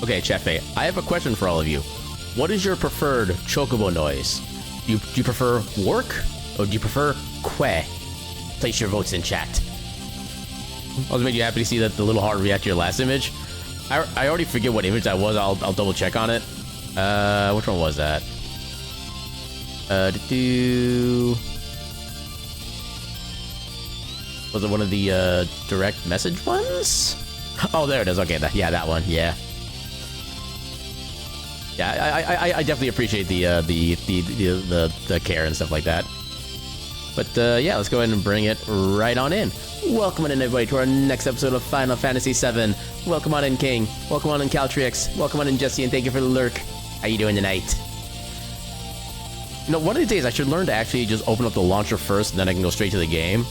Okay, Chefe, I have a question for all of you. What is your preferred chocobo noise? Do you prefer work or do you prefer que? Place your votes in chat. I was made you happy to see that the little heart react to your last image. I already forget what image that was. I'll double check on it. Which one was that? Was it one of the direct message ones? Oh, there it is. Okay, yeah, that one. Yeah. Yeah, I definitely appreciate the care and stuff like that. But yeah, let's go ahead and bring it right on in. Welcome on in, everybody, to our next episode of Final Fantasy VII. Welcome on in, King. Welcome on in, Caltrix. Welcome on in, Jesse, and thank you for the lurk. How you doing tonight? You know, one of these days I should learn to actually just open up the launcher first, and then I can go straight to the game.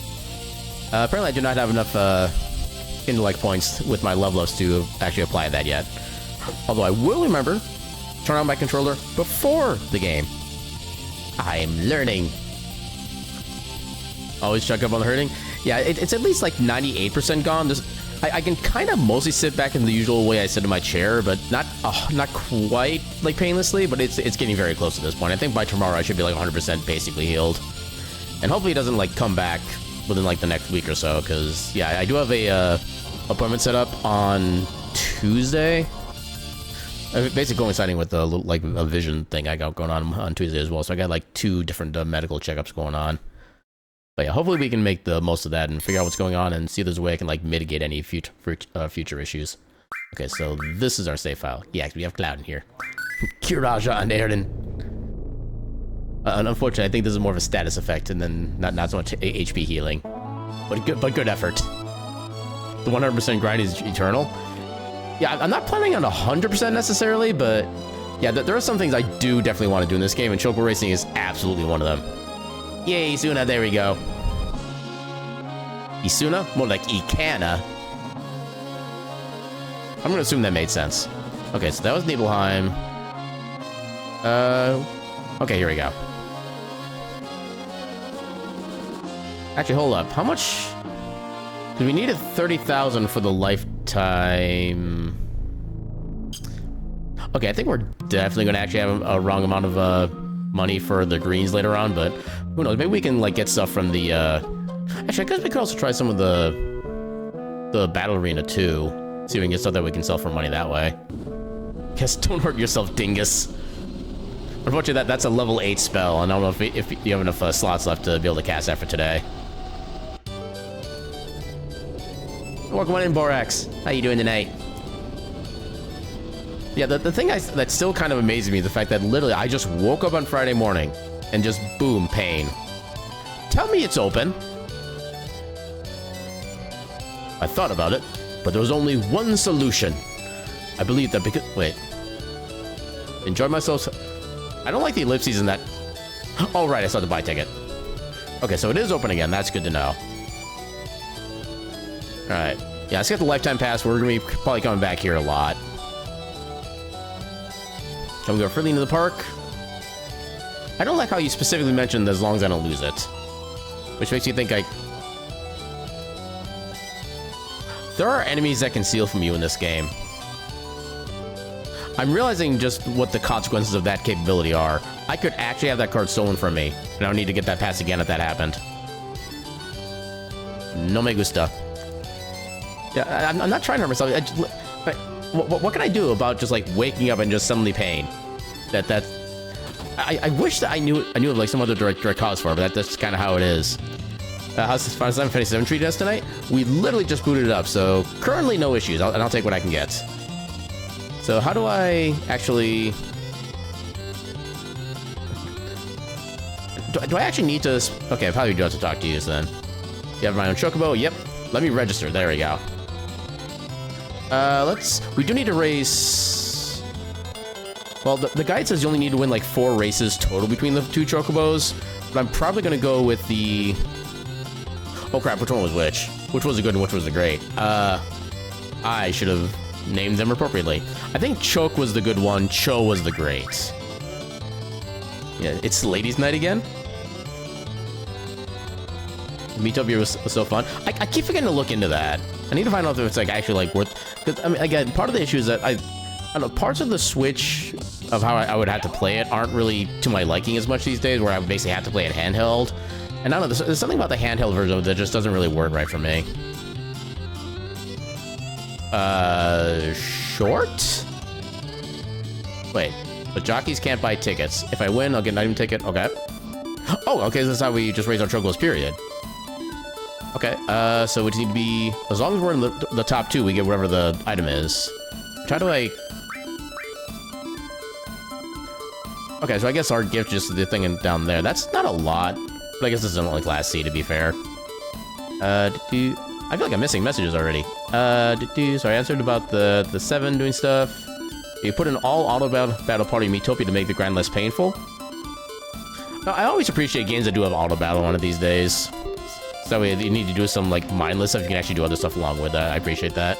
Apparently I do not have enough intellect points with my level ups to actually apply that yet. Although I will remember, turn on my controller before the game. I'm learning. Always check up on the hurting. Yeah, it's at least like 98% gone. I can kind of mostly sit back in the usual way I sit in my chair, but not quite like painlessly, but it's getting very close at this point. I think by tomorrow I should be like 100% basically healed. And hopefully it doesn't like come back within like the next week or so, because yeah, I do have a appointment set up on Tuesday. Basically coinciding with the like a vision thing I got going on Tuesday as well, so I got like 2 different medical checkups going on. But yeah, hopefully we can make the most of that and figure out what's going on and see if there's a way I can like mitigate any future issues. Okay, so this is our save file. Yeah, we have Cloud in here. Kiraja and Erden. Unfortunately, I think this is more of a status effect and then not so much HP healing. But good effort. The 100% grind is eternal. Yeah, I'm not planning on 100% necessarily, but yeah, there are some things I do definitely want to do in this game, and Choco Racing is absolutely one of them. Yay, Isuna, there we go. Isuna? More like Ikana. I'm gonna assume that made sense. Okay, so that was Nibelheim. Okay, here we go. Actually, hold up. How much? Because we needed 30,000 for the lifetime. Okay, I think we're definitely gonna actually have a wrong amount of money for the greens later on, but who knows? Maybe we can like get stuff from the actually I guess we could also try some of the battle arena too, see if we can get stuff that we can sell for money that way. Guess don't hurt yourself, dingus. Unfortunately that's a level 8 spell, and I don't know if you have enough slots left to be able to cast that for today. Welcome on in, Borax. How you doing tonight? Yeah, the thing that still kind of amazes me is the fact that literally I just woke up on Friday morning and just boom, pain. Tell me it's open. I thought about it, but there was only one solution. I believe that because... Wait. Enjoy myself... I don't like the ellipses in that... Oh, right, I saw the buy ticket. Okay, so it is open again. That's good to know. Alright. Yeah, let's get the lifetime pass. We're going to be probably coming back here a lot. Can we go further into the park? I don't like how you specifically mentioned as long as I don't lose it. Which makes you think there are enemies that can steal from you in this game. I'm realizing just what the consequences of that capability are. I could actually have that card stolen from me, and I don't need to get that pass again if that happened. No me gusta. Yeah, I'm not trying to hurt myself. What can I do about just like waking up and just suddenly pain? I wish that I knew of like some other direct cause for it, but that's kind of how it is. How's this Final Fantasy VII treating us tonight? We literally just booted it up, so currently no issues, and I'll take what I can get. So how do I actually... Do I actually need to... Okay, I probably do have to talk to you then. You have my own Chocobo? Yep. Let me register. There we go. We do need to race... Well, the guide says you only need to win like 4 races total between the 2 Chocobos, but I'm probably going to go with the... Oh crap, which one was which? Which was the good and which was the great? I should have named them appropriately. I think Choke was the good one, Cho was the great. Yeah, it's Ladies' Night again? Meetopia was so fun. I keep forgetting to look into that. I need to find out if it's like actually like worth... Because I mean, again, part of the issue is that I don't know, parts of the Switch of how I would have to play it aren't really to my liking as much these days, where I would basically have to play it handheld. And I don't know, there's something about the handheld version that just doesn't really work right for me. Short? Wait, but jockeys can't buy tickets. If I win, I'll get an item ticket. Okay. Oh, okay, this is how we just raise our chocobos, period. Okay, so we just need to be... As long as we're in the top 2, we get whatever the item is. How do I... Okay, so I guess our gift just the thing down there. That's not a lot. But I guess this is only Class C, to be fair. I feel like I'm missing messages already. So I answered about the VII doing stuff. You put in all auto battle party Metopia to make the grind less painful. I always appreciate games that do have auto battle one of these days. So that way you need to do some like mindless stuff, you can actually do other stuff along with that. I appreciate that.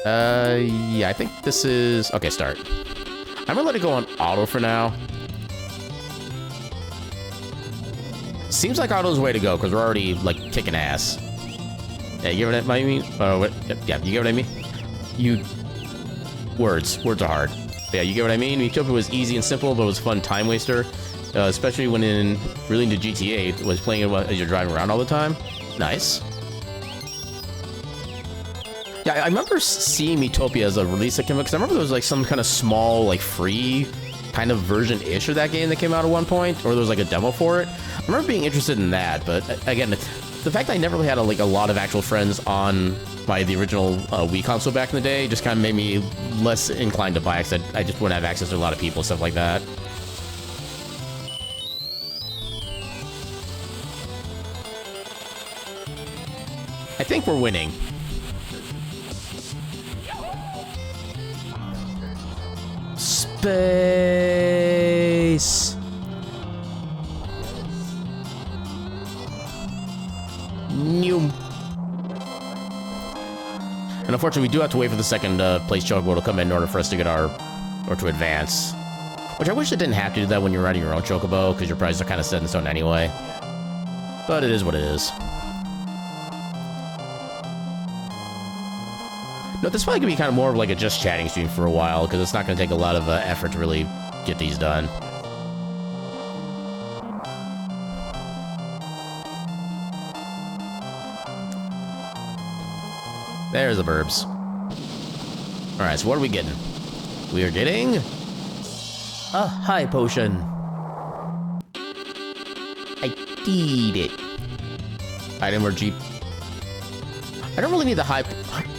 Yeah, I think this is... Okay, start. I'm gonna let it go on auto for now. Seems like auto's the way to go, because we're already, like, kicking ass. Yeah, you get what I mean? Yeah, you get what I mean? Words are hard. But yeah, you get what I mean? Metopia was easy and simple, but it was a fun time waster. Especially when really into GTA, was playing it as you're driving around all the time. Nice. Yeah, I remember seeing Metopia as a release that came out, because I remember there was like some kind of small, like free kind of version-ish of that game that came out at one point, or there was like a demo for it. I remember being interested in that, but again, the fact that I never really had a lot of actual friends on the original Wii console back in the day just kind of made me less inclined to buy it, because I just wouldn't have access to a lot of people, stuff like that. I think we're winning. Space. Noom. And unfortunately, we do have to wait for the second place chocobo to come in order for us to get or to advance. Which I wish it didn't have to do that when you're riding your own chocobo, because your prizes are kind of set in stone anyway. But it is what it is. No, this probably could be kind of more of like a just chatting stream for a while, because it's not going to take a lot of effort to really get these done. There's the burbs. Alright, so what are we getting? We are getting a high potion. I need it. Item or G... I don't really need the high...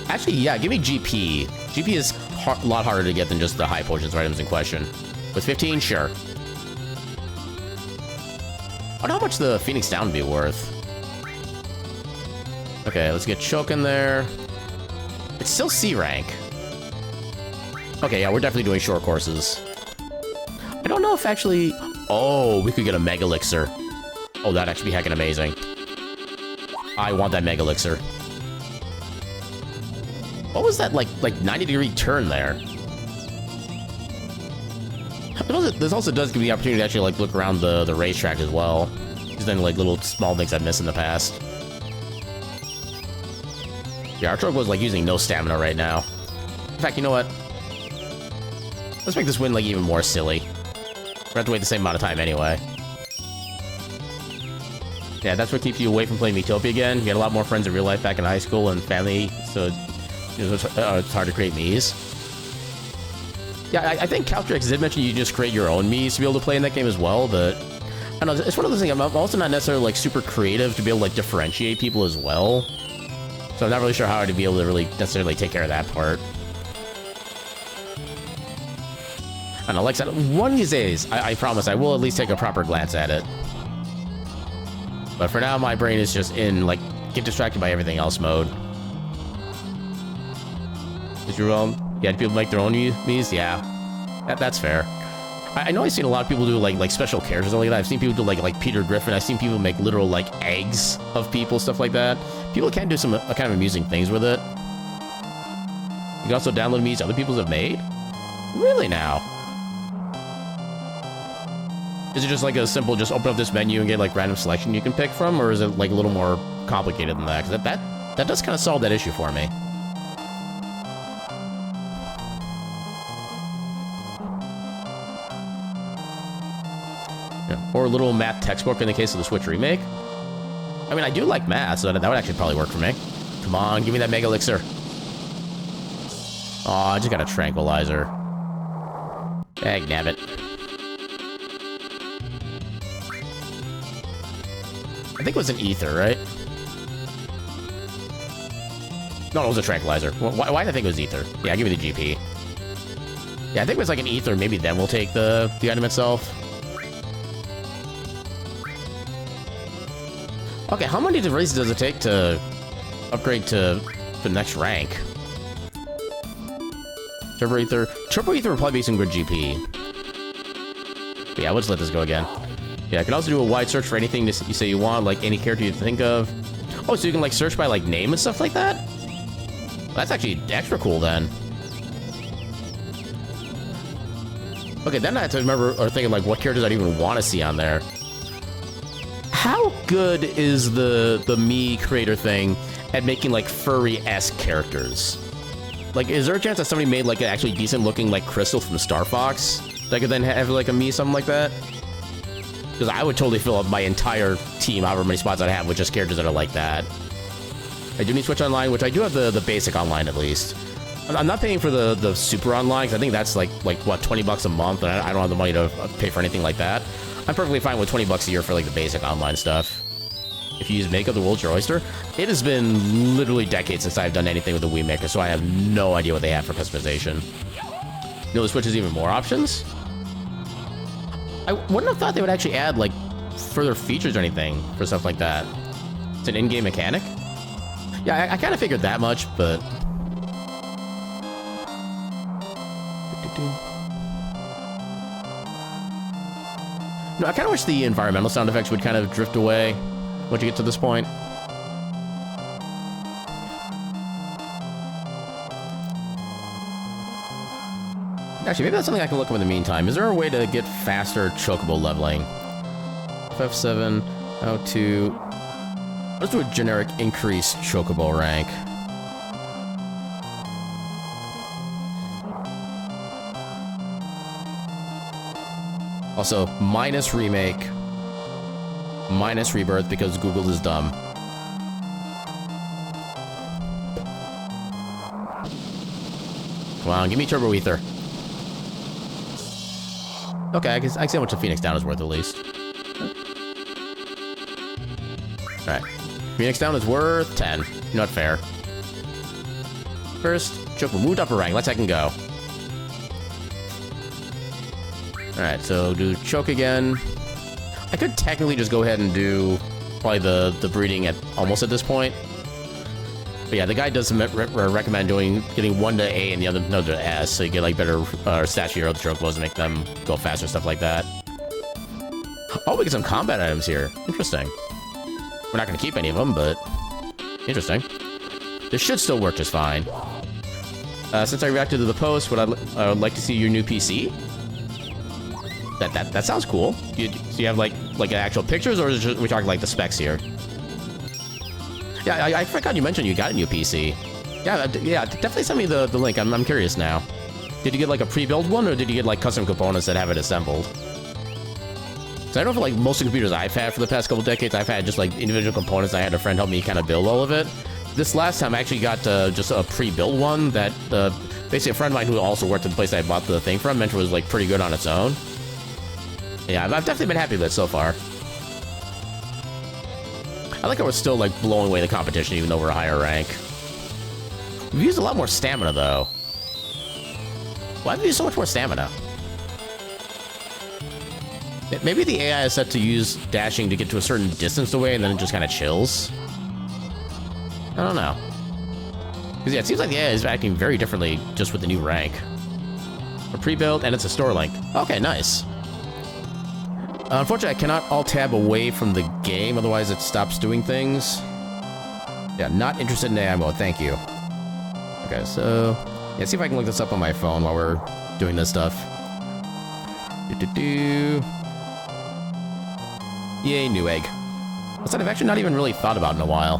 Actually, yeah, give me GP. GP is a lot harder to get than just the high potions or items in question. With 15, sure. I wonder how much the Phoenix Down would be worth. Okay, let's get Choke in there. It's still C rank. Okay, yeah, we're definitely doing short courses. I don't know if actually... Oh, we could get a Mega Elixir. Oh, that'd actually be heckin' amazing. I want that Mega Elixir. What was that, like 90-degree turn there? This also does give me the opportunity to actually, like, look around the racetrack as well. Because then, like, little small things I've missed in the past. Yeah, our truck was, like, using no stamina right now. In fact, you know what? Let's make this win, like, even more silly. We're gonna have to wait the same amount of time anyway. Yeah, that's what keeps you away from playing Metopia again. You get a lot more friends in real life back in high school and family, so it's hard to create Miis. Yeah, I think Caltrix did mention you just create your own Miis to be able to play in that game as well, but... I don't know, it's one of those things, I'm also not necessarily, like, super creative to be able to, like, differentiate people as well. So I'm not really sure how I'd be able to really necessarily take care of that part. I don't know, like I said, one of these days, I promise I will at least take a proper glance at it. But for now, my brain is just in, like, get distracted by everything else mode. Is your own? Yeah, do people make their own Miis? Yeah. That's fair. I know I've seen a lot of people do, like special characters like that. I've seen people do, like Peter Griffin. I've seen people make literal, like, eggs of people, stuff like that. People can do some kind of amusing things with it. You can also download Miis other people have made? Really now? Is it just like a simple, just open up this menu and get, like, random selection you can pick from? Or is it, like, a little more complicated than that? Because that does kind of solve that issue for me. Yeah. Or a little math textbook in the case of the Switch remake. I mean, I do like math, so that would actually probably work for me. Come on, give me that Mega Elixir. Oh, I just got a Tranquilizer. Dang, damn it. I think it was an Ether, right? No, it was a Tranquilizer. Why did I think it was Ether? Yeah, give me the GP. Yeah, I think it was like an Ether. Maybe then we'll take the item itself. Okay, how many races does it take to upgrade to the next rank? Turbo Ether. Turbo Ether would probably be some good GP. But yeah, let's let this go again. Yeah, I can also do a wide search for anything you say you want, like any character you think of. Oh, so you can like search by like name and stuff like that? That's actually extra cool then. Okay, then I have to remember or think of like what characters I'd even want to see on there. How good is the Mii creator thing at making like furry-esque characters? Like, is there a chance that somebody made like an actually decent looking like Crystal from Star Fox that could then have like a Mii, something like that? Because I would totally fill up my entire team, however many spots I have, with just characters that are like that. I do need Switch Online, which I do have the basic online at least. I'm not paying for the super online, because I think that's like what, 20 bucks a month, and I don't have the money to pay for anything like that. I'm perfectly fine with 20 bucks a year for like the basic online stuff. If you use Makeup, the world's your oyster. It has been literally decades since I've done anything with the Wii Maker, so I have no idea what they have for customization. You know, the Switch has even more options? I wouldn't have thought they would actually add like further features or anything for stuff like that. It's an in-game mechanic? Yeah, I kind of figured that much, but... No, I kind of wish the environmental sound effects would kind of drift away once you get to this point. Actually, maybe that's something I can look up in the meantime. Is there a way to get faster chocobo leveling? F7, how to... Let's do a generic increase chocobo rank. Also, minus remake, minus rebirth because Google is dumb. Come on, give me Turbo Ether. Okay, I can see how much a Phoenix Down is worth at least. Alright. Phoenix Down is worth 10. Not fair. First, Chocobo moved up a rank. Let's second go. Alright, so do Choke again. I could technically just go ahead and do probably the breeding at almost at this point. But yeah, the guy does recommend getting one to A and the other to S, so you get like better stats for your other chocobos and make them go faster, stuff like that. Oh, we get some combat items here. Interesting. We're not going to keep any of them, but interesting. This should still work just fine. Since I reacted to the post, I would like to see your new PC. That sounds cool. So you have like actual pictures, or is it just, we're talking like the specs here? Yeah, I forgot you mentioned you got a new PC. Yeah, definitely send me the link. I'm curious now. Did you get like a pre-built one, or did you get like custom components that have it assembled? So I know for like most of the computers I've had for the past couple decades, I've had just like individual components. I had a friend help me kind of build all of it. This last time I actually got just a pre-built one that basically a friend of mine who also worked at the place I bought the thing from mentioned was like pretty good on its own. Yeah, I've definitely been happy with it so far. I like how we're still like blowing away the competition even though we're a higher rank. We've used a lot more stamina though. Why have we used so much more stamina? Maybe the AI is set to use dashing to get to a certain distance away and then it just kind of chills. I don't know. Because yeah, it seems like the AI is acting very differently just with the new rank. We're pre-built and it's a store link. Okay, nice. Unfortunately, I cannot alt-tab away from the game, otherwise it stops doing things. Yeah, not interested in AI mode, thank you. Okay, so... yeah, see if I can look this up on my phone while we're doing this stuff. Yay, new egg. That's what I've actually not even really thought about in a while.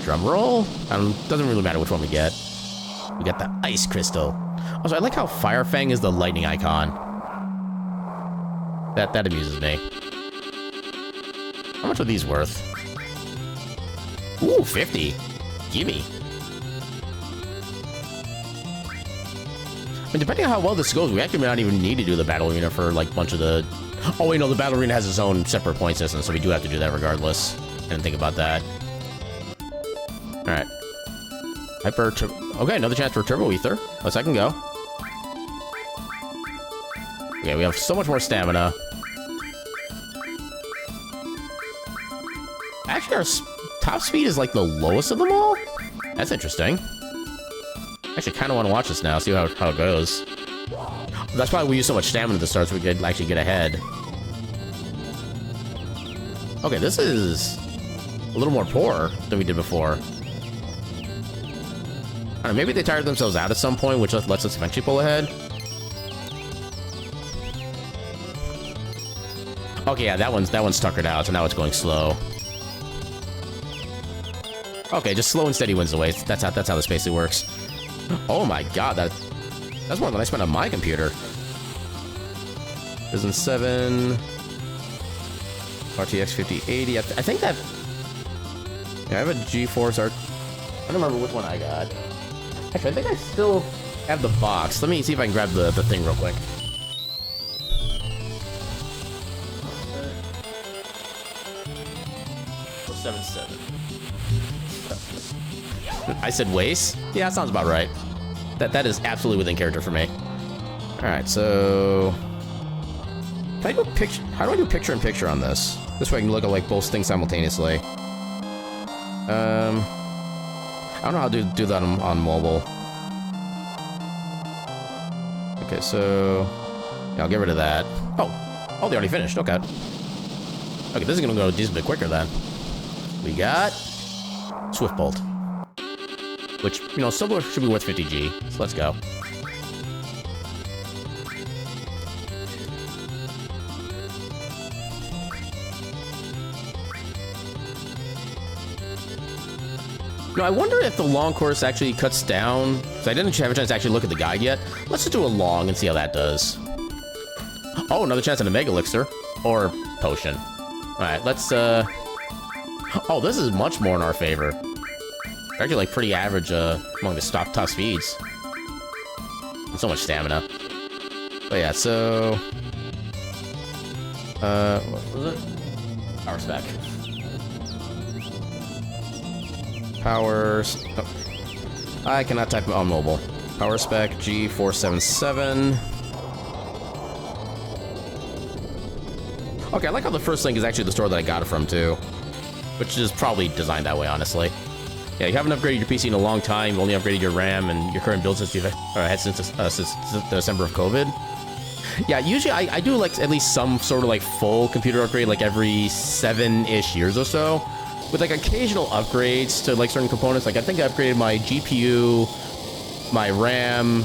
Drum roll? Doesn't really matter which one we get. We got the ice crystal. Also, I like how Firefang is the lightning icon. That amuses me. How much are these worth? Ooh, 50. Gimme. I mean, depending on how well this goes, we actually may not even need to do the battle arena for like a bunch of the... Oh wait, no, the battle arena has its own separate point system, so we do have to do that regardless. I didn't think about that. Alright. Okay, another chance for Turbo Ether. Let's second go. Okay, we have so much more stamina. Actually, our top speed is like the lowest of them all? That's interesting. Actually, kind of want to watch this now, see how it goes. That's probably we use so much stamina at the start so we could actually get ahead. Okay, this is a little more poor than we did before. I don't know, maybe they tired themselves out at some point, which lets us eventually pull ahead. Okay, yeah, that one's tuckered out, so now it's going slow. Okay, just slow and steady wins the way. That's how this basically works. Oh my god, that's more than I spent on my computer. Prison 7, RTX 5080. I think that. Yeah, I have a GeForce R. I don't remember which one I got. Actually, I think I still have the box. Let me see if I can grab the thing real quick. I said waste? Yeah, that sounds about right. That is absolutely within character for me. Alright, so... Can I do a picture? How do I do picture-in-picture on this? This way I can look at like both things simultaneously. I don't know how to do that on mobile. Okay, so... Yeah, I'll get rid of that. Oh, they already finished, okay. Okay, this is gonna go a decent bit quicker then. We got... Swift Bolt. Which, you know, still should be worth 50G. So let's go. No, I wonder if the long course actually cuts down. So I didn't have a chance to actually look at the guide yet. Let's just do a long and see how that does. Oh, another chance at a Mega Elixir. Or Potion. Alright, let's, Oh, this is much more in our favor. They're actually, like, pretty average, among the top speeds. And so much stamina. But yeah, so... what was it? Power spec. Oh. I cannot type on mobile. Power spec G477. Okay, I like how the first link is actually the store that I got it from, too. Which is probably designed that way, honestly. Yeah, you haven't upgraded your PC in a long time. You've only upgraded your RAM and your current build since you've had since December of COVID. Yeah, usually I do like at least some sort of like full computer upgrade like every 7-ish years or so, with like occasional upgrades to like certain components. Like I think I upgraded my GPU, my RAM,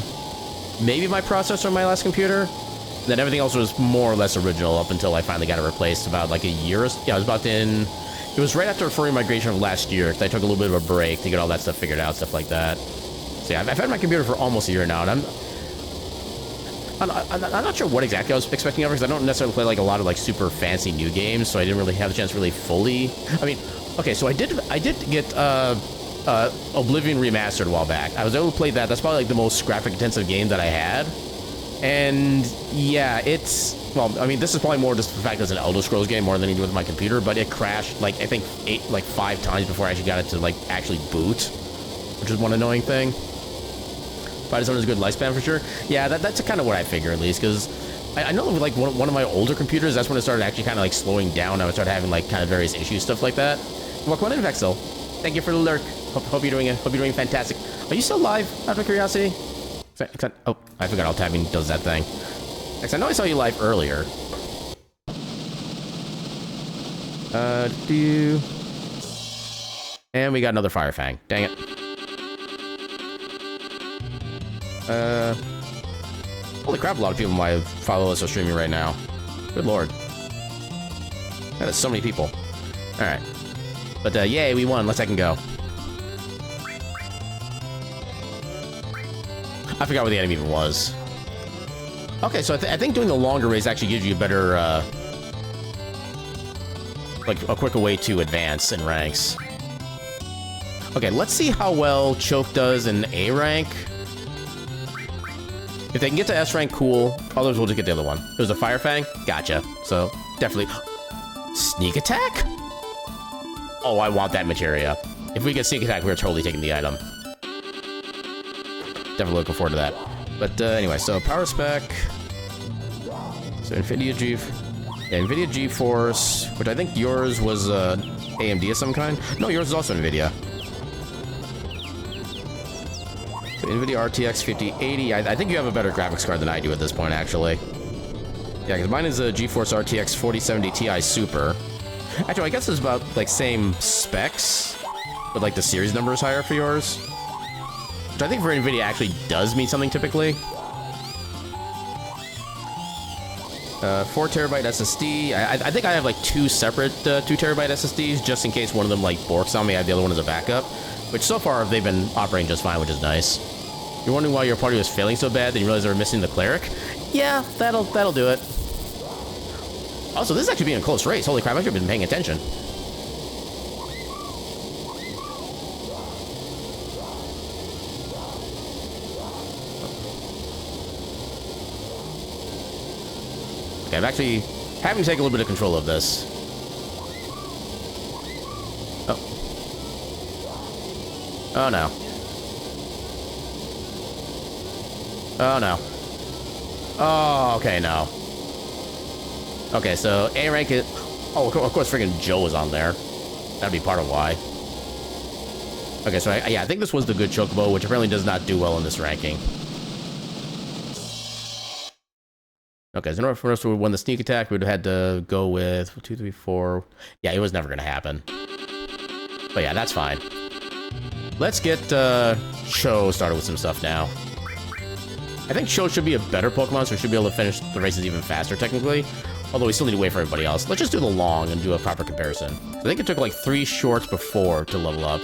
maybe my processor on my last computer. Then everything else was more or less original up until I finally got it replaced about like a year. Yeah, it was about in. It was right after Furry Migration of last year, because I took a little bit of a break to get all that stuff figured out, stuff like that. So yeah, I've had my computer for almost a year now, and I'm not sure what exactly I was expecting of it, because I don't necessarily play like a lot of like super fancy new games, so I didn't really have the chance to really fully... I mean, okay, so I did get Oblivion Remastered a while back. I was able to play that. That's probably like the most graphic-intensive game that I had. And yeah, it's... Well, I mean, this is probably more just the fact that it's an Elder Scrolls game more than anything with my computer, but it crashed, like, I think 5 times before I actually got it to, like, actually boot, which is one annoying thing. But it's not as good lifespan for sure. Yeah, that's kind of what I figure, at least, because I know with, like, one of my older computers, that's when it started actually kind of, like, slowing down. I would start having, like, kind of various issues, stuff like that. Welcome in, Vexel. Thank you for the lurk. Hope you're doing fantastic. Are you still live, out of curiosity? Oh, I forgot how tabbing does that thing. I know I saw you live earlier. And we got another Fire Fang. Dang it. Holy crap, a lot of people in my follow list are streaming right now. Good lord. That is so many people. Alright. But, yay, we won. Let's second go. I forgot what the enemy even was. Okay, so I think doing the longer race actually gives you a better, like, a quicker way to advance in ranks. Okay, let's see how well Choke does in A rank. If they can get to S rank, cool. Others will just get the other one. There's a Fire Fang? Gotcha. So, definitely. Sneak Attack? Oh, I want that materia. If we get Sneak Attack, we're totally taking the item. Definitely looking forward to that. But anyway, so Power Spec. So NVIDIA GeForce, which I think yours was AMD of some kind. No, yours is also NVIDIA. So NVIDIA RTX 5080. I think you have a better graphics card than I do at this point, actually. Yeah, because mine is a GeForce RTX 4070 Ti Super. Actually, I guess it's about, like, same specs, but, like, the series number is higher for yours. Which I think for NVIDIA actually does mean something typically. 4TB SSD. I think I have, like, two separate 2TB SSDs, just in case one of them, like, borks on me. I have the other one as a backup. Which, so far, they've been operating just fine, which is nice. You're wondering why your party was failing so bad, then you realize they were missing the cleric? Yeah, that'll do it. Also, this is actually being a close race. Holy crap, I've actually been paying attention. Okay, I'm actually having to take a little bit of control of this. Oh. Oh no. Oh no. Oh, okay, no. Okay, so A rank is... Oh, of course, freaking Joe was on there. That'd be part of why. Okay, so yeah, I think this was the good Chocobo, which apparently does not do well in this ranking. Okay, so in order for us to win the sneak attack, we would have had to go with 2, 3, 4. Yeah, it was never going to happen. But yeah, that's fine. Let's get Cho started with some stuff now. I think Cho should be a better Pokemon, so we should be able to finish the races even faster, technically. Although we still need to wait for everybody else. Let's just do the long and do a proper comparison. I think it took like 3 shorts before to level up.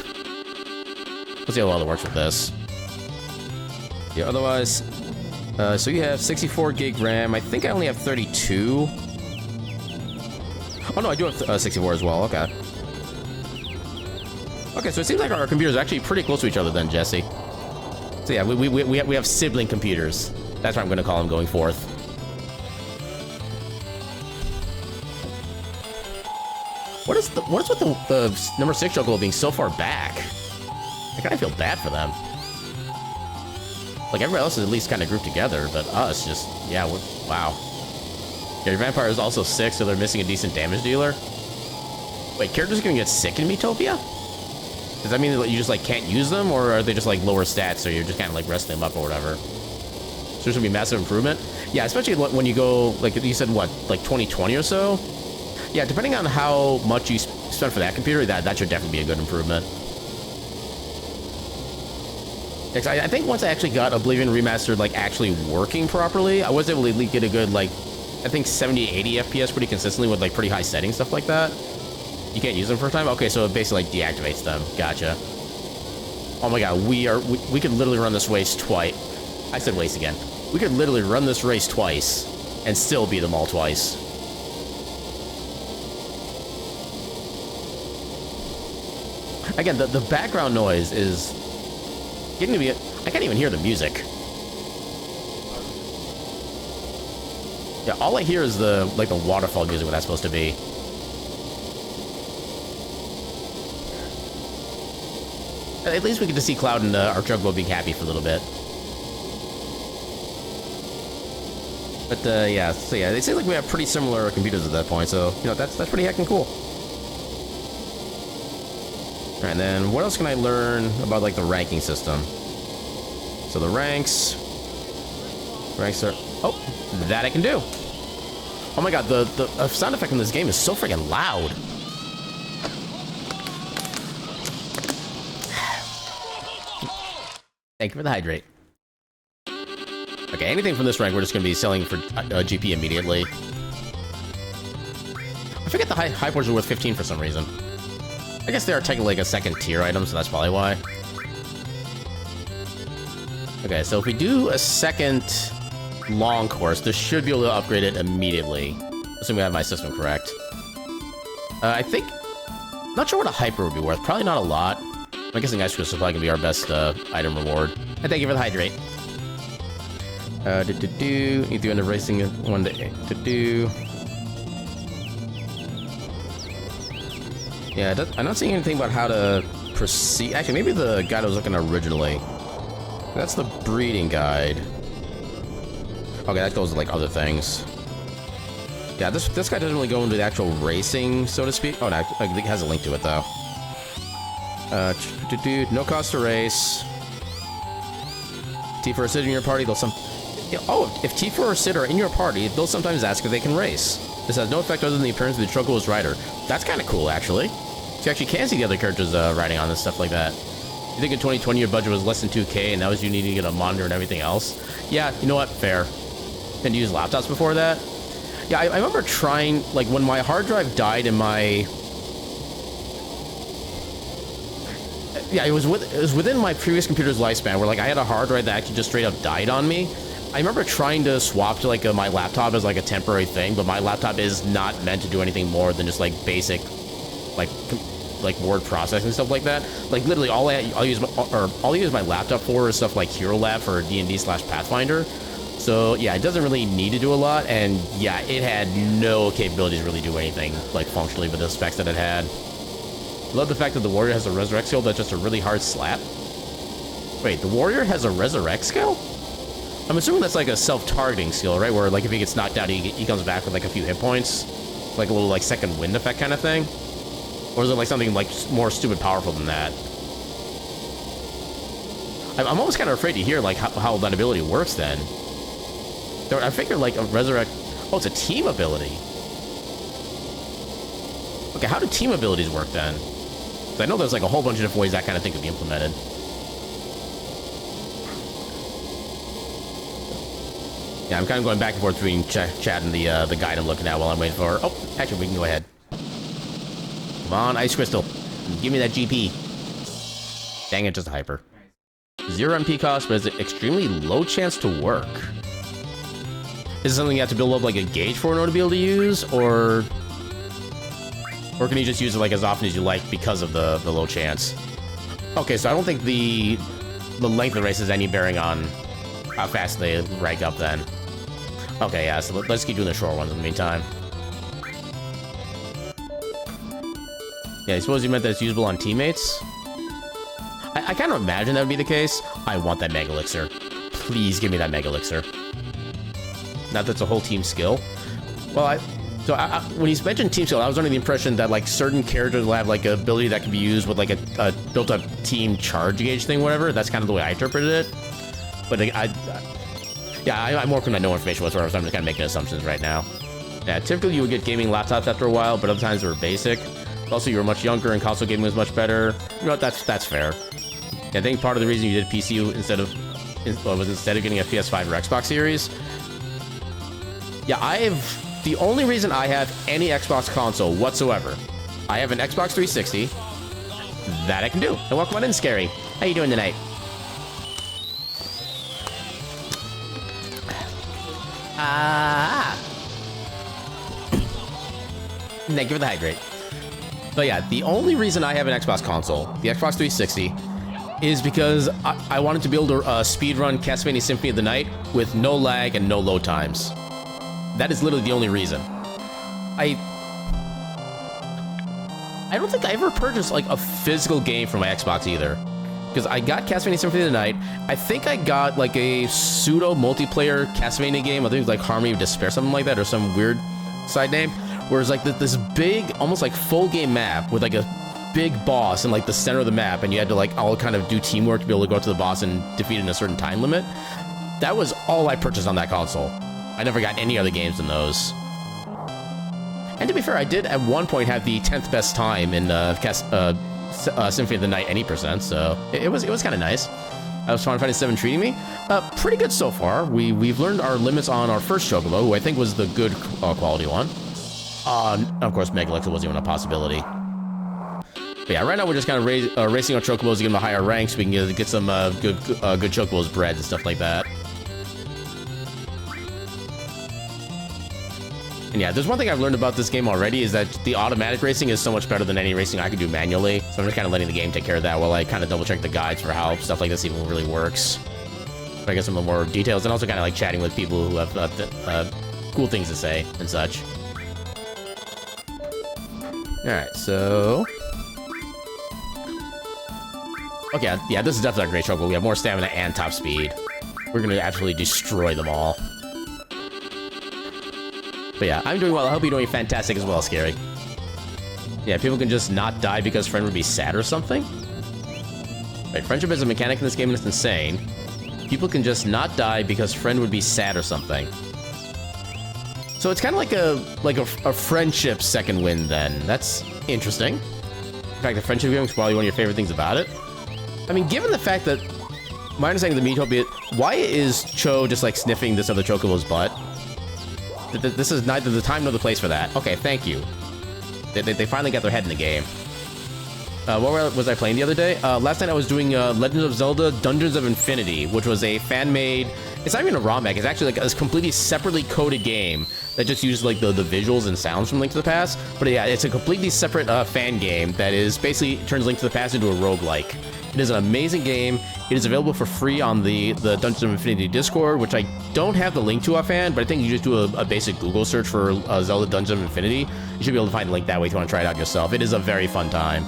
Let's see how well it works with this. Yeah, otherwise... so you have 64 gig RAM. I think I only have 32. Oh no, I do have 64 as well. Okay. Okay, so it seems like our computers are actually pretty close to each other then, Jesse. So yeah, we have sibling computers. That's what I'm going to call them going forth. What is with the number 6 Chocobo being so far back? I kind of feel bad for them. Like, everybody else is at least kind of grouped together, but us just, yeah, wow. Yeah, your vampire is also 6, so they're missing a decent damage dealer. Wait, characters are gonna get sick in Metopia? Does that mean that you just, like, can't use them, or are they just, like, lower stats, so you're just kind of, like, resting them up or whatever? So there's gonna be massive improvement? Yeah, especially when you go, like, you said, what, like 2020 or so? Yeah, depending on how much you spend for that computer, that should definitely be a good improvement. I think once I actually got Oblivion Remastered, like, actually working properly, I was able to get a good, like, I think 70, 80 FPS pretty consistently with, like, pretty high settings, stuff like that. You can't use them for a time? Okay, so it basically, like, deactivates them. Gotcha. Oh my god, we could literally run this race twice. I said race again. We could literally run this race twice and still beat them all twice. Again, the background noise is getting to be... I can't even hear the music. Yeah, all I hear is the waterfall music, what that's supposed to be. At least we get to see Cloud and our Chocobo being happy for a little bit. But yeah, so yeah, it seems like we have pretty similar computers at that point, so you know that's pretty heckin' cool. Alright, then what else can I learn about, like, the ranking system? So the ranks are... Oh, that I can do. Oh my god, the sound effect in this game is so freaking loud. Thank you for the hydrate. Okay, anything from this rank, we're just going to be selling for GP immediately. I forget the high points are worth 15 for some reason. I guess they are technically like a second tier item, so that's probably why. Okay, so if we do a second long course, this should be able to upgrade it immediately. Assuming I have my system correct. I think... Not sure what a hyper would be worth. Probably not a lot. I'm guessing Ice Crystal probably can be our best item reward. And thank you for the hydrate. Need to end up racing one to do. Yeah, I'm not seeing anything about how to proceed. Actually, maybe the guide I was looking at originally. That's the breeding guide. Okay, that goes to like other things. Yeah, this guy doesn't really go into the actual racing, so to speak. Oh, no, it has a link to it though. No cost to race. Tifa or Sid in your party, they'll oh, if Tifa or Sid are in your party, they'll sometimes ask if they can race. This has no effect other than the appearance of the Chocobo's rider. That's kind of cool, actually. So you actually can see the other characters riding on this stuff like that. You think in 2020 your budget was less than 2K and that was you needing to get a monitor and everything else? Yeah, you know what? Fair. And use laptops before that? Yeah, I remember trying, like, when my hard drive died in my... Yeah, it was within my previous computer's lifespan, where, like, I had a hard drive that actually just straight up died on me. I remember trying to swap to, like, my laptop as, like, a temporary thing, but my laptop is not meant to do anything more than just, like, basic, like word processing and stuff like that. Like, literally, all I use my laptop for is stuff like Hero Lab for D&D/Pathfinder. So, yeah, it doesn't really need to do a lot, and, yeah, it had no capabilities to really do anything, like, functionally with the specs that it had. Love the fact that the warrior has a resurrect skill that's just a really hard slap. Wait, the warrior has a resurrect skill? I'm assuming that's, like, a self-targeting skill, right? Where, like, if he gets knocked out, he comes back with, like, a few hit points. Like a little, like, second wind effect kind of thing. Or is it, like, something, like, more stupid powerful than that? I'm almost kind of afraid to hear, like, how that ability works, then. I figured, like, a resurrect... Oh, it's a team ability. Okay, how do team abilities work, then? 'Cause I know there's, like, a whole bunch of different ways that kind of thing could be implemented. Yeah, I'm kind of going back and forth between chat and the guide I'm looking at while I'm waiting for... Oh, actually, we can go ahead. Come on, Ice Crystal. Give me that GP. Dang it, just a hyper. 0 MP cost, but it's an extremely low chance to work. Is it something you have to build up, like, a gauge for in order to be able to use, or can you just use it, like, as often as you like because of the low chance? Okay, so I don't think the length of the race has any bearing on how fast they rank up, then. Okay, yeah, so let's keep doing the short ones in the meantime. Yeah, I suppose you meant that it's usable on teammates? I kind of imagine that would be the case. I want that Mega Elixir. Please give me that Mega Elixir. Not that's a whole team skill. Well, when you mentioned team skill, I was under the impression that, like, certain characters will have, like, an ability that can be used with, like, a built-up team charge gauge thing, whatever. That's kind of the way I interpreted it. But I'm working on no information whatsoever, so I'm just kind of making assumptions right now. Yeah, typically you would get gaming laptops after a while, but other times they were basic. Also, you were much younger and console gaming was much better. You know what? That's fair. Yeah, I think part of the reason you did PC instead of getting a PS5 or Xbox Series. Yeah, the only reason I have any Xbox console whatsoever, I have an Xbox 360. That I can do. And welcome on in, Scary. How you doing tonight? Thank you for the hydrate. But yeah, the only reason I have an Xbox console, the Xbox 360, is because I wanted to be able to speedrun Castlevania Symphony of the Night with no lag and no load times. That is literally the only reason. I don't think I ever purchased, like, a physical game for my Xbox either. Because I got Castlevania Symphony of the Night. I think I got, like, a pseudo multiplayer Castlevania game. I think it was like Harmony of Despair, something like that, or some weird side name. Whereas, like, this big, almost like full game map with, like, a big boss in, like, the center of the map, and you had to, like, all kind of do teamwork to be able to go up to the boss and defeat it in a certain time limit. That was all I purchased on that console. I never got any other games than those. And to be fair, I did at one point have the 10th best time in Symphony of the Night any percent, so it was kind of nice. I was Final Fantasy VII treating me pretty good so far. We've learned our limits on our first Chocobo, who I think was the good quality one. Of course, Mega Elixir wasn't even a possibility. But yeah, right now we're just kind of racing our Chocobos to get them to higher ranks. So we can get some good Chocobos bred and stuff like that. And yeah, there's one thing I've learned about this game already is that the automatic racing is so much better than any racing I could do manually. So I'm just kind of letting the game take care of that while I kind of double check the guides for how stuff like this even really works. So I get some of the more details and also kind of like chatting with people who have cool things to say and such. Alright, so... Okay, yeah, this is definitely a great chocobo. We have more stamina and top speed. We're gonna absolutely destroy them all. But yeah, I'm doing well. I hope you're doing fantastic as well, Scary. Yeah, people can just not die because friend would be sad or something? Right, friendship is a mechanic in this game and it's insane. People can just not die because friend would be sad or something. So it's kind of like a friendship second win then. That's interesting. In fact, the friendship game is probably one of your favorite things about it. I mean, given the fact that my understanding of the Metopia, why is Cho just like sniffing this other chocobo's butt? This is neither the time nor the place for that. Okay, thank you. They finally got their head in the game. What was I playing the other day? Last night I was doing Legend of Zelda Dungeons of Infinity, which was a fan-made... It's not even a ROM hack, it's actually like a completely separately coded game that just uses like the visuals and sounds from Link to the Past. But yeah, it's a completely separate fan game that is basically turns Link to the Past into a roguelike. It is an amazing game. It is available for free on the Dungeons of Infinity Discord, which I don't have the link to offhand, but I think you just do a basic Google search for Zelda Dungeons of Infinity. You should be able to find the link that way if you want to try it out yourself. It is a very fun time.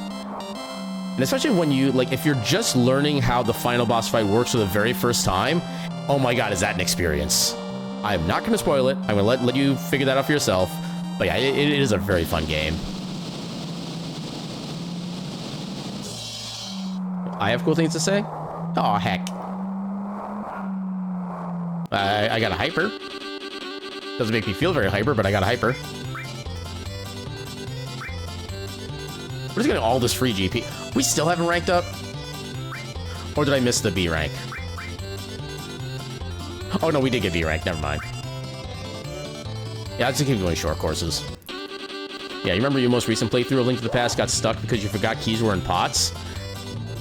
And especially when you, like, if you're just learning how the final boss fight works for the very first time, oh my god, is that an experience. I'm not going to spoil it. I'm going to let you figure that out for yourself. But yeah, it is a very fun game. I have cool things to say? Aw, heck. I got a hyper. Doesn't make me feel very hyper, but I got a hyper. We're just getting all this free GP. We still haven't ranked up? Or did I miss the B rank? Oh no, we did get B rank, never mind. Yeah, I'll just keep going short courses. Yeah, you remember your most recent playthrough of Link to the Past got stuck because you forgot keys were in pots?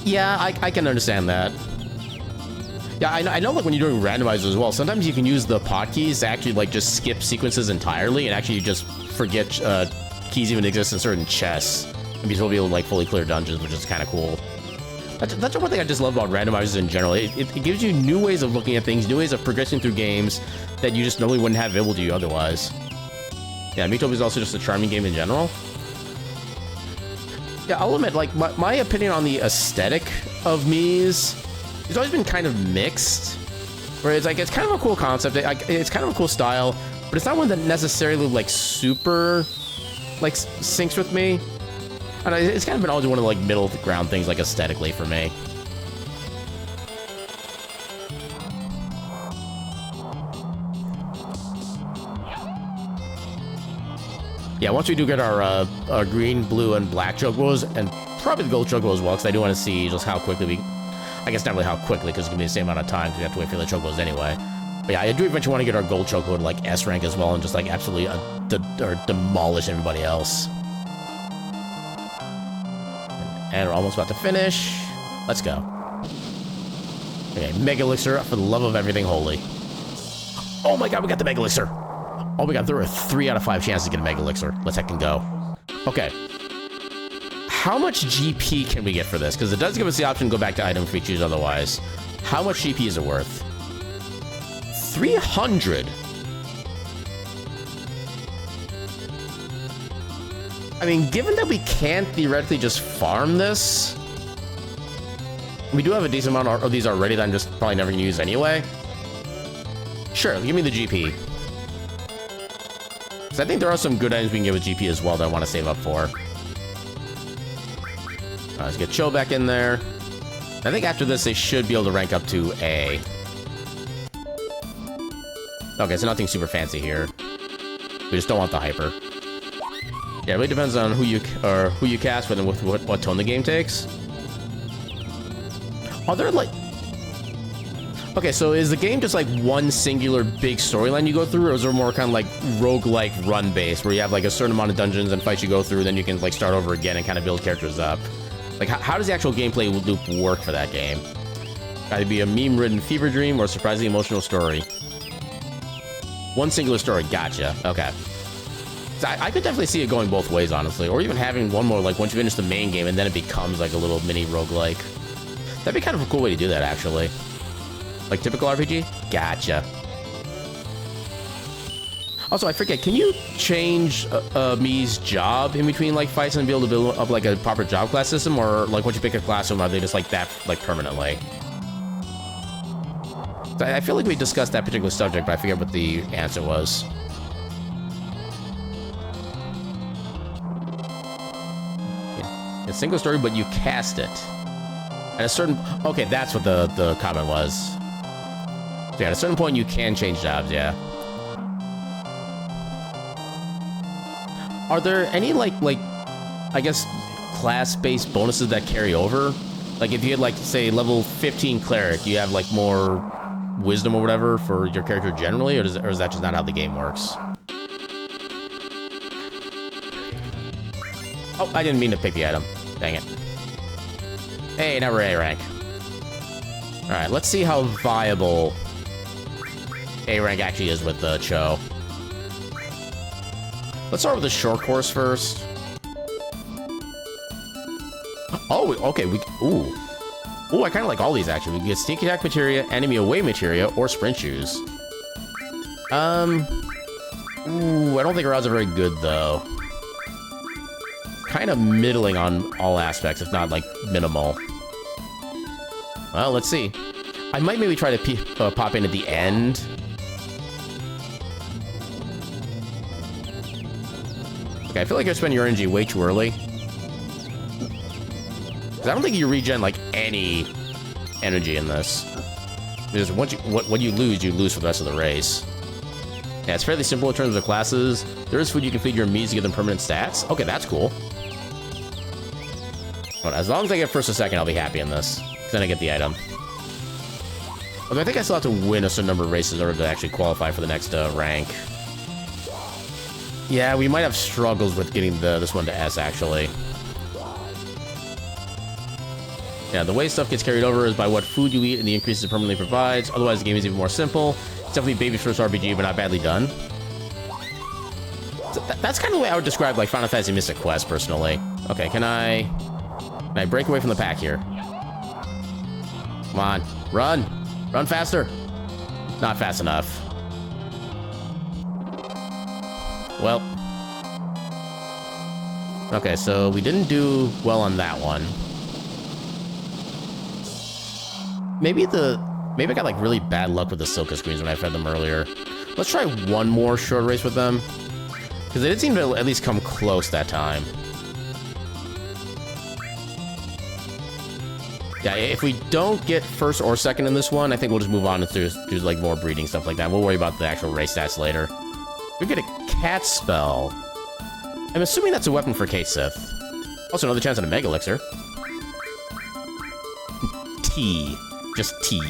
Yeah, I can understand that. Yeah, I know like when you're doing randomizers as well, sometimes you can use the pot keys to actually like just skip sequences entirely and actually just forget keys even exist in certain chests. And be able to like fully clear dungeons, which is kind of cool. That's one thing I just love about randomizers in general. It gives you new ways of looking at things, new ways of progressing through games that you just normally wouldn't have available to you otherwise. Yeah, Metopia is also just a charming game in general. Yeah, I'll admit, like, my opinion on the aesthetic of Mies has always been kind of mixed. Where it's like, it's kind of a cool concept, it's kind of a cool style, but it's not one that necessarily, like, super, like, syncs with me. And it's kind of been always one of the, like, middle ground things, like, aesthetically for me. Yeah, once we do get our green, blue, and black chocobos, and probably the gold chocobo as well, because I do want to see just how quickly we... I guess not really how quickly, because it's going to be the same amount of time, because we have to wait for the chocobos anyway. But yeah, I do eventually want to get our gold chocobo to, like, S rank as well, and just, like, absolutely demolish everybody else. And we're almost about to finish. Let's go. Okay, Mega Elixir, for the love of everything holy. Oh my god, we got the Mega Elixir! Oh my god, there are 3 out of 5 chances to get a Mega Elixir. Let's heck and go. Okay. How much GP can we get for this? Because it does give us the option to go back to item if we choose otherwise. How much GP is it worth? 300. I mean, given that we can't theoretically just farm this, we do have a decent amount of these already that I'm just probably never going to use anyway. Sure, give me the GP. Because I think there are some good items we can get with GP as well that I want to save up for. Let's get Cho back in there. I think after this, they should be able to rank up to A. Okay, so nothing super fancy here. We just don't want the hyper. Yeah, it really depends on who you cast with and with what tone the game takes. Are there like... Okay, so is the game just like one singular big storyline you go through, or is there more kind of like roguelike run based, where you have like a certain amount of dungeons and fights you go through, then you can like start over again and kind of build characters up? Like, how does the actual gameplay loop work for that game? Either be a meme-ridden fever dream or a surprisingly emotional story. One singular story, gotcha. Okay. I could definitely see it going both ways, honestly. Or even having one more, like, once you finish the main game and then it becomes, like, a little mini roguelike. That'd be kind of a cool way to do that, actually. Like typical RPG? Gotcha. Also, I forget, can you change Mii's job in between, like, fights and be able to build up, like, a proper job class system? Or, like, once you pick a class, are they just like that, like, permanently? I feel like we discussed that particular subject, but I forget what the answer was. A single story, but you cast it. At a certain... Okay, that's what the comment was. So yeah, at a certain point, you can change jobs, yeah. Are there any, like, I guess, class-based bonuses that carry over? Like, if you had, like, say, level 15 cleric, you have, like, more wisdom or whatever for your character generally, or is that just not how the game works? Oh, I didn't mean to pick the item. Dang it. Hey, now we're A rank. Alright, let's see how viable A rank actually is with the Cho. Let's start with the short course first. Oh, okay, ooh. Ooh, I kind of like all these, actually. We can get sneak attack materia, enemy away materia, or sprint shoes. Ooh, I don't think our odds are very good, though. Kind of middling on all aspects, if not, like, minimal. Well, let's see. I might maybe try to pop in at the end. Okay, I feel like I spent your energy way too early. I don't think you regen, like, any energy in this. Because once what you lose for the rest of the race. Yeah, it's fairly simple in terms of the classes. There is food you can feed your Miis to give them permanent stats. Okay, that's cool. But as long as I get first or second, I'll be happy in this. Then I get the item. Although I think I still have to win a certain number of races in order to actually qualify for the next rank. Yeah, we might have struggles with getting this one to S, actually. Yeah, the way stuff gets carried over is by what food you eat and the increases it permanently provides. Otherwise, the game is even more simple. It's definitely baby's first RPG, but not badly done. So that's kind of the way I would describe, like, Final Fantasy Mystic Quest, personally. Okay, can I break away from the pack here? Come on, run! Run faster! Not fast enough. Well. Okay, so we didn't do well on that one. Maybe I got, like, really bad luck with the Silka screens when I fed them earlier. Let's try one more short race with them. Because they did seem to at least come close that time. Yeah, if we don't get first or second in this one, I think we'll just move on and do like, more breeding, stuff like that. We'll worry about the actual race stats later. We get a cat spell. I'm assuming that's a weapon for Kate Sith. Also, another chance at a Mega Elixir. T. Just T.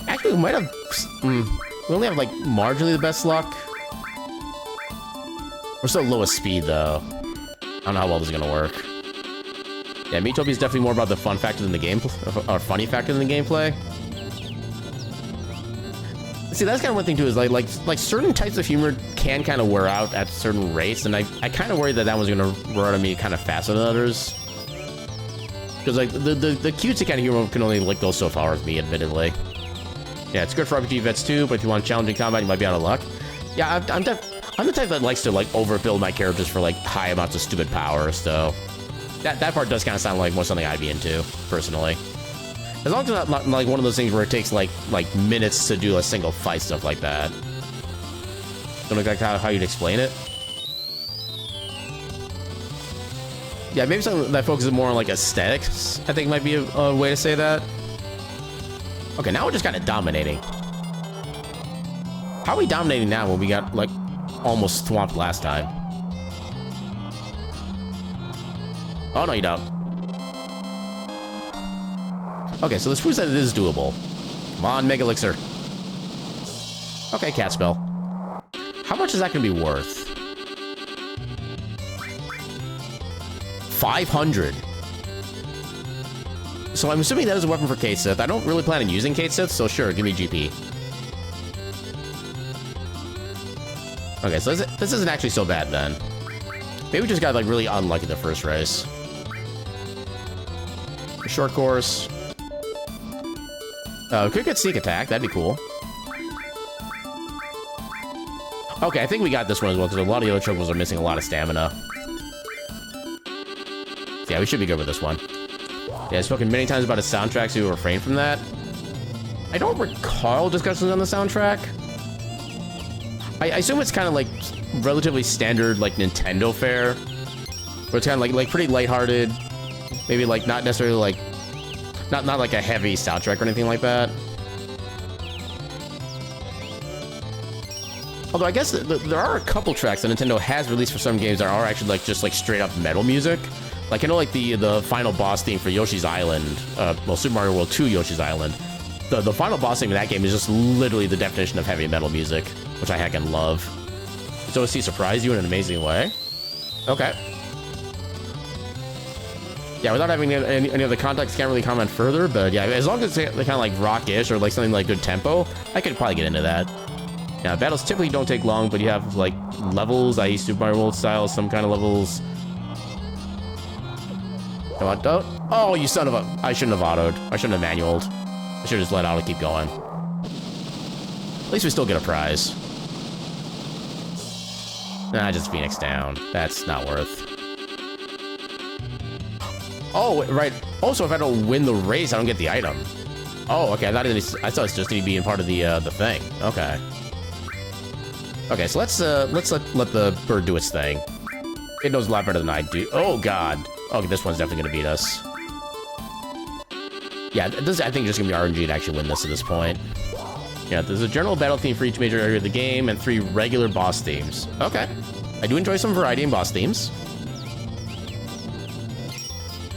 Actually, we might have... we only have, like, marginally the best luck. We're still lowest speed, though. I don't know how well this is gonna work. Yeah, Miitopia is definitely more about the fun factor than the gameplay, or funny factor than the gameplay. See, that's kind of one thing, too, is, like certain types of humor can kind of wear out at certain rates, and I kind of worry that one's gonna run out of me kind of faster than others. Because, like, the cutesy kind of humor can only, like, go so far with me, admittedly. Yeah, it's good for RPG vets, too, but if you want challenging combat, you might be out of luck. Yeah, I'm the type that likes to, like, overbuild my characters for, like, high amounts of stupid power, so... That part does kind of sound like more something I'd be into, personally. As long as it's not, like, one of those things where it takes, like minutes to do a single fight, stuff like that. Don't look like how you'd explain it. Yeah, maybe something that focuses more on, like, aesthetics, I think might be a way to say that. Okay, now we're just kind of dominating. How are we dominating now when we got, like, almost swamped last time? Oh, no, you don't. Okay, so this proves that it is doable. Come on, Mega Elixir. Okay, cat spell. How much is that going to be worth? 500. So I'm assuming that is a weapon for Kate Sith. I don't really plan on using Kate Sith, so sure, give me GP. Okay, so this isn't actually so bad then. Maybe we just got like really unlucky the first race. A short course. We could get sneak attack. That'd be cool. Okay, I think we got this one as well because a lot of the other chocobos are missing a lot of stamina. So yeah, we should be good with this one. Yeah, I've spoken many times about a soundtrack, so we refrain from that. I don't recall discussions on the soundtrack. I assume it's kind of like relatively standard, like Nintendo fare, where it's kind of like pretty lighthearted, maybe like not necessarily like not like a heavy soundtrack or anything like that. Although I guess there are a couple tracks that Nintendo has released for some games that are actually like just like straight up metal music. Like I know like the final boss theme for Yoshi's Island, well Super Mario World 2 Yoshi's Island. The final boss theme in that game is just literally the definition of heavy metal music, which I heckin' love. So does he surprise you in an amazing way? Okay. Yeah, without having any other context, can't really comment further, but yeah, as long as it's kind of like rock-ish or like something like good tempo, I could probably get into that. Yeah, battles typically don't take long, but you have like levels, i.e. Super Mario World style, some kind of levels. Come on, don't. Oh, you son of a... I shouldn't have autoed. I shouldn't have manualed. I should have just let auto keep going. At least we still get a prize. Nah, just Phoenix down. That's not worth. Oh, right. Also, if I don't win the race, I don't get the item. Oh, okay. I thought it's just me being part of the thing. Okay. Okay, so let's let the bird do its thing. It knows a lot better than I do. Oh God. Okay, this one's definitely gonna beat us. Yeah, this I think just gonna be RNG to actually win this at this point. Yeah, there's a general battle theme for each major area of the game and 3 regular boss themes. Okay. I do enjoy some variety in boss themes.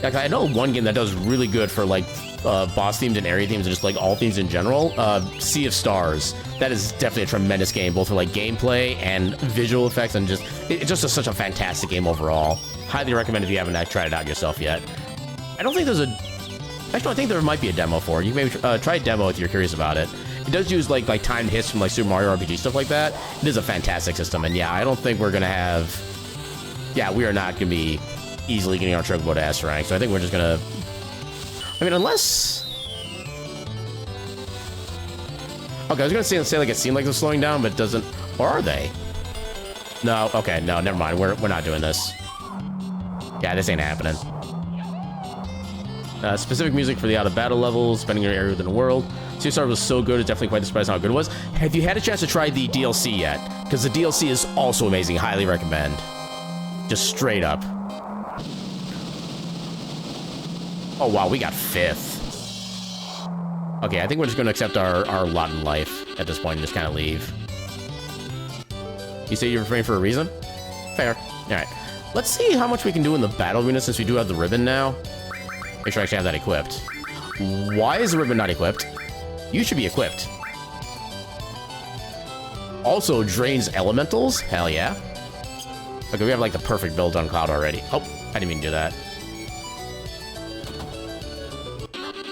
Yeah, 'cause I know one game that does really good for like boss themes and area themes and just like all themes in general. Sea of Stars. That is definitely a tremendous game, both for like gameplay and visual effects, and just it's just such a fantastic game overall. Highly recommend if you haven't tried it out yourself yet. I don't think there's a... Actually, I think there might be a demo for it. You can maybe try a demo if you're curious about it. It does use like timed hits from like Super Mario RPG, stuff like that. It is a fantastic system, and yeah, I don't think we're gonna have... Yeah, we are not gonna be easily getting our Chocobo to S rank, so I think we're just gonna... I mean, unless... Okay, I was gonna say like it seemed like they're slowing down, but it doesn't... Or are they? No, okay, no, never mind. We're not doing this. Yeah, this ain't happening. Specific music for the out-of-battle levels, depending on your area within the world. Sea of Stars was so good, it's definitely quite surprised how good it was. Have you had a chance to try the DLC yet? Because the DLC is also amazing. Highly recommend. Just straight up. Oh, wow, we got 5th. Okay, I think we're just going to accept our lot in life at this point and just kind of leave. You say you're refraining for a reason? Fair. All right. Let's see how much we can do in the battle arena since we do have the ribbon now. Make sure I actually have that equipped. Why is the ribbon not equipped? You should be equipped. Also drains elementals? Hell yeah. Okay, we have like the perfect build on Cloud already. Oh, I didn't mean to do that.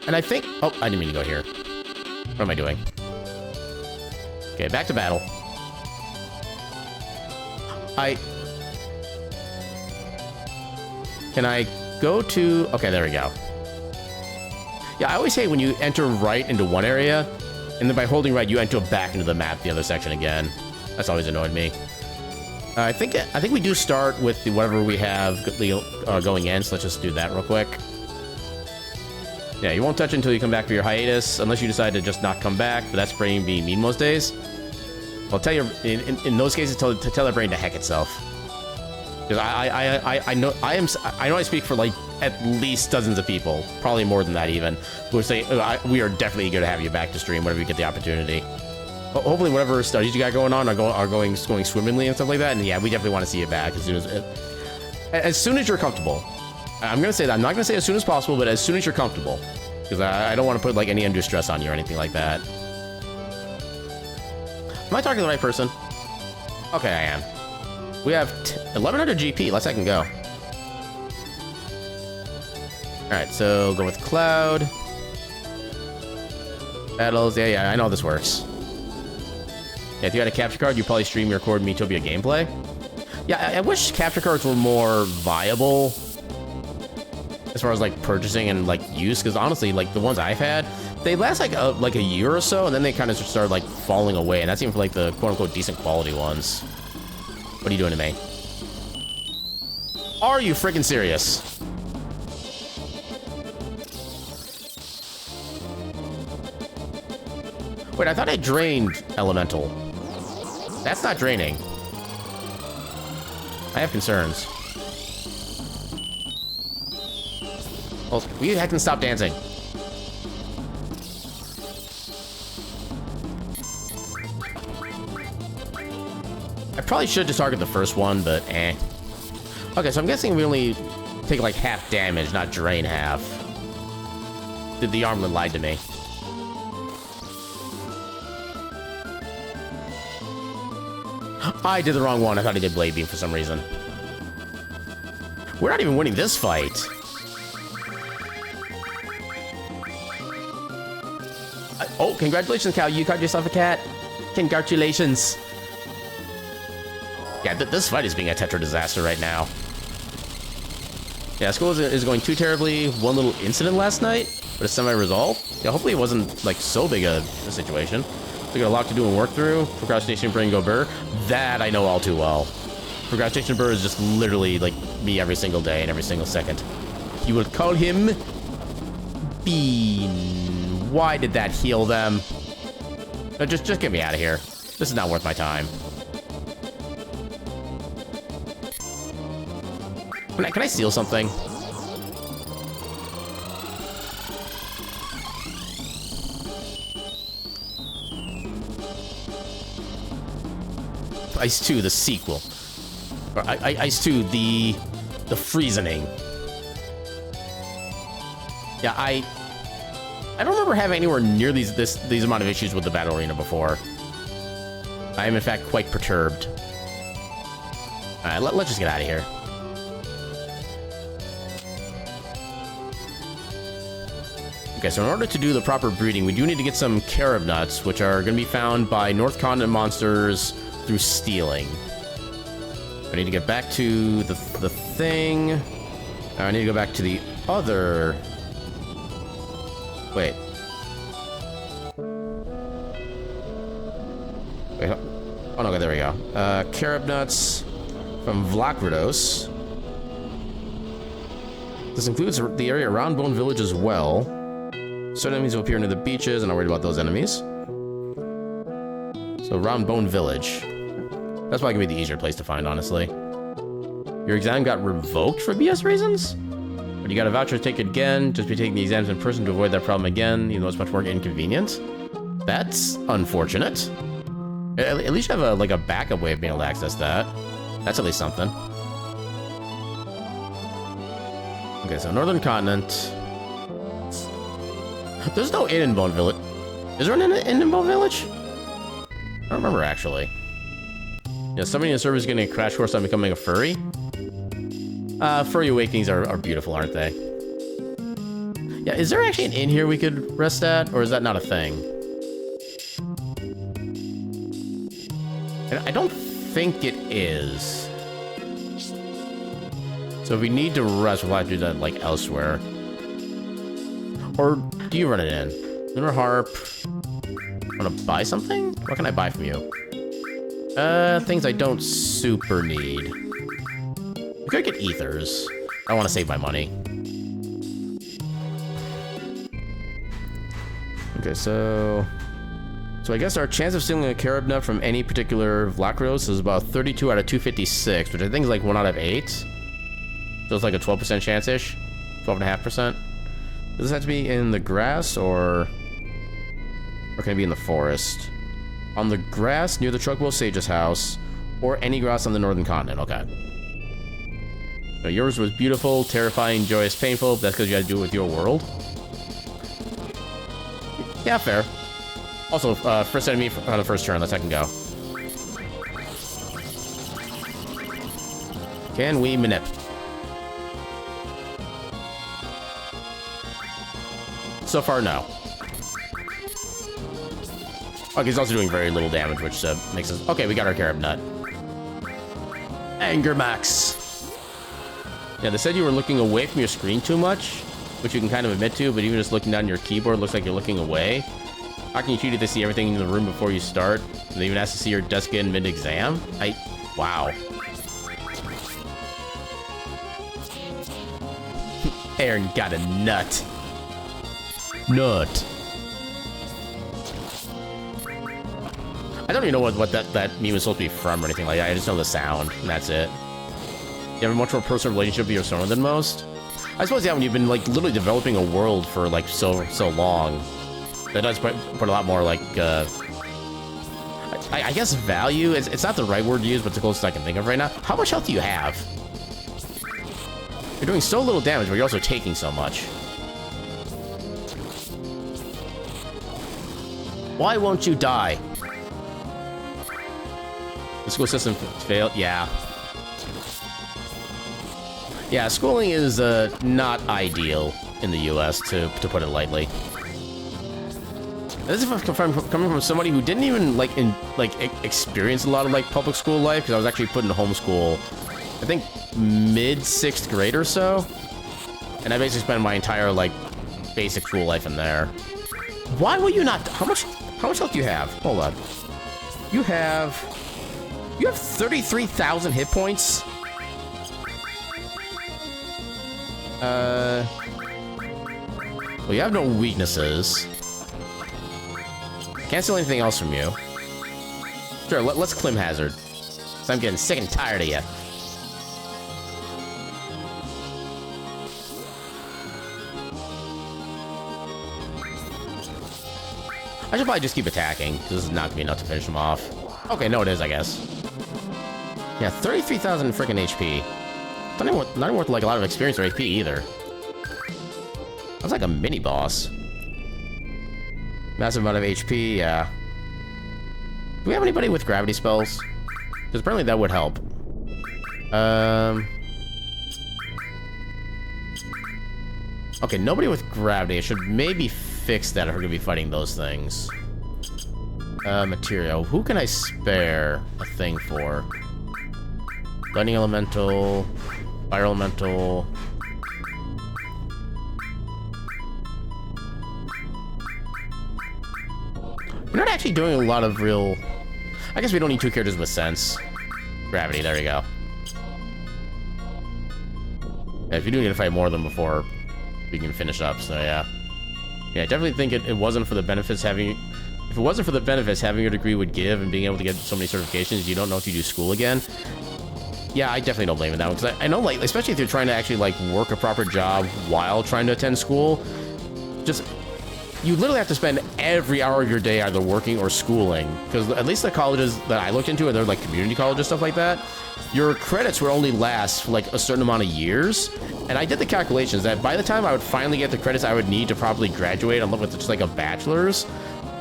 And I think... Oh, I didn't mean to go here. What am I doing? Okay, back to battle. Can I go to... Okay, there we go. Yeah, I always hate when you enter right into one area, and then by holding right, you enter back into the map, the other section again. That's always annoyed me. I think we do start with whatever we have going in, so let's just do that real quick. Yeah, you won't touch it until you come back for your hiatus, unless you decide to just not come back, but that's brain being mean most days. I'll tell you, in those cases, tell that brain to heck itself. Because I know I speak for like at least dozens of people, probably more than that even, who say we are definitely eager to have you back to stream whenever you get the opportunity. Hopefully, whatever studies you got going on are going swimmingly and stuff like that. And yeah, we definitely want to see you back as soon as you're comfortable. I'm gonna say that. I'm not gonna say as soon as possible, but as soon as you're comfortable, because I don't want to put like any undue stress on you or anything like that. Am I talking to the right person? Okay, I am. We have 1100 GP. Let's second go. All right, so go with Cloud. Battles. Yeah, I know how this works. Yeah, if you had a capture card, you'd probably stream your record Miitopia gameplay. Yeah, I wish capture cards were more viable as far as like purchasing and like use, because honestly, like the ones I've had, they last like a year or so, and then they kind of just start like falling away, and that's even for like the quote-unquote decent quality ones. What are you doing to me? Are you freaking serious? Wait, I thought I drained Elemental. That's not draining. I have concerns. Well, will you heck and stop dancing? I probably should just target the first one, but eh. Okay, so I'm guessing we only take like half damage, not drain half. The armlet lied to me. I did the wrong one. I thought he did Blade Beam for some reason. We're not even winning this fight. Oh, congratulations, Cal. You caught yourself a cat. Congratulations. Yeah, this fight is being a Tetra disaster right now. Yeah, school is going too terribly. One little incident last night, but it's semi-resolved. Yeah, hopefully it wasn't like so big a situation. We got a lot to do and work through. Procrastination, brain, go burr. That I know all too well. Procrastination burr is just literally like me every single day and every single second. You will call him Bean. Why did that heal them? No, just get me out of here. This is not worth my time. Can I steal something? Ice 2, the sequel. Or Ice 2, the freezening. Yeah, I don't remember having anywhere near these amount of issues with the battle arena before. I am in fact quite perturbed. Alright, let's just get out of here. Okay, so in order to do the proper breeding, we do need to get some carob nuts, which are going to be found by North Continent monsters through stealing. I need to get back to the thing. I need to go back to the other... Wait. Wait. Oh, no, okay, there we go. Carob nuts from Vlakrados. This includes the area around Bone Village as well. Certain enemies will appear near the beaches. I'm not worried about those enemies. So around Bone Village. That's probably gonna be the easier place to find, honestly. Your exam got revoked for BS reasons? But you got a voucher to take it again. Just be taking the exams in person to avoid that problem again, even though it's much more inconvenient. That's unfortunate. At least you have a backup way of being able to access that. That's at least something. Okay, so Northern Continent. There's no inn in Bone Village. Is there an inn in Bone Village? I don't remember, actually. Yeah, somebody in the server is getting a crash course on becoming a furry. Furry awakenings are beautiful, aren't they? Yeah, is there actually an inn here we could rest at? Or is that not a thing? I don't think it is. So if we need to rest, we'll have to do that, like, elsewhere. Or do you run it in? Lunar Harp. Want to buy something? What can I buy from you? Things I don't super need. I could get ethers. I want to save my money. Okay, so I guess our chance of stealing a carob nut from any particular Vlakrados is about 32 out of 256, which I think is like 1 out of 8. So it's like a 12% chance-ish? 12.5%? Does this have to be in the grass, or can it be in the forest? On the grass near the Truckwell Sage's house, or any grass on the Northern Continent. Okay. Now, yours was beautiful, terrifying, joyous, painful. That's because you had to do it with your world. Yeah, fair. Also, first enemy on the first turn. Let's second go. Can we manip? So far, no. Okay, he's also doing very little damage, which makes us... Okay, we got our Carob Nut. Anger Max. Yeah, they said you were looking away from your screen too much, which you can kind of admit to, but even just looking down your keyboard looks like you're looking away. How can you cheat to see everything in the room before you start? And they even ask to see your desk in mid-exam? Wow. Aaron got a nut. Nut. I don't even know what that meme is supposed to be from or anything like that. I just know the sound, and that's it. You have a much more personal relationship with your Sona than most. I suppose, yeah, when you've been, like, literally developing a world for, like, so long, that does put a lot more, like, I guess value. It's not the right word to use, but it's the closest I can think of right now. How much health do you have? You're doing so little damage, but you're also taking so much. Why won't you die? The school system failed. Yeah. Yeah, schooling is not ideal in the U.S., to put it lightly. This is coming from somebody who didn't even experience a lot of public school life, because I was actually put in homeschool, I think mid 6th grade or so, and I basically spent my entire basic school life in there. Why will you not? How much health do you have? Hold on. You have 33,000 hit points. Well, you have no weaknesses. Can't steal anything else from you. Sure, let's Clim Hazard. So I'm getting sick and tired of you. I should probably just keep attacking. This is not gonna be enough to finish him off. Okay, no, it is, I guess. Yeah, 33,000 freaking HP. Not even worth a lot of experience or HP either. That's like a mini boss. Massive amount of HP, yeah. Do we have anybody with gravity spells? Because apparently that would help. Okay, nobody with gravity. I should maybe fix that if we're gonna be fighting those things. Material. Who can I spare a thing for? Lightning Elemental. Fire Elemental. We're not actually doing a lot of real... I guess we don't need two characters with sense. Gravity, there we go. Yeah, if you do need to fight more of them before we can finish up, so yeah. Yeah, I definitely think it wasn't for the benefits having... If it wasn't for the benefits having your degree would give and being able to get so many certifications, you don't know if you do school again. Yeah, I definitely don't blame it that one, because I know, especially if you're trying to actually, work a proper job while trying to attend school, just... You literally have to spend every hour of your day either working or schooling, because at least the colleges that I looked into, and they're community colleges, stuff like that, your credits would only last for a certain amount of years. And I did the calculations that by the time I would finally get the credits I would need to properly graduate, unless with just a bachelor's,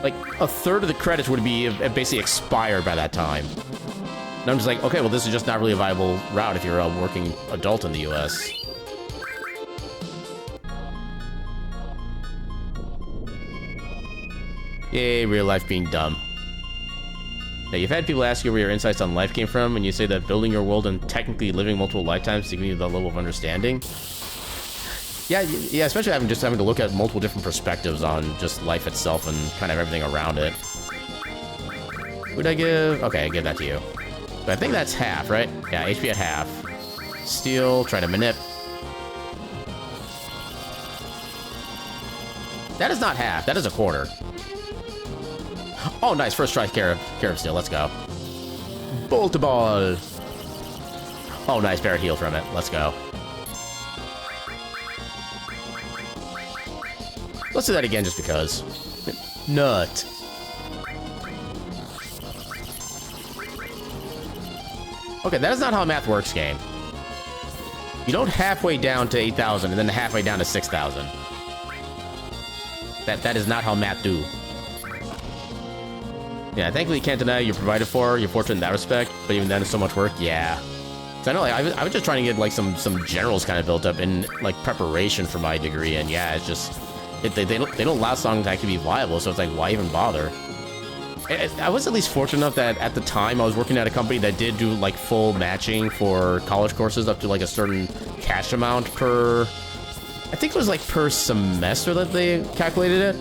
a third of the credits would be basically expired by that time. And I'm just okay, well, this is just not really a viable route if you're a working adult in the US. Yay, real life being dumb. Now, you've had people ask you where your insights on life came from, and you say that building your world and technically living multiple lifetimes to give you the level of understanding. Yeah, especially having to look at multiple different perspectives on just life itself and kind of everything around it. Who'd I give? Okay, I give that to you. But I think that's half, right? Yeah, HP at half. Steal, try to manip. That is not half, that is a quarter. Oh, nice. First try, Carob Steel. Let's go. Bolt Ball. Oh, nice. Barret heal from it. Let's go. Let's do that again just because. Nut. Okay, that is not how math works, game. You don't halfway down to 8,000 and then halfway down to 6,000. That is not how math do. Yeah, thankfully you can't deny you're provided for. You're fortunate in that respect, but even then it's so much work. Yeah. So I know, I was just trying to get some generals kind of built up in preparation for my degree, and yeah, it's just they don't last long to actually be viable. So it's why even bother? I was at least fortunate enough that at the time I was working at a company that did do like full matching for college courses up to like a certain cash amount per, I think it was like per semester that they calculated it.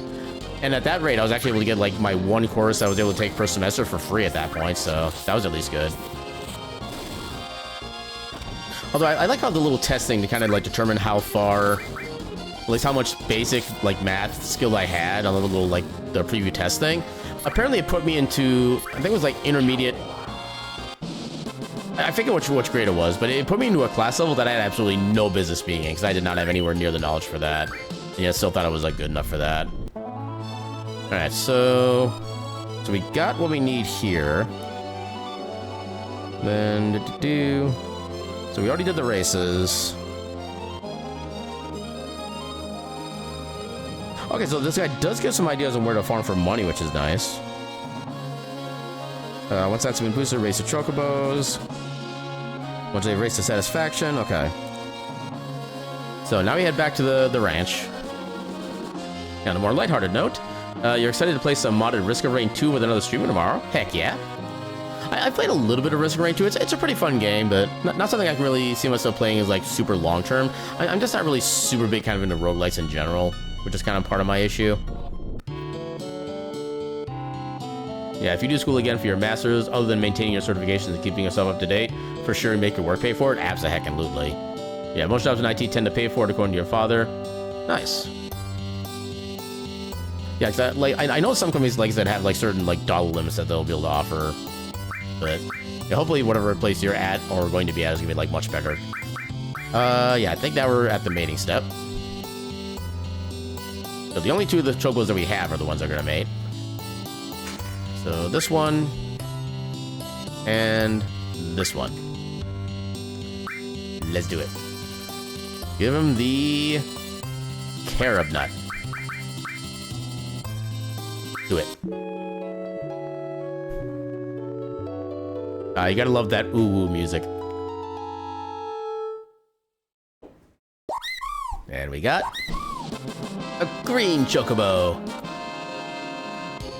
And at that rate, I was actually able to get like my one course I was able to take per semester for free at that point. So that was at least good. Although I like how the little testing to kind of like determine how far, at least how much basic like math skill I had on the little like the preview test thing. Apparently it put me into, I think it was like intermediate. I forget which grade it was, but it put me into a class level that I had absolutely no business being in because I did not have anywhere near the knowledge for that. And yeah, still thought I was like good enough for that. All right, so we got what we need here. Then so we already did the races. Okay, so this guy does give some ideas on where to farm for money, which is nice. Once that's been boosted, race the chocobos. Once they race to satisfaction, okay. So now we head back to the ranch. And on a more lighthearted note, you're excited to play some modded Risk of Rain 2 with another streamer tomorrow? Heck yeah. I played a little bit of Risk of Rain 2. It's a pretty fun game, but not something I can really see myself playing as like super long term. I'm just not really super big kind of into roguelites in general, which is kind of part of my issue. Yeah, if you do school again for your master's, other than maintaining your certifications and keeping yourself up to date, for sure make your work pay for it. Abso-heckin-lutely. Yeah, most jobs in IT tend to pay for it according to your father. Nice. Yeah, like I know some companies like that have like certain like dollar limits that they'll be able to offer, but yeah, hopefully whatever place you're at or going to be at is gonna be like much better. Yeah, I think now we're at the mating step. So the only two of the chocobos that we have are the ones that are gonna mate. So this one and this one. Let's do it. Give him the carob nut. Do it. You gotta love that ooh-woo music. And we got a green chocobo.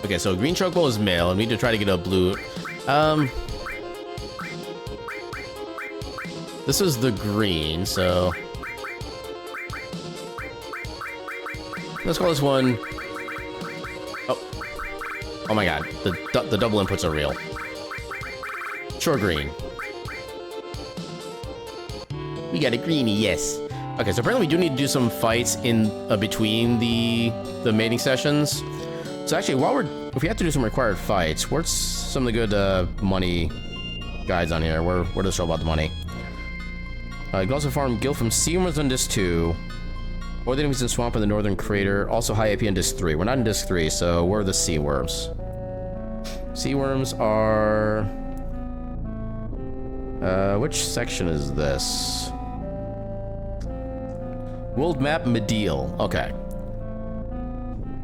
Okay, so green chocobo is male, and we need to try to get a blue. This is the green, so let's call this one. Oh my god, the double inputs are real. Sure, green. We got a greenie, yes. Okay, so apparently we do need to do some fights in between the mating sessions. So actually, if we have to do some required fights, where's some of the good money guides on here? Where does it show about the money? You can also farm Gil from Seaworms on Disc 2. Or the enemies in Swamp in the Northern Crater. Also high AP on Disc 3. We're not in Disc 3, so where are the Sea Worms? Sea Worms are... which section is this? World Map Medial. Okay.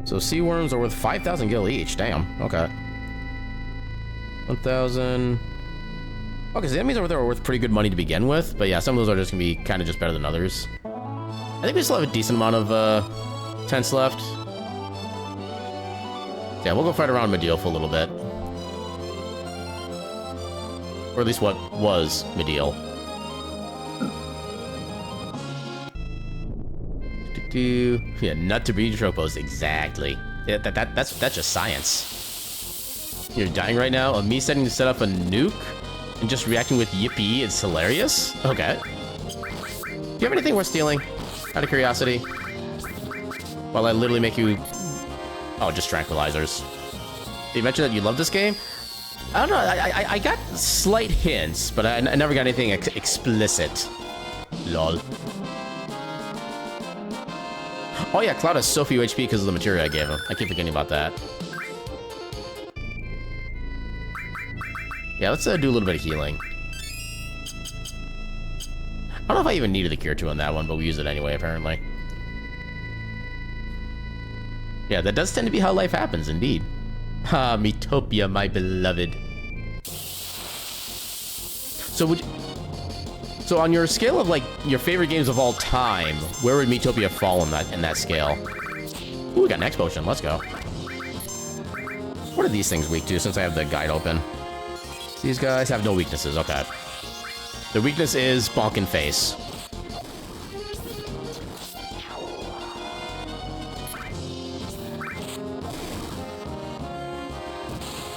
So Sea Worms are worth 5,000 gil each. Damn. Okay. 1,000... Okay, so the enemies over there are worth pretty good money to begin with. But yeah, some of those are just gonna be kind of just better than others. I think we still have a decent amount of tents left. Yeah, we'll go fight around Medial for a little bit. Or at least what was Medial. Yeah, nut to breed chocobos, exactly. Yeah, that's just science. You're dying right now of me setting to set up a nuke and just reacting with yippee. It's hilarious. Okay. Do you have anything worth stealing? Out of curiosity. While I literally make you... Oh, just tranquilizers. You mentioned that you love this game? I don't know, I got slight hints, but I never got anything explicit. Lol. Oh yeah, Cloud has so few HP because of the material I gave him. I keep forgetting about that. Yeah, let's do a little bit of healing. I don't know if I even needed the Cure 2 on that one, but we use it anyway, apparently. Yeah, that does tend to be how life happens, indeed. Ah, Metopia, my beloved. So on your scale of, like, your favorite games of all time, where would Metopia fall in that scale? Ooh, we got an X potion. Let's go. What are these things weak to, since I have the guide open? These guys have no weaknesses, okay. The weakness is bonkin' face.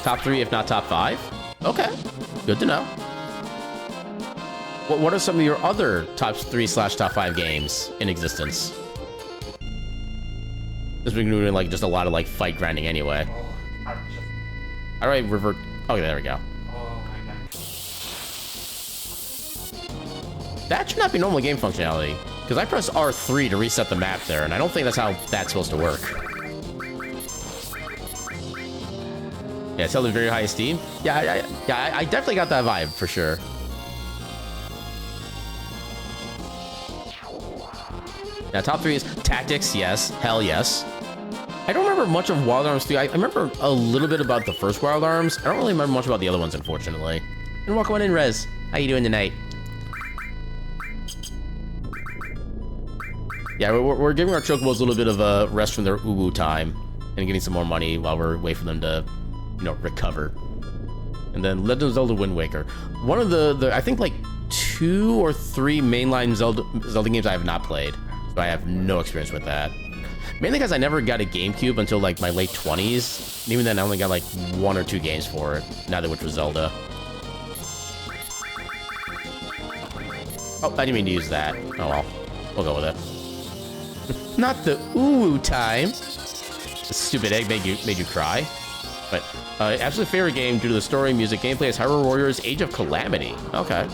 Top 3, if not top 5? Okay, good to know. What are some of your other top 3/top 5 games in existence? This we're doing like just a lot of like fight grinding anyway. All right, revert. Okay, there we go. That should not be normal game functionality, because I pressed R3 to reset the map there, and I don't think that's how that's supposed to work. Yeah, it's held in very high esteem. Yeah, I definitely got that vibe for sure. Now, top 3 is tactics. Yes, hell yes. I don't remember much of Wild Arms 3. I remember a little bit about the first Wild Arms. I don't really remember much about the other ones, unfortunately. And welcome on in, Rez. How you doing tonight? Yeah, we're giving our chocobos a little bit of a rest from their uwu time and getting some more money while we're waiting for them to, you know, recover. And then Legend of Zelda Wind Waker. One of the I think like 2 or 3 mainline Zelda games I have not played. So I have no experience with that. Mainly because I never got a GameCube until like my late 20s. And even then I only got like 1 or 2 games for it, neither which was Zelda. Oh, I didn't mean to use that. Oh well, we'll go with it. Not the ooh time. The stupid egg made you cry. But absolute favorite game due to the story, music, gameplay is Hyrule Warriors Age of Calamity. Okay.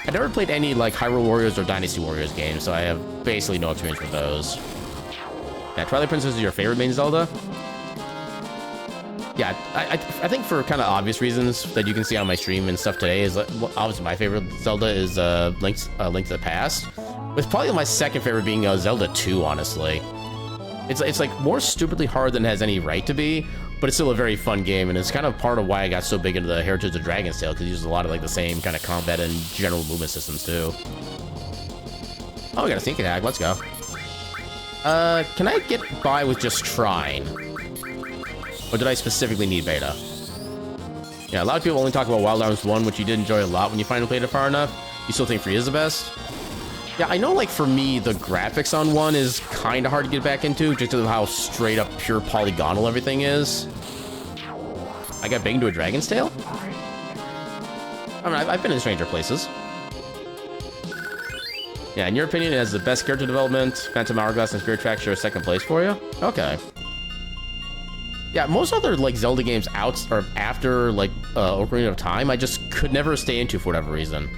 I never played any like Hyrule Warriors or Dynasty Warriors games, so I have basically no experience with those. Yeah, Twilight Princess is your favorite main Zelda? Yeah, I think for kind of obvious reasons that you can see on my stream and stuff today is obviously my favorite Zelda is Link to the Past, with probably my second favorite being Zelda 2, honestly. It's like more stupidly hard than it has any right to be, but it's still a very fun game, and it's kind of part of why I got so big into the Heritage of Dragon's Tale, because it uses a lot of like the same kind of combat and general movement systems too. Oh, we got a sneak attack. Let's go. Can I get by with just trying? Or did I specifically need beta? Yeah, a lot of people only talk about Wild Arms 1, which you did enjoy a lot when you finally played it far enough. You still think 3 is the best? Yeah, I know, like, for me, the graphics on 1 is kind of hard to get back into, just because of how straight up pure polygonal everything is. I got big into a Dragon's Tail? I mean, I've been in stranger places. Yeah, in your opinion, it has the best character development. Phantom Hourglass and Spirit Track share second place for you? Okay. Yeah, most other, like, Zelda games or after, like, Ocarina of Time, I just could never stay into for whatever reason.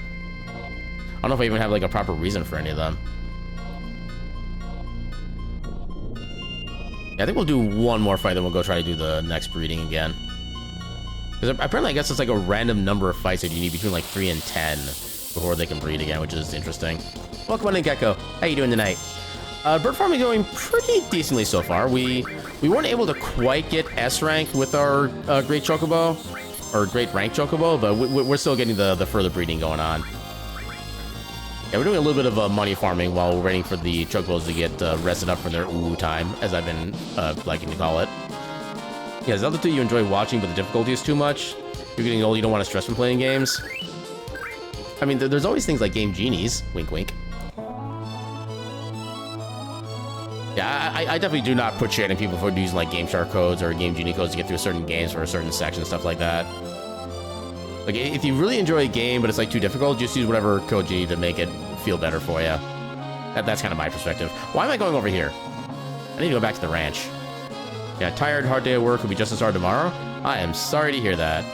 I don't know if I even have, like, a proper reason for any of them. Yeah, I think we'll do one more fight, then we'll go try to do the next breeding again. Because apparently, I guess it's, like, a random number of fights that you need between, like, 3 and 10 before they can breed again, which is interesting. Welcome on in, Gecko. How you doing tonight? Bird farming going pretty decently so far. We weren't able to quite get S rank with our great chocobo, or great rank chocobo, but we're still getting the further breeding going on. Yeah, we're doing a little bit of money farming while we're waiting for the chocobos to get rested up from their ooh time, as I've been liking to call it. Yeah, Zelda 2 you enjoy watching, but the difficulty is too much. You're getting old, you don't want to stress when playing games. I mean, there's always things like Game Genies. Wink, wink. Yeah, I definitely do not put shade on people for using like Game Shark codes or Game Genie codes to get through certain games for a certain section, stuff like that. Like, if you really enjoy a game, but it's like too difficult, just use whatever code you need to make it feel better for you. That's kind of my perspective. Why am I going over here? I need to go back to the ranch. Yeah, tired, hard day at work will be just as hard tomorrow. I am sorry to hear that.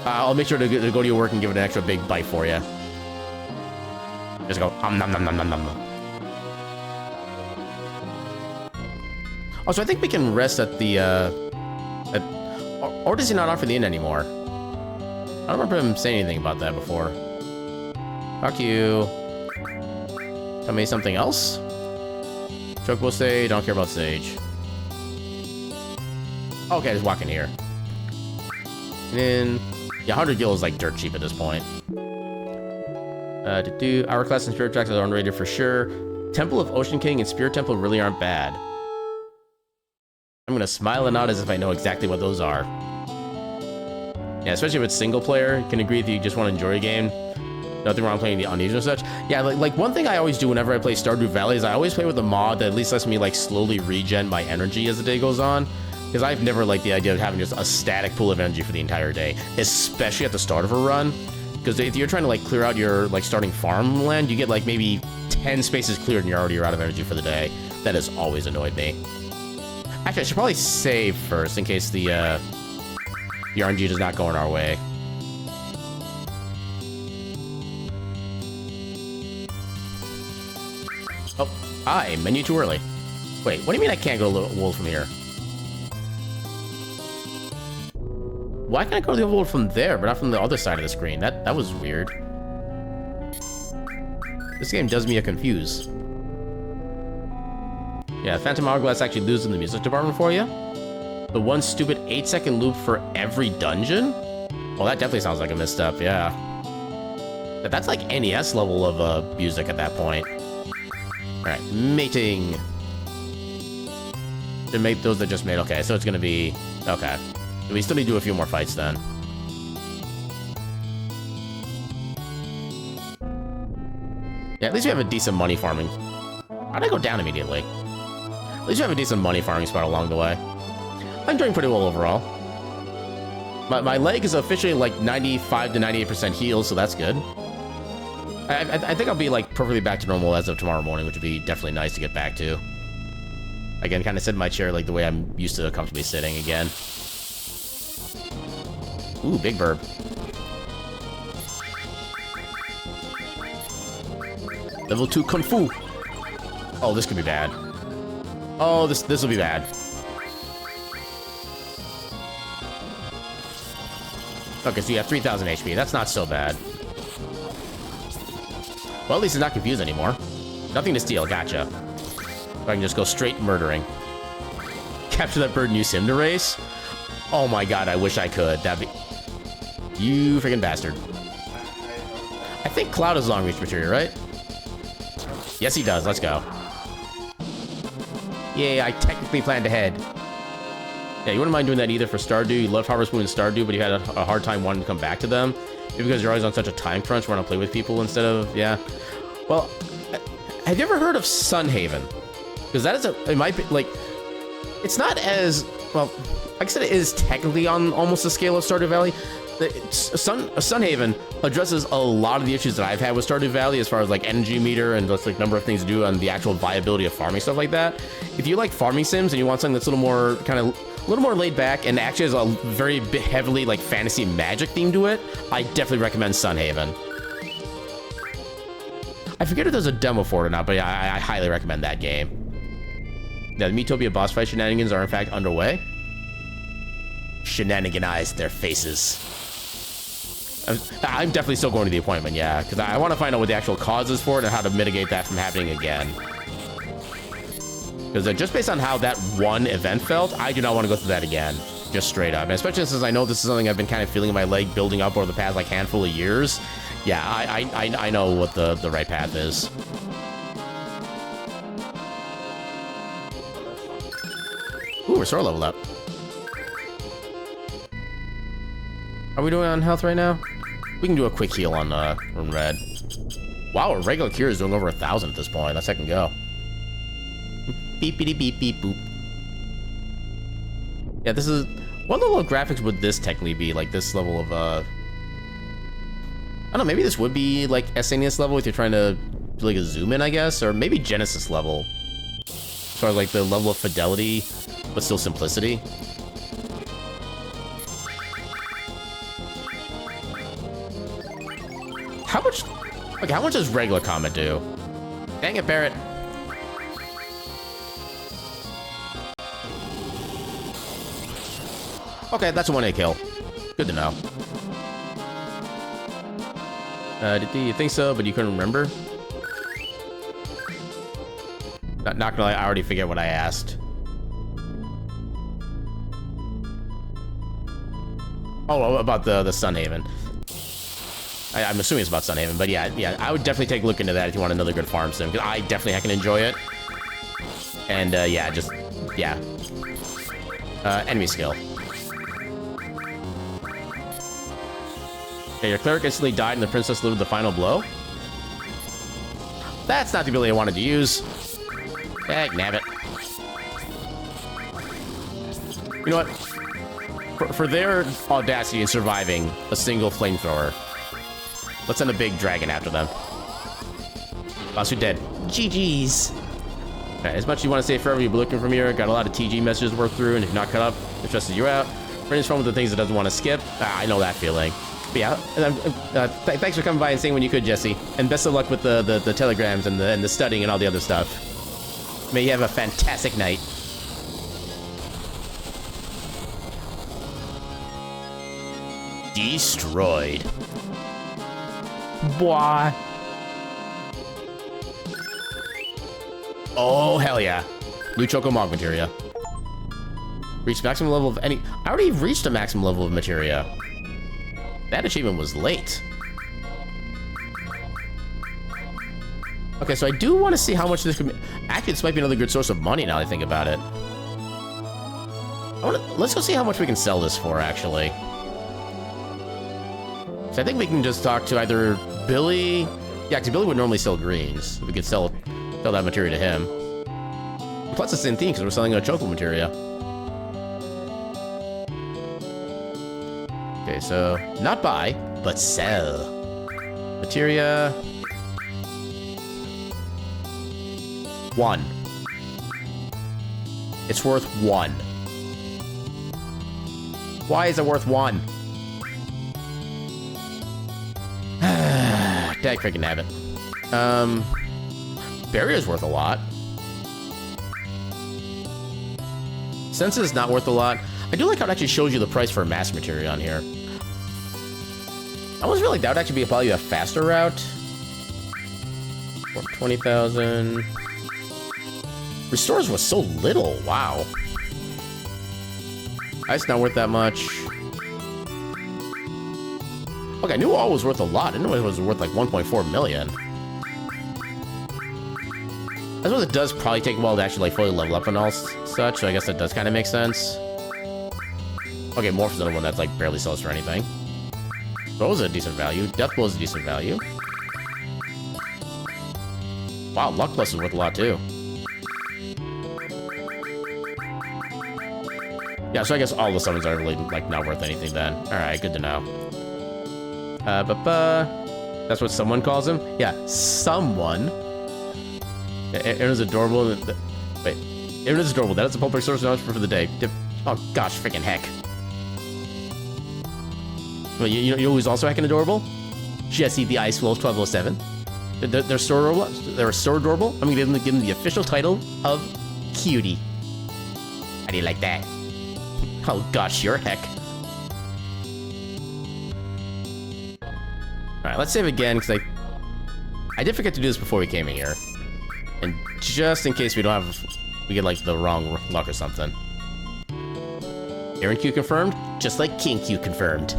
I'll make sure to go to your work and give it an extra big bite for you. Just go, nom nom nom nom nom. Also, I think we can rest at the, or does he not offer the inn anymore? I don't remember him saying anything about that before. Fuck you. Tell me something else? Chocobo stage, don't care about stage. Okay, just walk in here. And then, yeah, 100 gil is like dirt cheap at this point. Hourglass and Spirit Tracks are underrated for sure. Temple of Ocean King and Spirit Temple really aren't bad. I I'm gonna smile and nod as if I know exactly what those are. Yeah, especially if it's single player. Can agree if you just want to enjoy a game. Nothing wrong playing the unusual such. Yeah, like one thing I always do whenever I play Stardew Valley is I always play with a mod that at least lets me like slowly regen my energy as the day goes on. Because I've never liked the idea of having just a static pool of energy for the entire day, especially at the start of a run. Because if you're trying to like clear out your like starting farmland, you get like maybe 10 spaces cleared and you're already out of energy for the day. That has always annoyed me. Actually, I should probably save first in case the RNG does not go in our way. Oh, hi, menu too early. Wait, what do you mean I can't go to the world from here? Why can't I go to the world from there, but not from the other side of the screen? That was weird. This game does me a confuse. Yeah, Phantom Hourglass actually loses in the music department for you. The one stupid 8-second loop for every dungeon? Well, that definitely sounds like a misstep, yeah. But that's like NES level of music at that point. Alright, mating. To make those that just made, okay, so it's gonna be, okay. We still need to do a few more fights then. Yeah, at least we have a decent money farming. How'd I go down immediately? At least we have a decent money farming spot along the way. I'm doing pretty well overall. My leg is officially like 95 to 98% healed, so that's good. I think I'll be like perfectly back to normal as of tomorrow morning, which would be definitely nice to get back to. Again, kind of sit in my chair like the way I'm used to comfortably sitting again. Ooh, big burb. Level 2 Kung Fu. Oh, this could be bad. Oh, this will be bad. Okay, so you have 3,000 HP. That's not so bad. Well, at least it's not confused anymore. Nothing to steal. Gotcha. So I can just go straight murdering. Capture that bird and use him to race? Oh my god, I wish I could. That'd be... You freaking bastard. I think Cloud has long reach material, right? Yes, he does. Let's go. Yay, I technically planned ahead. Yeah, you wouldn't mind doing that either for Stardew. You love Harvest Moon and Stardew, but you had a hard time wanting to come back to them. Maybe because you're always on such a time crunch, want to play with people instead of, yeah. Well, have you ever heard of Sunhaven? Because that is it might be, like, it's not as, well, like I said, it is technically on almost the scale of Stardew Valley. Sunhaven addresses a lot of the issues that I've had with Stardew Valley as far as like energy meter and just like number of things to do on the actual viability of farming, stuff like that. If you like farming sims and you want something that's a little more kind of a little more laid back and actually has a very heavily like fantasy magic theme to it, I definitely recommend Sunhaven. I forget if there's a demo for it or not, but yeah, I highly recommend that game. Yeah, the Metopia boss fight shenanigans are in fact underway. Shenaniganize their faces. I'm definitely still going to the appointment, yeah, because I want to find out what the actual cause is for it and how to mitigate that from happening again. Because just based on how that one event felt, I do not want to go through that again, just straight up. And especially since I know this is something I've been kind of feeling in my leg building up over the past like handful of years. Yeah, I know what the right path is. Ooh, we're sort of leveled up. Are we doing on health right now? We can do a quick heal on red. Wow, a regular cure is doing over 1,000 at this point. Let's second go. Beep-beep beep beep boop. Yeah, this is... What level of graphics would this technically be? Like this level of I don't know, maybe this would be like SNES level if you're trying to do like a zoom in, I guess, or maybe Genesis level. As far as like the level of fidelity, but still simplicity. How much, like, how much does regular combat do? Dang it, Barrett. Okay, that's a 1-hit kill. Good to know. Did you think so, but you couldn't remember? Not gonna lie, I already forget what I asked. Oh, about the Sunhaven. I'm assuming it's about Sunhaven, but yeah, I would definitely take a look into that if you want another good farm sim, because I definitely can enjoy it. And yeah, just, yeah. Enemy skill. Okay, your cleric instantly died and the princess delivered the final blow. That's not the ability I wanted to use. Heck, nabbit. You know what? For their audacity in surviving a single flamethrower, let's send a big dragon after them. Boss, dead. GG's. Okay, as much as you want to say forever, you'll be looking from here. Got a lot of TG messages to work through, and if you're not caught up, it stresses you out. Brandon's fun with the things it doesn't want to skip. I know that feeling. But yeah, thanks for coming by and saying when you could, Jesse. And best of luck with the telegrams and the studying and all the other stuff. May you have a fantastic night. Destroyed. Boy. Oh, hell yeah. New Choco Mog materia. Reach maximum level of any... I already reached a maximum level of materia. That achievement was late. Okay, so I do want to see how much this could be. Actually, this might be another good source of money now that I think about it. Let's go see how much we can sell this for, actually. So I think we can just talk to either Billy... Yeah, because Billy would normally sell greens. We could sell that materia to him. Plus, it's the same thing, because we're selling a chocolate materia. Okay, so not buy, but sell. Materia. 1. It's worth 1. Why is it worth 1? Dag freaking habit. Barrier's worth a lot. Sense is not worth a lot. I do like how it actually shows you the price for mass materia on here. I almost feel like that would actually be probably a faster route. 20,000. Restores was so little. Wow. Ice not worth that much. Okay, I knew all was worth a lot. I didn't know it was worth like 1.4 million. I suppose it does probably take a while to actually like fully level up and all such, so I guess that does kind of make sense. Okay, Morph's another one that's like barely sells for anything. Bow is a decent value. Death Blow is a decent value. Wow, Luck Plus is worth a lot too. Yeah, so I guess all the summons are really like not worth anything then. Alright, good to know. That's what someone calls him? Yeah, someone. Aaron's adorable. Wait, Aaron is adorable. That is a public source announcement for the day. Oh gosh, freaking heck. Well, you know who's also heckin' adorable? Jesse the Ice Wolf 1207. They're so adorable. They're so adorable. I'm gonna give them the official title of Cutie. How do you like that? Oh gosh, you're heck. Alright, let's save again, because I did forget to do this before we came in here. And just in case we get like the wrong luck or something. Aaron Q confirmed, just like King Q confirmed.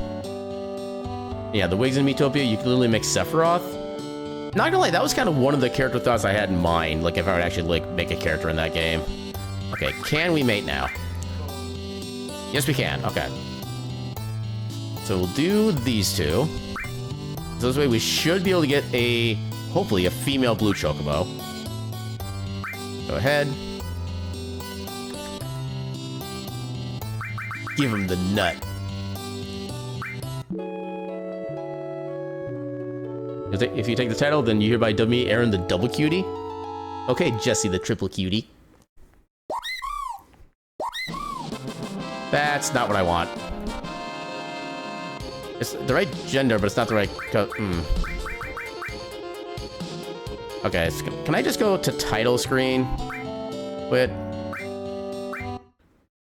Yeah, the wigs in Metopia, you can literally make Sephiroth. Not gonna lie, that was kind of one of the character thoughts I had in mind, like if I would actually like make a character in that game. Okay, can we mate now? Yes, we can. Okay. So we'll do these two. So this way we should be able to get hopefully a female blue chocobo. Go ahead. Give him the nut. If you take the title, then you hereby dub me Aaron the double cutie. Okay, Jesse the triple cutie. That's not what I want. It's the right gender, but it's not the right... Okay, can I just go to title screen? Quit.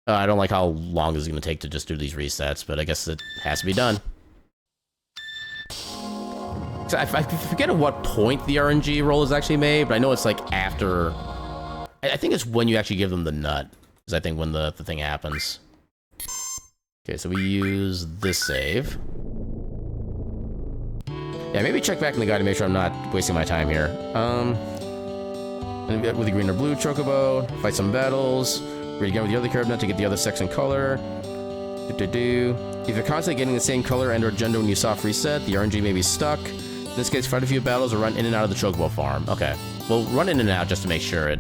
I don't like how long this is going to take to just do these resets, but I guess it has to be done. So I forget at what point the RNG roll is actually made, but I know it's like after... I think it's when you actually give them the nut, is I think when the thing happens. Okay, so we use this save. Yeah, maybe check back in the guide to make sure I'm not wasting my time here. With the green or blue chocobo, fight some battles, Read again with the other curve nut to get the other section color. If you're constantly getting the same color and or gender when you soft reset, the RNG may be stuck. In this case, fight a few battles or run in and out of the chocobo farm. Okay. Well, run in and out just to make sure it...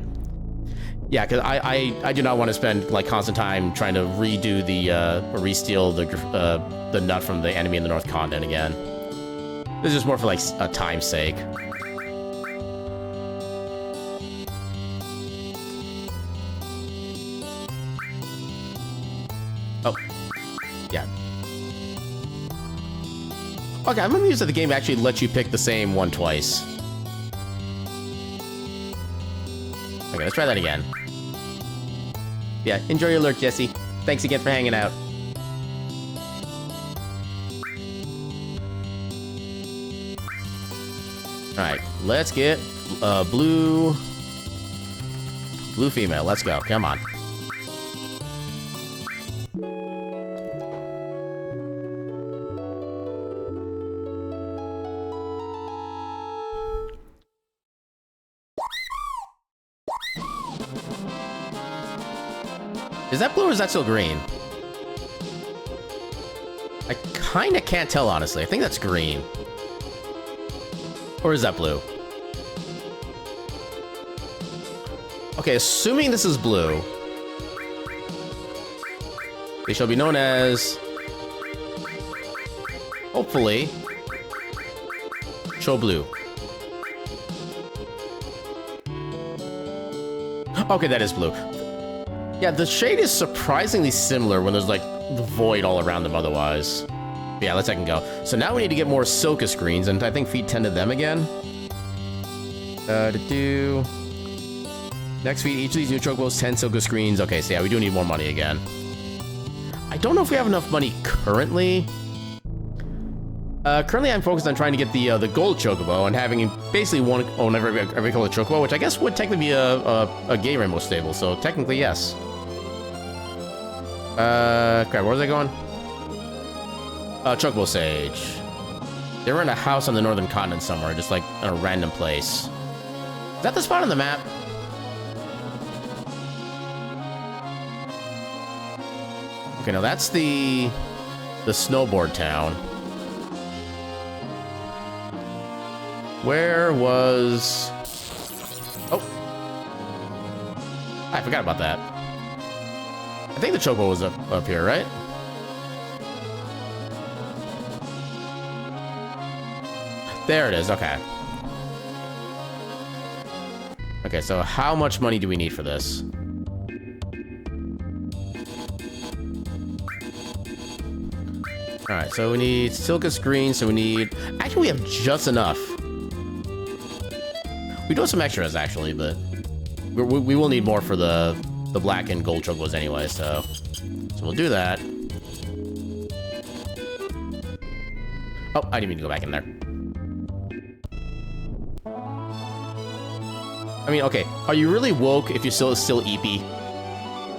Yeah, because I do not want to spend, like, constant time trying to redo the, or re-steal the nut from the enemy in the North Continent again. This is just more for, like, a time's sake. Oh. Yeah. Okay, I'm amused that the game actually lets you pick the same one twice. Okay, let's try that again. Yeah, enjoy your lurk, Jesse. Thanks again for hanging out. Alright, let's get blue female. Let's go. Come on. Is that blue or is that still green? I kinda can't tell, honestly. I think that's green. Or is that blue? Okay, assuming this is blue. They shall be known as... hopefully... Cho Blue. Okay, that is blue. Yeah, the shade is surprisingly similar when there's, like, the void all around them otherwise. Yeah, let's second go. So now we need to get more Silka screens, and I think feed 10 to them again. Next feed each of these new chocobos 10 Silka screens. Okay, so yeah, we do need more money again. I don't know if we have enough money currently. Currently I'm focused on trying to get the gold chocobo and having basically one own every color chocobo, which I guess would technically be a gay rainbow stable, so technically yes. Crap, where was I going? Chocobo Sage. They were in a house on the northern continent somewhere, just like in a random place. Is that the spot on the map? Okay, no, that's the snowboard town. Where was... Oh. I forgot about that. I think the chocobo was up here, right? There it is, okay. Okay, so how much money do we need for this? Alright, so we need Silkus Green, so we need... Actually, we have just enough. We do have some extras, actually, but... We will need more for the black and gold chocobos anyway, so we'll do that. Oh, I didn't mean to go back in there. I mean, okay, are you really woke if you're still EP?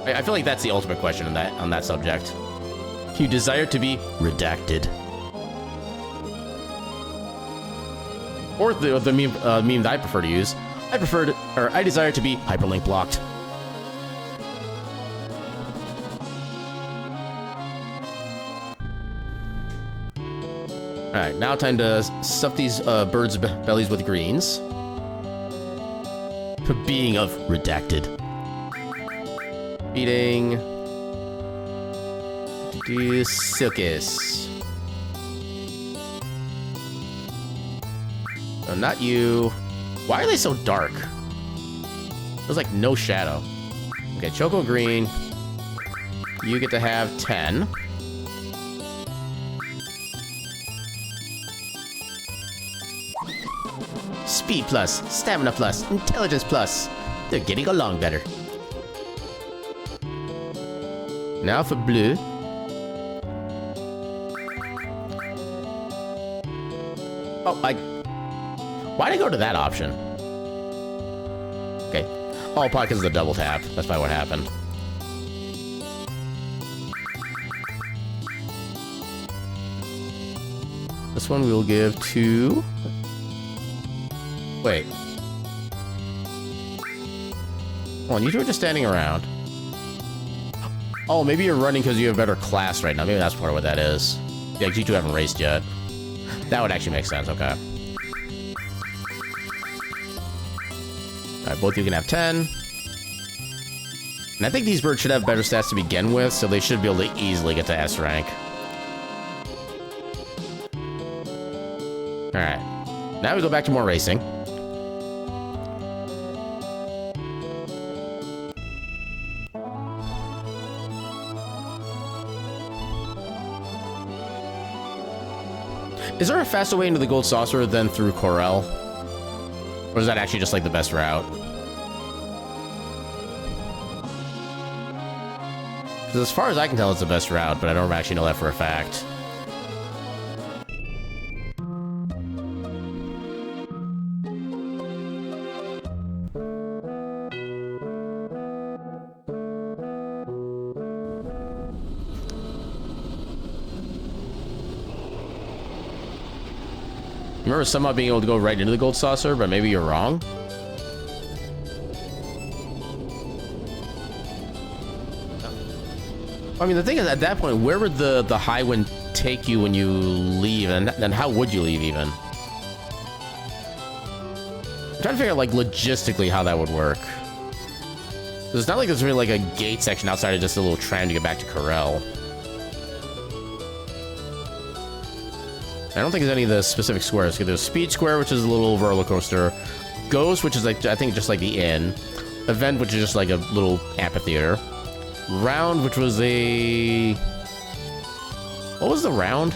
I feel like that's the ultimate question on that subject. You desire to be redacted. Or the meme that I prefer to use. I desire to be hyperlink blocked. Alright, now time to stuff these birds' bellies with greens. Being of redacted. Feeding. Silkus. No, not you. Why are they so dark? There's like no shadow. Okay, Choco Green. You get to have 10. Speed plus, stamina plus, intelligence plus. They're getting along better. Now for blue. Oh, why did I go to that option? Okay. Oh, probably because of the double tap. That's probably what happened. This one we'll give to... Wait. Hold on, you two are just standing around. Oh, maybe you're running because you have a better class right now. Maybe that's part of what that is. Yeah, you two haven't raced yet. That would actually make sense, okay. Alright, both of you can have 10. And I think these birds should have better stats to begin with, so they should be able to easily get to S rank. Alright. Now we go back to more racing. Is there a faster way into the Gold Saucer than through Corel? Or is that actually just like the best route? Because as far as I can tell, it's the best route, but I don't actually know that for a fact. I remember somehow being able to go right into the Gold Saucer, but maybe you're wrong. I mean, the thing is, at that point, where would the high wind take you when you leave, and then how would you leave, even? I'm trying to figure out, like, logistically how that would work. It's not like there's really, like, a gate section outside of just a little tram to get back to Corel. I don't think there's any of the specific squares. There's Speed Square, which is a little roller coaster. Ghost, which is like, I think just like the inn. Event, which is just like a little amphitheater. Round, which was a... What was the round?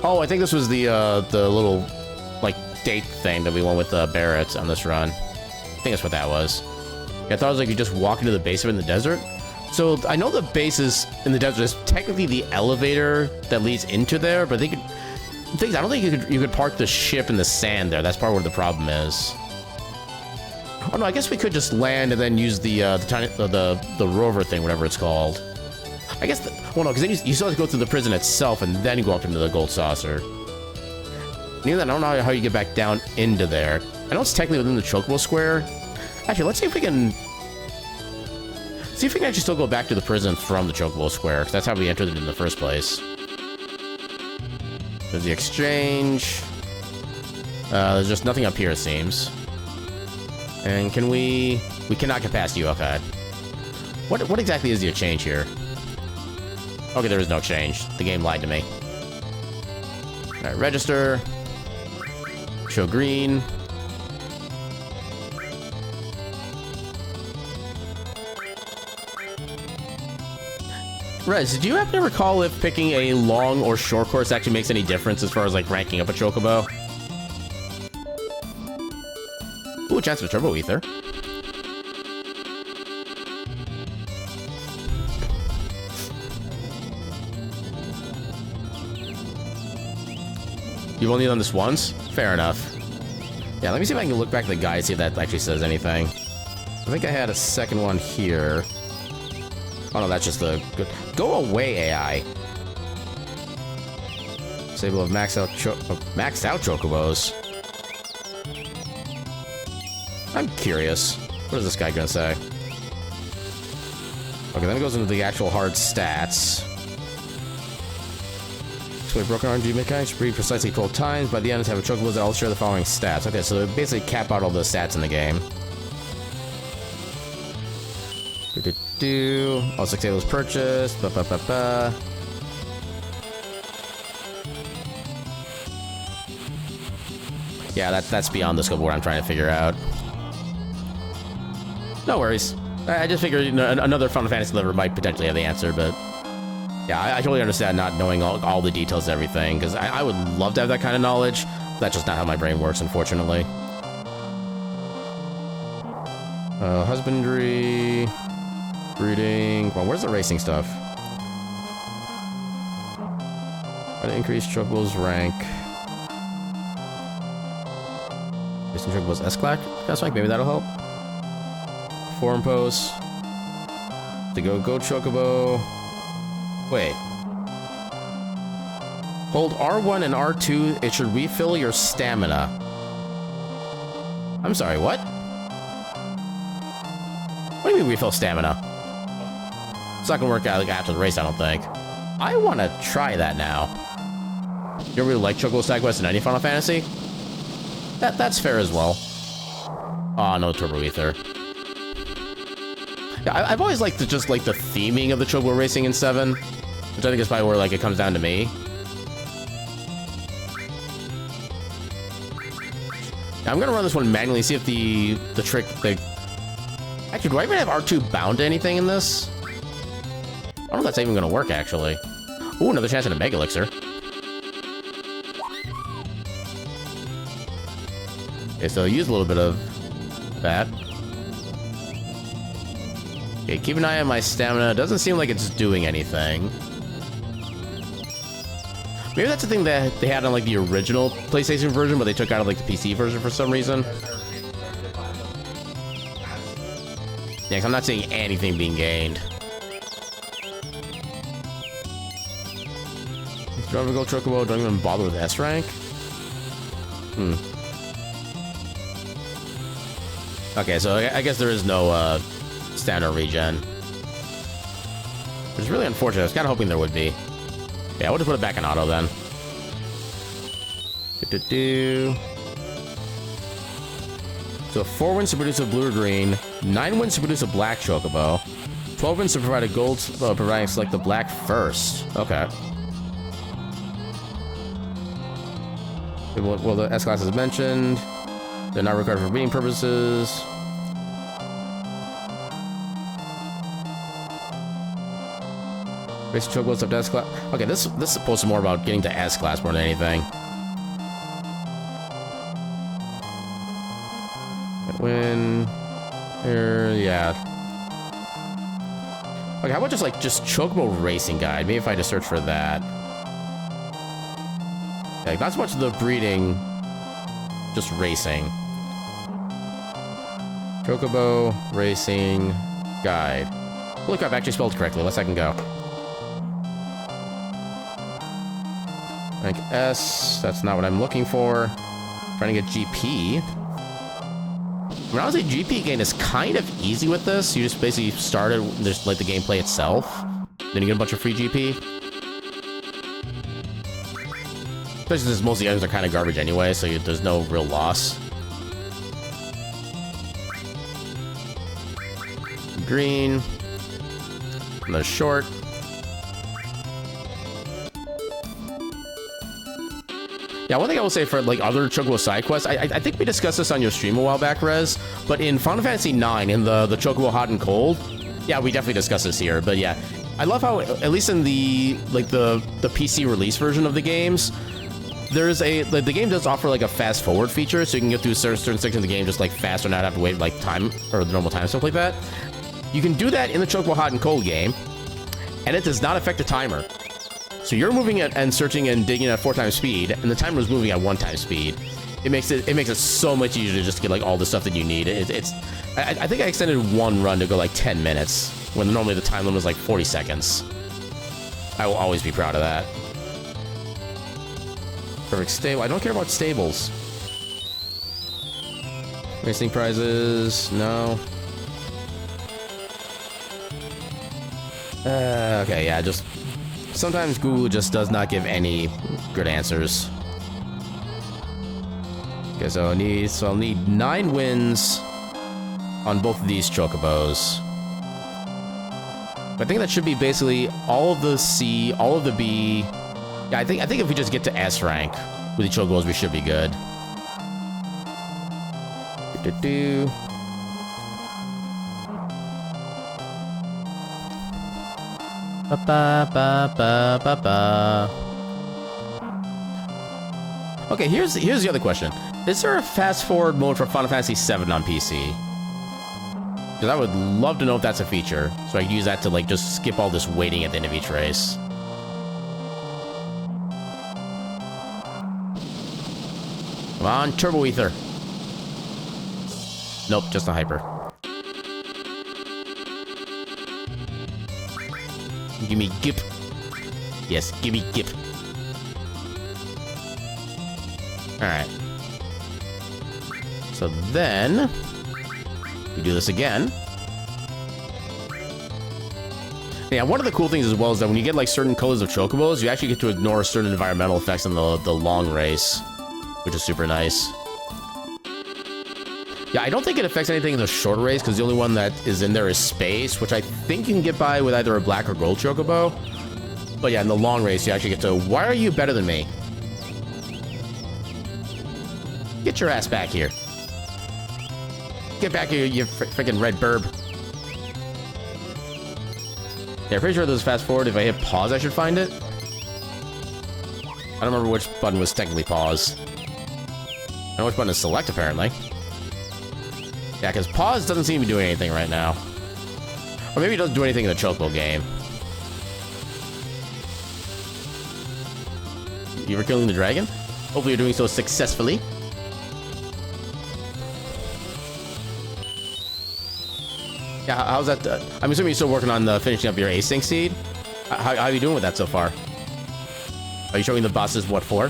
Oh, I think this was the little, like, date thing that we went with Barrett on this run. I think that's what that was. Yeah, I thought it was like you just walk into the base of it in the desert. So I know the base is in the desert is technically the elevator that leads into there, but I don't think you could park the ship in the sand there. That's part of what the problem is. Oh no, I guess we could just land and then use the rover thing, whatever it's called. I guess well no, because then you still have to go through the prison itself and then you go up into the Gold Saucer. And even then, I don't know how you get back down into there. I know it's technically within the Chocobo Square. Actually, let's see if we can. See if we can actually still go back to the prison from the Chocobo Square, because that's how we entered it in the first place. There's the exchange. There's just nothing up here, it seems. And can we... We cannot get past you, okay. What exactly is the exchange here? Okay, there is no exchange. The game lied to me. Alright, register. Show green. Rez, do you happen to recall if picking a long or short course actually makes any difference as far as, like, ranking up a Chocobo? Ooh, chance for Turbo Ether. You've only done this once? Fair enough. Yeah, let me see if I can look back at the guide, see if that actually says anything. I think I had a second one here. Oh no, that's just the good. Go away, AI. Disable of maxed out Chocobos. I'm curious. What is this guy gonna say? Okay, then it goes into the actual hard stats. Display broken RNG mechanics, breed precisely 12 times. By the end, have a Chocobos that all share the following stats. Okay, so they basically cap out all the stats in the game. All 6 tables purchased. Yeah, that's beyond the scope of what I'm trying to figure out. No worries. I just figured, you know, another Final Fantasy lover might potentially have the answer, but yeah, I totally understand not knowing all the details of everything, because I would love to have that kind of knowledge. That's just not how my brain works, unfortunately. Husbandry... Breeding... Well, where's the racing stuff? How to increase Chocobo's rank. Racing Chocobo's S-Class rank? Maybe that'll help. Forum posts. To go Chocobo. Wait. Hold R1 and R2. It should refill your stamina. I'm sorry, what? do you mean refill stamina? It's not gonna work out like after the race, I don't think. I want to try that now. You don't really like Chocobo side quests in any Final Fantasy? That's fair as well. Oh, no Turbo Ether. Yeah, I've always liked the theming of the Chocobo racing in 7, which I think is probably where like it comes down to me. Now, I'm gonna run this one manually, see if the trick. Actually, do I even have R2 bound to anything in this? I don't know if that's even gonna work actually. Ooh, another chance at a Mega Elixir. Okay, so use a little bit of that. Okay, keep an eye on my stamina. Doesn't seem like it's doing anything. Maybe that's the thing that they had on like the original PlayStation version, but they took out of like the PC version for some reason. Yeah, 'cause I'm not seeing anything being gained. Driver Go Chocobo, don't even bother with S rank? Okay, so I guess there is no standard regen. Which is really unfortunate. I was kind of hoping there would be. Yeah, we'll just put it back in auto then. So 4 wins to produce a blue or green, 9 wins to produce a black Chocobo, 12 wins to provide a gold, providing select the black first. Okay. Well, the S-Class is mentioned. They're not required for breeding purposes. Race Chocobos up to S-Class. Okay, this is supposed to be more about getting to S-Class more than anything. Win. Here, yeah. Okay, how about just Chocobo Racing Guide? Maybe if I just search for that. Okay, not so much the breeding, just racing. Chocobo Racing Guide. Holy crap, I actually spelled correctly. Let's second go. Rank S, that's not what I'm looking for. Trying to get GP. I mean, honestly, GP gain is kind of easy with this. You just basically start it, just like the gameplay itself. Then you get a bunch of free GP. Especially since most of the items are kind of garbage anyway, so there's no real loss. Green. Another short. Yeah, one thing I will say for like other Chocobo side quests, I think we discussed this on your stream a while back, Rez, but in Final Fantasy IX, in the Chocobo Hot and Cold, yeah, we definitely discussed this here, but yeah, I love how, at least in the PC release version of the games, there's the game does offer like a fast forward feature, so you can get through certain sections of the game just like faster, not have to wait like time, or the normal time, stuff like that. You can do that in the Chocobo Hot and Cold game, and it does not affect the timer. So you're moving it and searching and digging at 4 times speed, and the timer is moving at 1 time speed. It makes it so much easier to just get like all the stuff that you need. I think I extended one run to go like 10 minutes when normally the time limit is like 40 seconds. I will always be proud of that. Perfect stable. I don't care about stables. Racing prizes, no. Okay, yeah, just sometimes Google just does not give any good answers. Okay, so I'll need 9 wins on both of these Chocobos. I think that should be basically all of the C, all of the B. Yeah, I think if we just get to S rank with the Chocobos, we should be good. Okay, here's the other question. Is there a fast forward mode for Final Fantasy VII on PC? Because I would love to know if that's a feature, so I can use that to like just skip all this waiting at the end of each race. Come on, Turbo Ether. Nope, just a hyper. Give me Gip. Yes, give me Gip. Alright. So then we do this again. Yeah, one of the cool things as well is that when you get like certain colors of chocobos, you actually get to ignore certain environmental effects in the long race, which is super nice. Yeah, I don't think it affects anything in the short race because the only one that is in there is space, which I think you can get by with either a black or gold chocobo. But yeah, in the long race, you actually get to... Why are you better than me? Get your ass back here. Get back here, you freaking red burb. Yeah, I'm pretty sure there's fast forward. If I hit pause, I should find it. I don't remember which button was technically pause. I know which button is select, apparently. Yeah, because pause doesn't seem to be doing anything right now. Or maybe it doesn't do anything in the chocobo game. You ever killing the dragon? Hopefully you're doing so successfully. Yeah, how's that? I'm assuming you're still working on finishing up your async seed. How are you doing with that so far? Are you showing the bosses what for?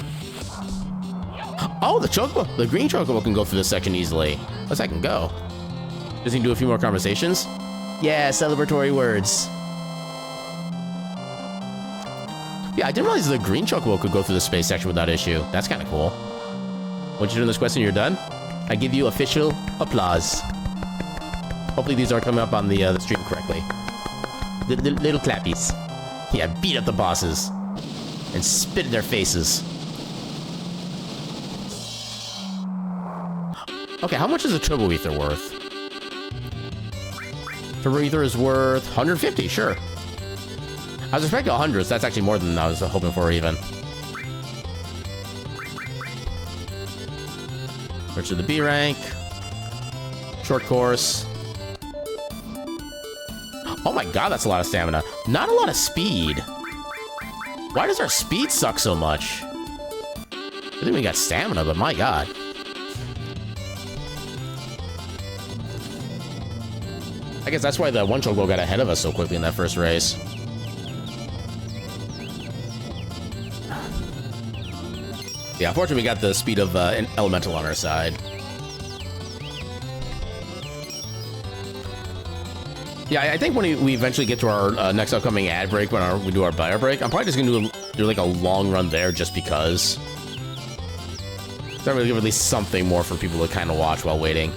Oh, the chocobo, the green chocobo can go through this section easily. Let's I can go. Does he do a few more conversations? Yeah, celebratory words. Yeah, I didn't realize the green chocobo could go through the space section without issue. That's kind of cool. Once you're done this quest and you're done, I give you official applause. Hopefully these are coming up on the stream correctly. Little clappies. Yeah, beat up the bosses. And spit in their faces. Okay, how much is a Turbo Ether worth? Turbo Ether is worth 150, sure. I was expecting 100, so that's actually more than I was hoping for even. Search to the B rank. Short course. Oh my god, that's a lot of stamina. Not a lot of speed. Why does our speed suck so much? I think we got stamina, but my god. I guess that's why the one chocobo got ahead of us so quickly in that first race. Yeah, unfortunately we got the speed of an elemental on our side. Yeah, I think when we eventually get to our next upcoming ad break, when we do our bio break, I'm probably just going to do like a long run there just because. That really give at least something more for people to kind of watch while waiting.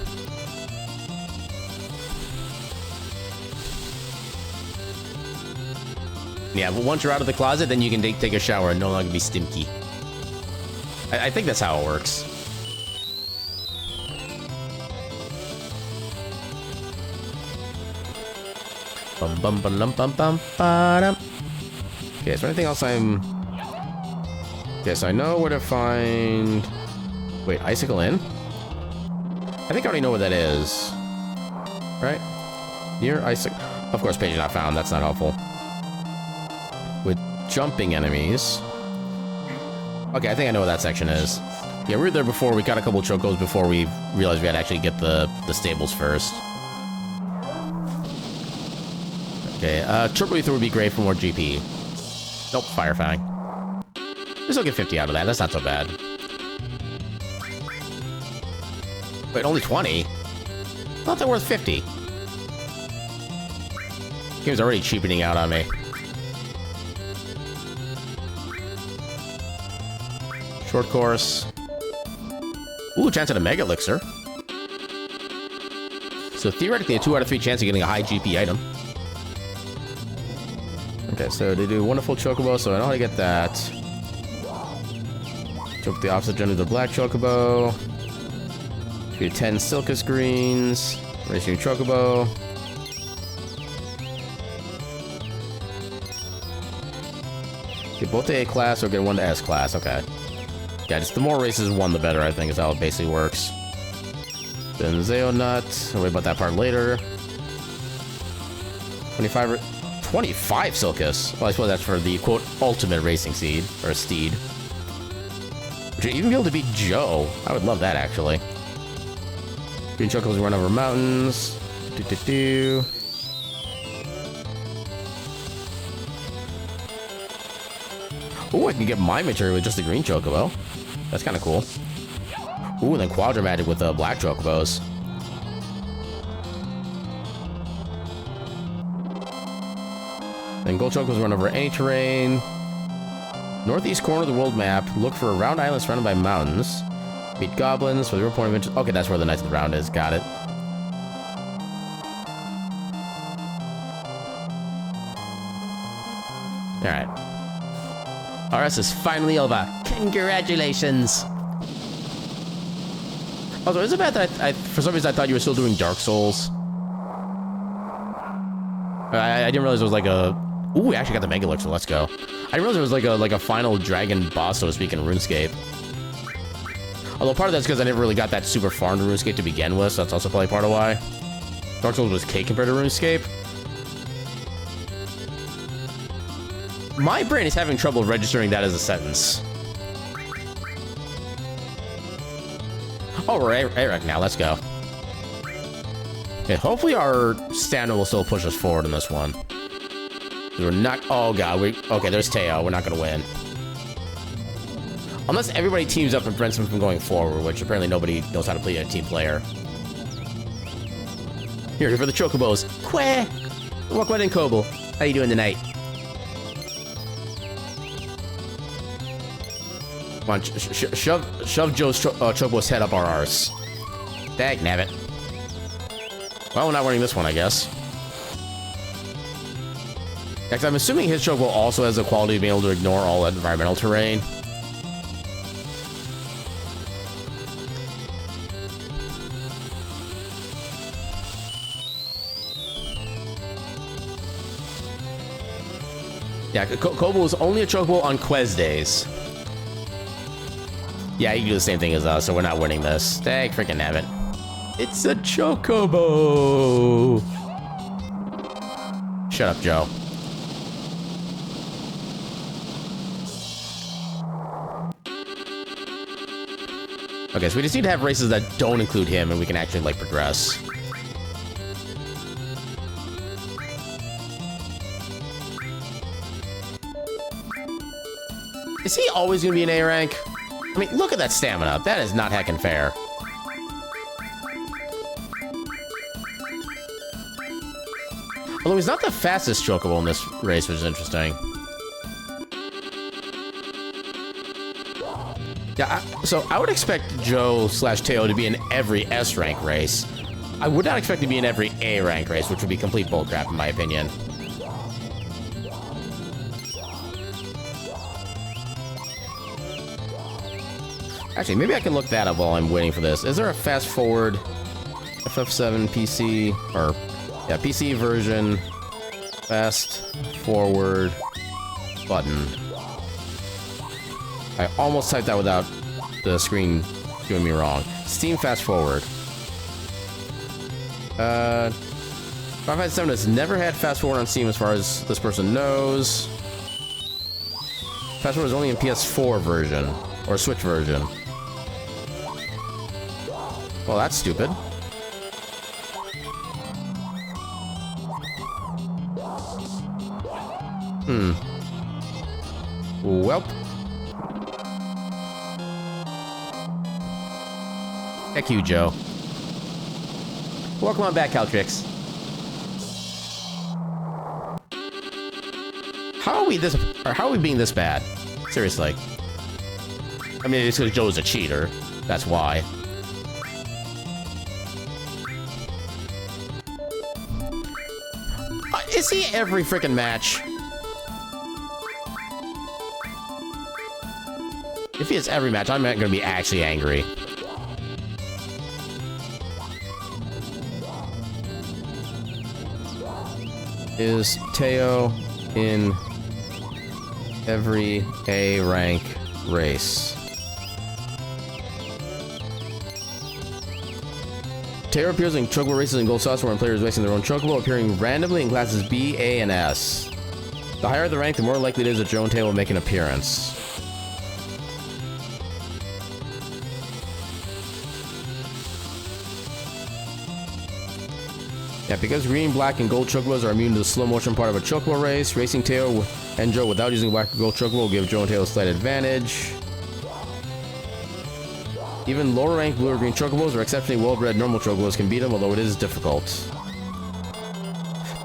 Yeah, but once you're out of the closet, then you can take a shower and no longer be stinky. I think that's how it works. Bum bum bum bum bum bum. Okay, is there anything else I'm... Okay, so I know where to find... Wait, Icicle Inn? I think I already know what that is. Right? Near Icicle... Of course, page not found. That's not helpful. With jumping enemies... Okay, I think I know what that section is. Yeah, we were there before. We got a couple of chocos before we realized we had to actually get the stables first. Okay, Turbo Ether would be great for more GP. Nope, Fire Fang. We still get 50 out of that. That's not so bad. Wait, only 20? I thought they're worth 50. Game's already cheapening out on me. Short course. Ooh, chance at a Mega Elixir. So theoretically, a 2 out of 3 chance of getting a high GP item. Okay, so they do Wonderful Chocobo, so I know how to get that. Took the opposite gender of the Black Chocobo. Do 10 Silcus Greens. Racing Chocobo. Get both to A class or get one to S class, okay. Yeah, just the more races one, the better, I think, is how it basically works. Then Zeonut. I'll worry about that part later. 25 Silcus. Well, I suppose that's for the, quote, ultimate racing seed, or steed. Would you even be able to beat Joe? I would love that, actually. Green Chocobos run over mountains. Do-do-do. Ooh, I can get my material with just the green chocobo. That's kind of cool. Ooh, and then Quadra Magic with the black chocobos. Then gold chocobos run over any terrain. Northeast corner of the world map. Look for a round island surrounded by mountains. Meet goblins with your point of interest. Okay, that's where the Knights of the Round is. Got it. Alright. RS is finally over. Congratulations! Also, is it bad that for some reason I thought you were still doing Dark Souls? I didn't realize it was like a... Ooh, we actually got the Mega Elixir, let's go. I didn't realize it was like a final dragon boss, so to speak, in RuneScape. Although part of that's because I never really got that super far into RuneScape to begin with, so that's also probably part of why. Dark Souls was cake compared to RuneScape. My brain is having trouble registering that as a sentence. Oh, we're Eric now. Let's go. Okay, hopefully our stamina will still push us forward in this one. We're not... Oh, God. Okay, there's Teo. We're not going to win. Unless everybody teams up and prevents him from going forward, which apparently nobody knows how to play a team player. Here for the Chocobos. Queh! Welcome in, Kobo. How you doing tonight? Come on, shove Joe's Chocobo's head up our arse. Dagnabbit. Well, we're not winning this one, I guess. Because I'm assuming his Chocobo also has the quality of being able to ignore all environmental terrain. Yeah, Kobo is only a Chocobo on Quez days. Yeah, you can do the same thing as us, so we're not winning this. Dang, freaking nabbit. It's a Chocobo! Shut up, Joe. Okay, so we just need to have races that don't include him, and we can actually, like, progress. Is he always gonna be an A rank? I mean, look at that stamina. That is not heckin' fair. Although he's not the fastest Chocobo in this race, which is interesting. Yeah, so I would expect Joe/Teo to be in every S rank race. I would not expect to be in every A rank race, which would be complete bullcrap in my opinion. Actually, maybe I can look that up while I'm waiting for this. Is there a fast forward FF7 PC or yeah, PC version fast forward button? I almost typed that without the screen doing me wrong. Steam fast forward. Final Fantasy VII has never had fast forward on Steam as far as this person knows. Fast forward is only in PS4 version or Switch version. Well, that's stupid. Welp. Heck you, Joe. Welcome on back, Caltrix. How are we being this bad? Seriously. I mean, it's because Joe's a cheater. That's why. Is he every freaking match? If he is every match, I'm not going to be actually angry. Is Teo in every A rank race? Teo appears in Chocobo races and Gold Saucer when players racing their own Chocobo, appearing randomly in classes B, A, and S. The higher the rank, the more likely it is that Joe and Teo will make an appearance. Yeah, because green, black, and gold Chocobos are immune to the slow motion part of a Chocobo race, racing Teo and Joe without using black or gold Chocobo will give Joe and Teo a slight advantage. Even lower ranked blue or green Chocobos or exceptionally well-bred normal Chocobos can beat them, although it is difficult.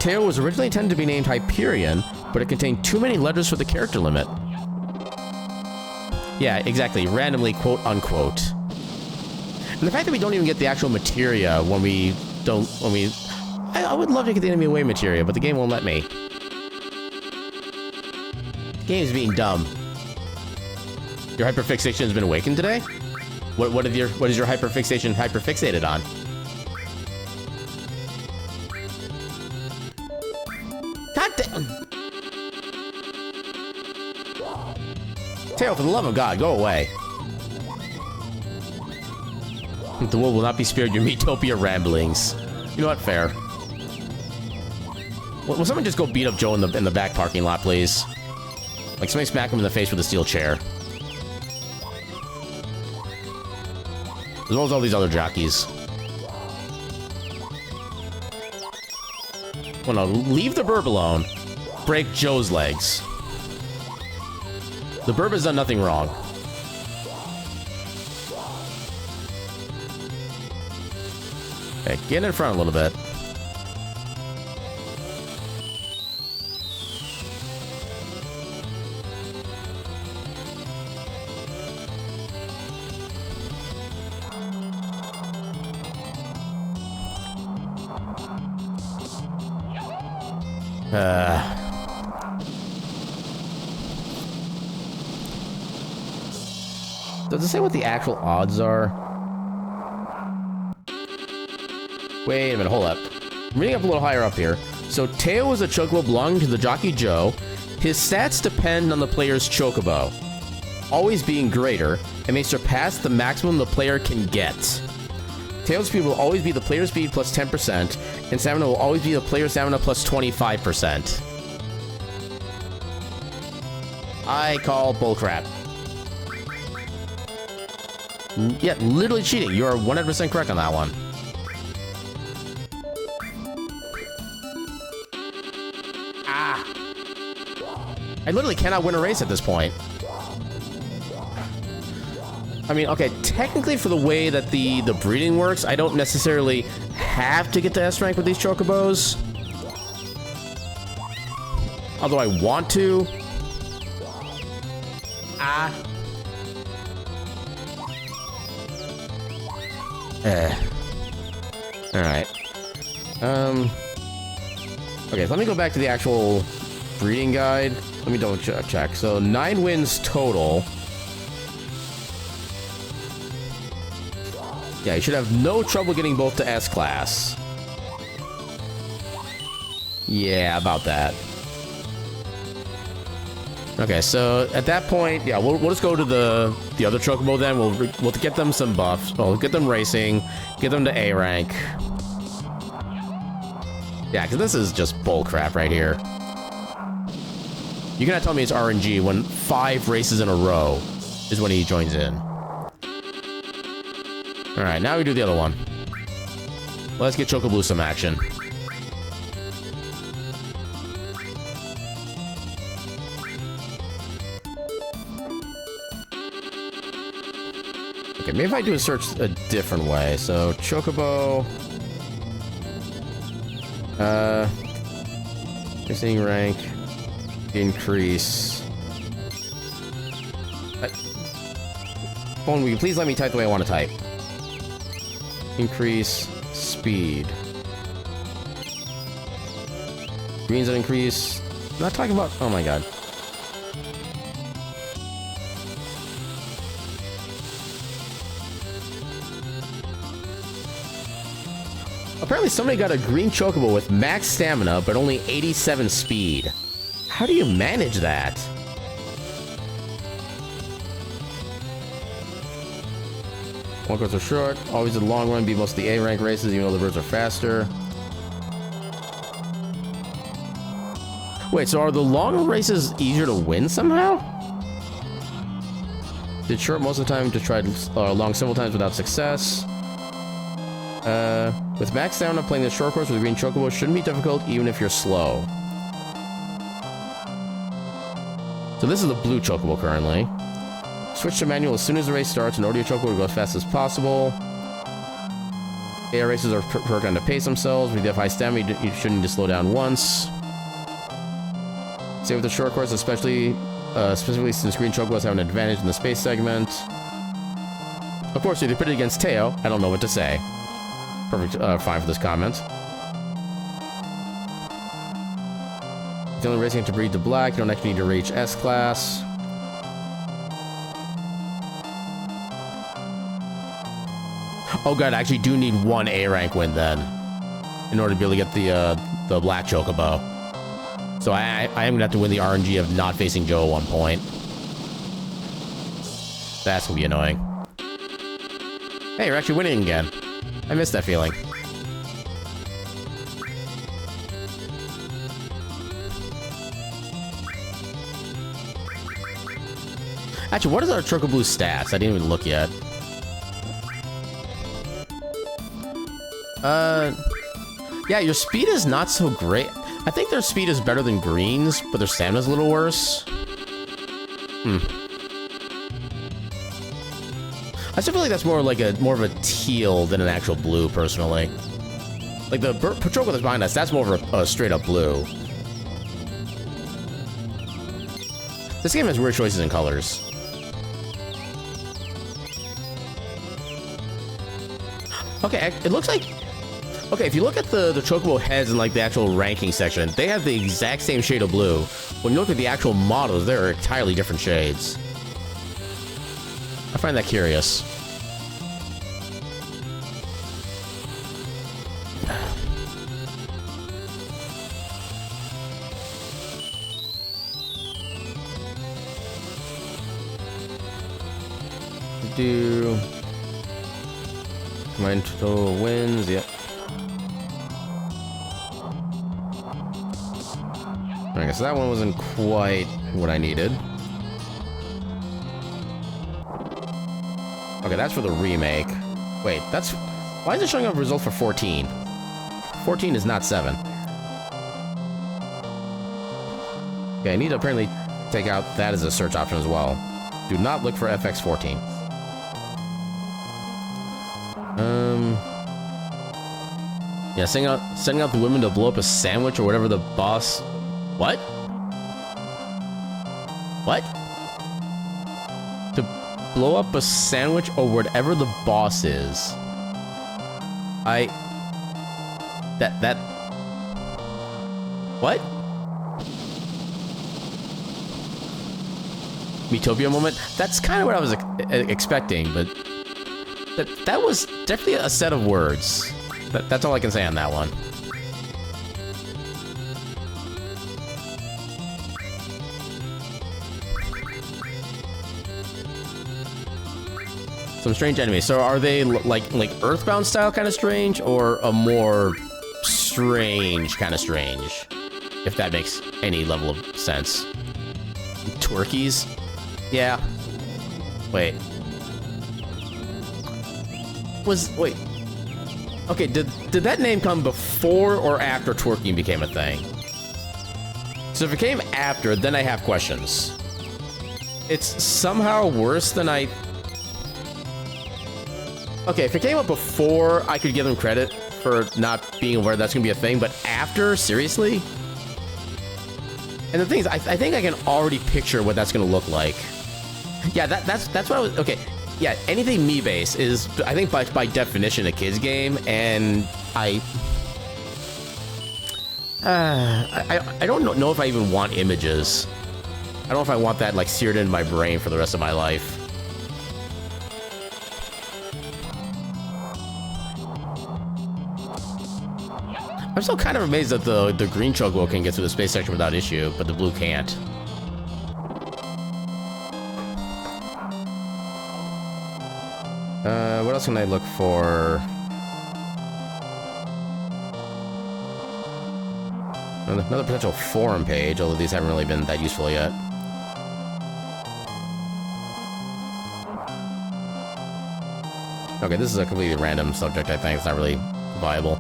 Teo was originally intended to be named Hyperion, but it contained too many letters for the character limit. Yeah, exactly. Randomly, quote unquote. And the fact that we don't even get the actual materia when we don't, I would love to get the enemy away materia, but the game won't let me. The game's being dumb. Your hyperfixation has been awakened today? What is your hyperfixation hyperfixated on? God damn! Tail, for the love of God, go away. The world will not be spared your Metopia ramblings. You know what? Fair. Will someone just go beat up Joe in the back parking lot, please? Like, somebody smack him in the face with a steel chair. As well as all these other jockeys. Well, no, leave the burb alone. Break Joe's legs. The burb has done nothing wrong. Okay, get in front a little bit. Does it say what the actual odds are? Wait a minute, hold up. I'm reading up a little higher up here. So, Teo is a chocobo belonging to the jockey Joe. His stats depend on the player's chocobo, always being greater, and may surpass the maximum the player can get. Teo's speed will always be the player's speed plus 10%, and stamina will always be the player's stamina plus 25%. I call bullcrap. Yeah, literally cheating. You are 100% correct on that one. Ah! I literally cannot win a race at this point. I mean, okay, technically for the way that the breeding works, I don't necessarily have to get to S rank with these chocobos. Although I want to. Ah. Alright. Okay, so let me go back to the actual breeding guide. Let me double check. So 9 wins total. Yeah, you should have no trouble getting both to S class. Yeah, about that. Okay, so at that point, yeah, we'll just go to the other chocobo then. We'll get them some buffs. We'll get them racing, get them to A rank. Yeah, because this is just bullcrap right here. You cannot tell me it's RNG when 5 races in a row is when he joins in. Alright, now we do the other one. Let's get Chocoblue some action. Okay, maybe if I do a search a different way. So, Chocobo... Racing rank... Increase... Phone, will you please let me type the way I want to type? Increase speed. Greens that increase... I'm not talking about... Oh my god. Apparently somebody got a green chocobo with max stamina, but only 87 speed. How do you manage that? One course are short, always in the long run, beat most of the A rank races, even though the birds are faster. Wait, so are the long races easier to win somehow? Did short most of the time to try long several times without success. With max stamina, playing the short course with a green chocobo shouldn't be difficult even if you're slow. So this is the blue chocobo currently. Switch to manual as soon as the race starts in order your chocobo to go as fast as possible. AR racers are programmed to pace themselves. With the high stamina, you shouldn't need to slow down once. Say with the short course, especially specifically since green chocobos have an advantage in the space segment. Of course, if you put it against Teo, I don't know what to say. Perfect, fine for this comment. It's only racing to breed to black. You don't actually need to reach S class. Oh god, I actually do need one A rank win then, in order to be able to get the black chocobo. So I am gonna have to win the RNG of not facing Joe at one point. That's gonna be annoying. Hey, you're actually winning again. I missed that feeling. Actually, what is our Chocoblue stats? I didn't even look yet. Yeah, your speed is not so great. I think their speed is better than Green's, but their stamina's a little worse. I still feel like that's more like more of a teal than an actual blue, personally. Like the Patroclo that's behind us, that's more of a straight up blue. This game has weird choices in colors. Okay, it looks like... Okay, if you look at the Chocobo heads in like the actual ranking section, they have the exact same shade of blue. When you look at the actual models, they're entirely different shades. I find that curious. Do... Combined total wins, yep. I guess that one wasn't quite what I needed. Okay, that's for the remake. Wait, that's... Why is it showing up a result for 14? 14 is not 7. Okay, I need to apparently take out that as a search option as well. Do not look for FX14. Yeah, sending out the women to blow up a sandwich or whatever the boss... What? What? To blow up a sandwich or whatever the boss is. That... What? Metopia moment? That's kind of what I was expecting, but... That was definitely a set of words. That's all I can say on that one. Some strange enemies. So are they like Earthbound style kind of strange, or a more strange kind of strange? If that makes any level of sense. Twerkies? Yeah. Wait. Wait. Okay, did that name come before or after twerking became a thing? So if it came after, then I have questions. It's somehow worse than I... Okay, if it came up before, I could give them credit for not being aware that's gonna be a thing, but after? Seriously? And the thing is, I think I can already picture what that's gonna look like. Yeah, that's what I was... Okay. Yeah, anything me-based is, I think, by definition, a kid's game, and I don't know if I even want images. I don't know if I want that, like, seared into my brain for the rest of my life. I'm still kind of amazed that the green chocobo can get through the space section without issue, but the blue can't. What else can I look for? Another potential forum page, although these haven't really been that useful yet. Okay, this is a completely random subject, I think. It's not really viable.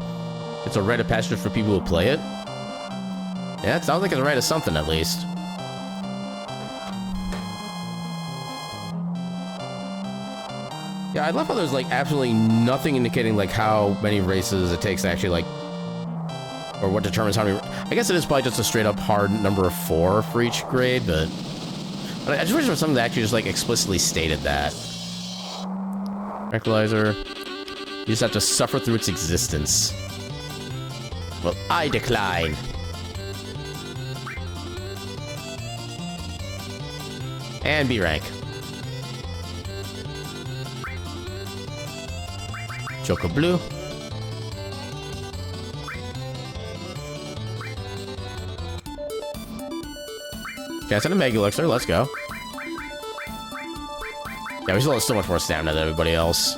It's a rite of passage for people who play it? Yeah, it sounds like it's a rite of something, at least. Yeah, I love how there's, like, absolutely nothing indicating, like, how many races it takes to actually, like, Or what determines how many... I guess it is probably just a straight up hard number of 4 for each grade, but I just wish there was something that actually just like explicitly stated that. Tranquilizer. You just have to suffer through its existence. Well, I decline. And B rank. Choco Blue. Okay, I sent a Mega Elixir. Let's go. Yeah, we still have so much more stamina than everybody else.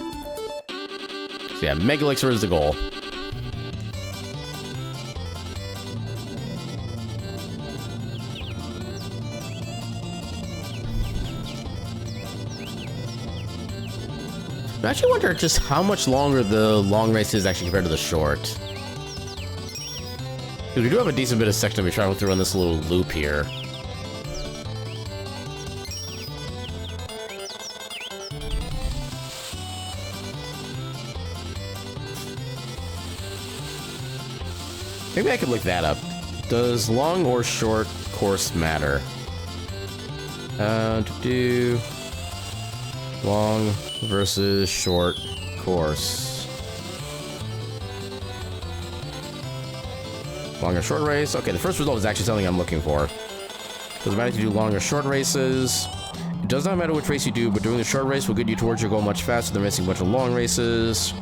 So yeah, Mega Elixir is the goal. I actually wonder just how much longer the long race is actually compared to the short. Because we do have a decent bit of section we travel through on this little loop here. Maybe I could look that up. Does long or short course matter? To do long versus short course. Long or short race? Okay, the first result is actually something I'm looking for. Doesn't matter if you do long or short races. It does not matter which race you do, but doing the short race will get you towards your goal much faster than racing a bunch of long races.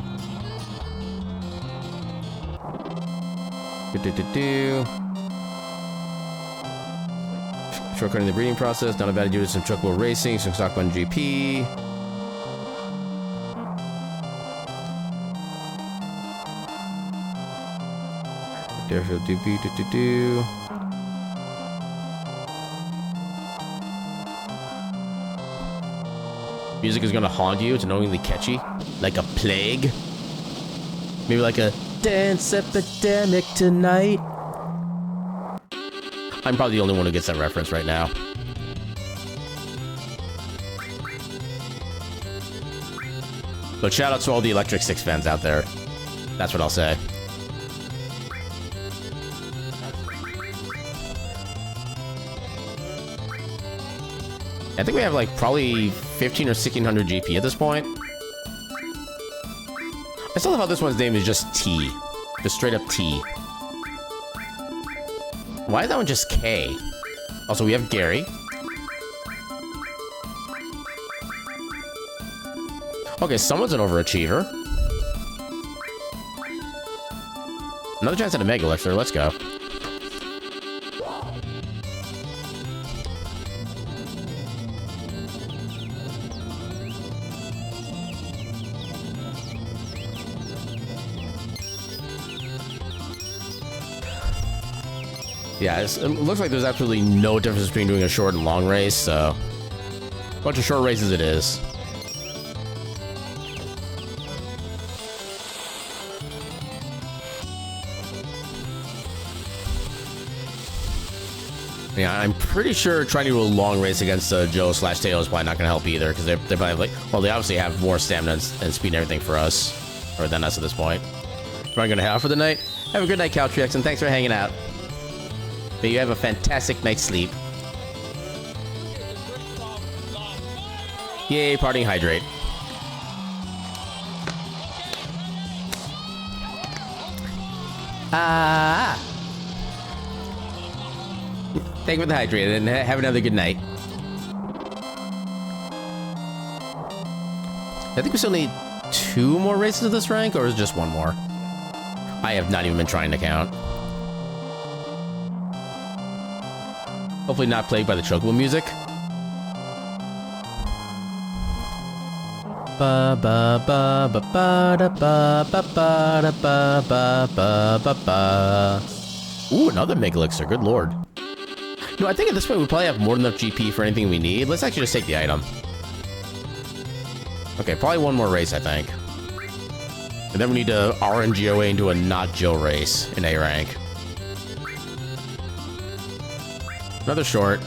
Shortcutting the breeding process, not a bad idea to do some chocobo racing, some stock on GP. Music is gonna haunt you. It's annoyingly catchy, like a plague. Maybe like a dance epidemic tonight. I'm probably the only one who gets that reference right now. But shout out to all the Electric Six fans out there. That's what I'll say. I think we have like probably 15 or 1600 GP at this point. I still love how this one's name is just T. Just straight up T. Why is that one just K? Also, we have Gary. Okay, someone's an overachiever. Another chance at a Mega Elixir. Let's go. Yeah, it looks like there's absolutely no difference between doing a short and long race, so... a bunch of short races it is. Yeah, I'm pretty sure trying to do a long race against Joe/Teo is probably not going to help either, because they're probably like... well, they obviously have more stamina and speed and everything for us. Or than us at this point. We're going to head out for the night. Have a good night, Caltrix, and thanks for hanging out. May you have a fantastic night's sleep. Yay, partying hydrate. Thank you for the hydrate, and have another good night. I think we still need 2 more races of this rank, or is it just 1 more? I have not even been trying to count. Hopefully not plagued by the chocobo music. Ba ba ba ba ba da ba ba ba da ba ba ba ba ba. Ooh, another Mega Elixir. Good lord. No, I think at this point we probably have more than enough GP for anything we need. Let's actually just take the item. Okay, probably 1 more race, I think. And then we need to RNGOA into a not Joe race in A rank. Another short.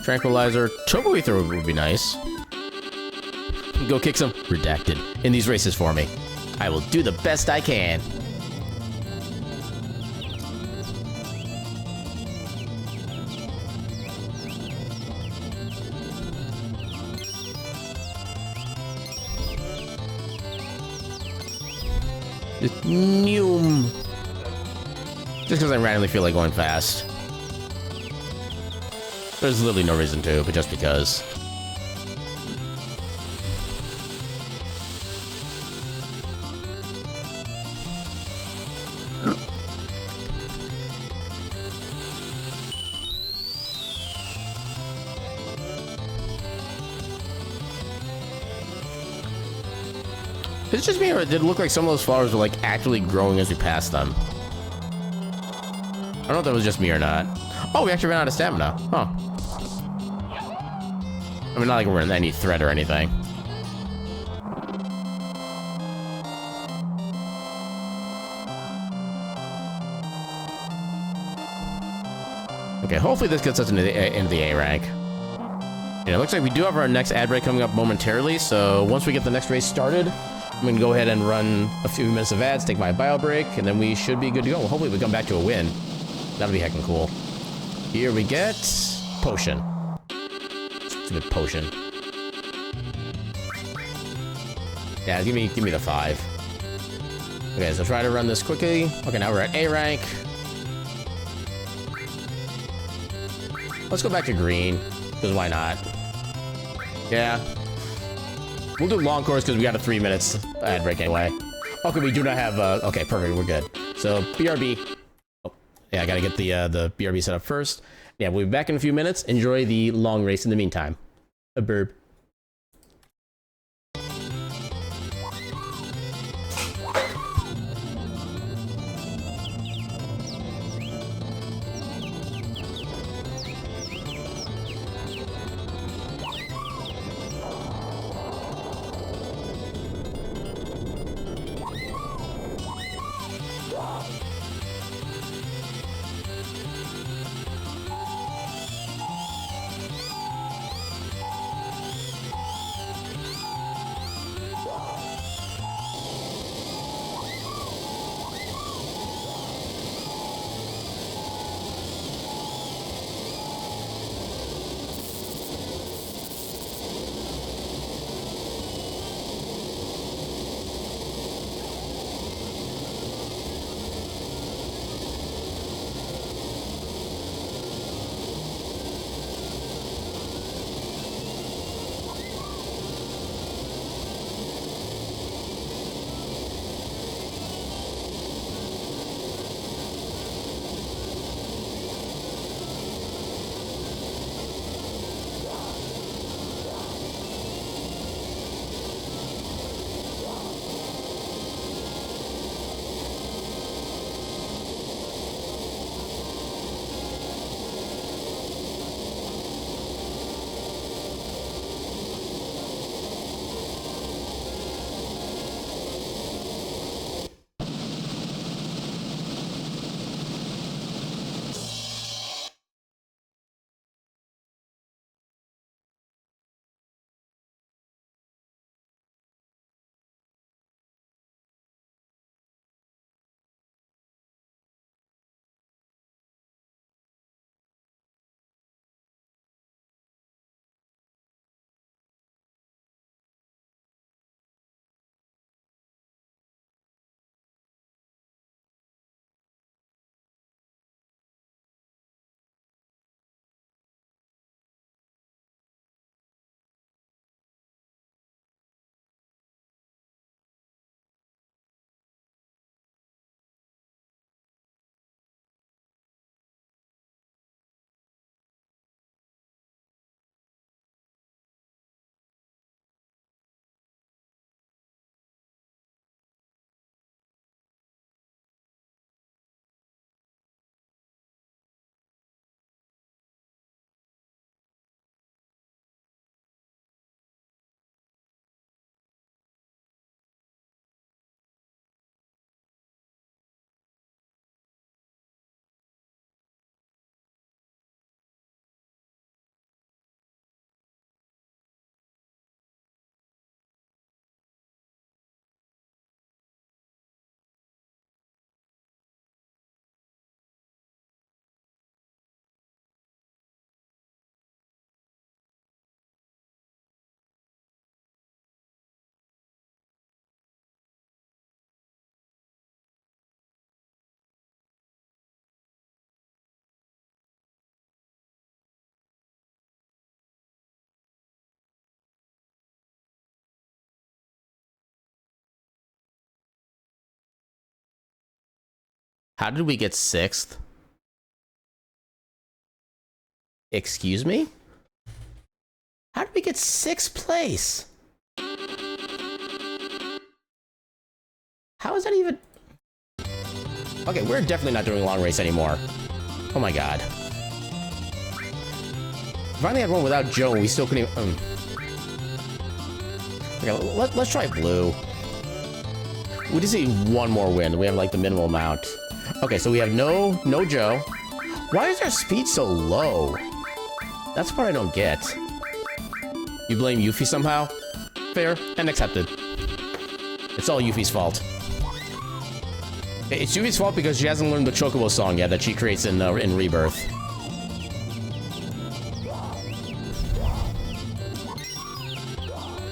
Tranquilizer. Choco Ether would be nice. Go kick some redacted in these races for me. I will do the best I can. Just noom. Just because I randomly feel like going fast. There's literally no reason to, but just because. Is it just me, or did it look like some of those flowers were like actually growing as we passed them? I don't know if that was just me or not. Oh, we actually ran out of stamina. Huh. I mean, not like we're in any threat or anything. Okay, hopefully this gets us into the A rank. And it looks like we do have our next ad break coming up momentarily, so once we get the next race started, I'm gonna go ahead and run a few minutes of ads, take my bio break, and then we should be good to go. Hopefully we come back to a win. That'll be heckin' cool. Here we get potion. Stupid potion. Yeah, give me the 5. Okay, so try to run this quickly. Okay, now we're at A rank. Let's go back to green, because why not? Yeah. We'll do long course because we got a 3 minutes ad break anyway. Okay, we do not have, okay, perfect, we're good. So, BRB. Oh, yeah, I gotta get the BRB set up first. Yeah, we'll be back in a few minutes. Enjoy the long race in the meantime. A burb. How did we get 6th? Excuse me? How did we get 6th place? How is that even... Okay, we're definitely not doing a long race anymore. Oh my god. Finally had one without Joe, and we still couldn't even... Okay, let's try blue. We just need one more win. We have, like, the minimal amount. Okay, so we have no Joe. Why is our speed so low? That's what I don't get. You blame Yuffie somehow? Fair and accepted. It's all Yuffie's fault. It's Yuffie's fault because she hasn't learned the Chocobo song yet that she creates in Rebirth.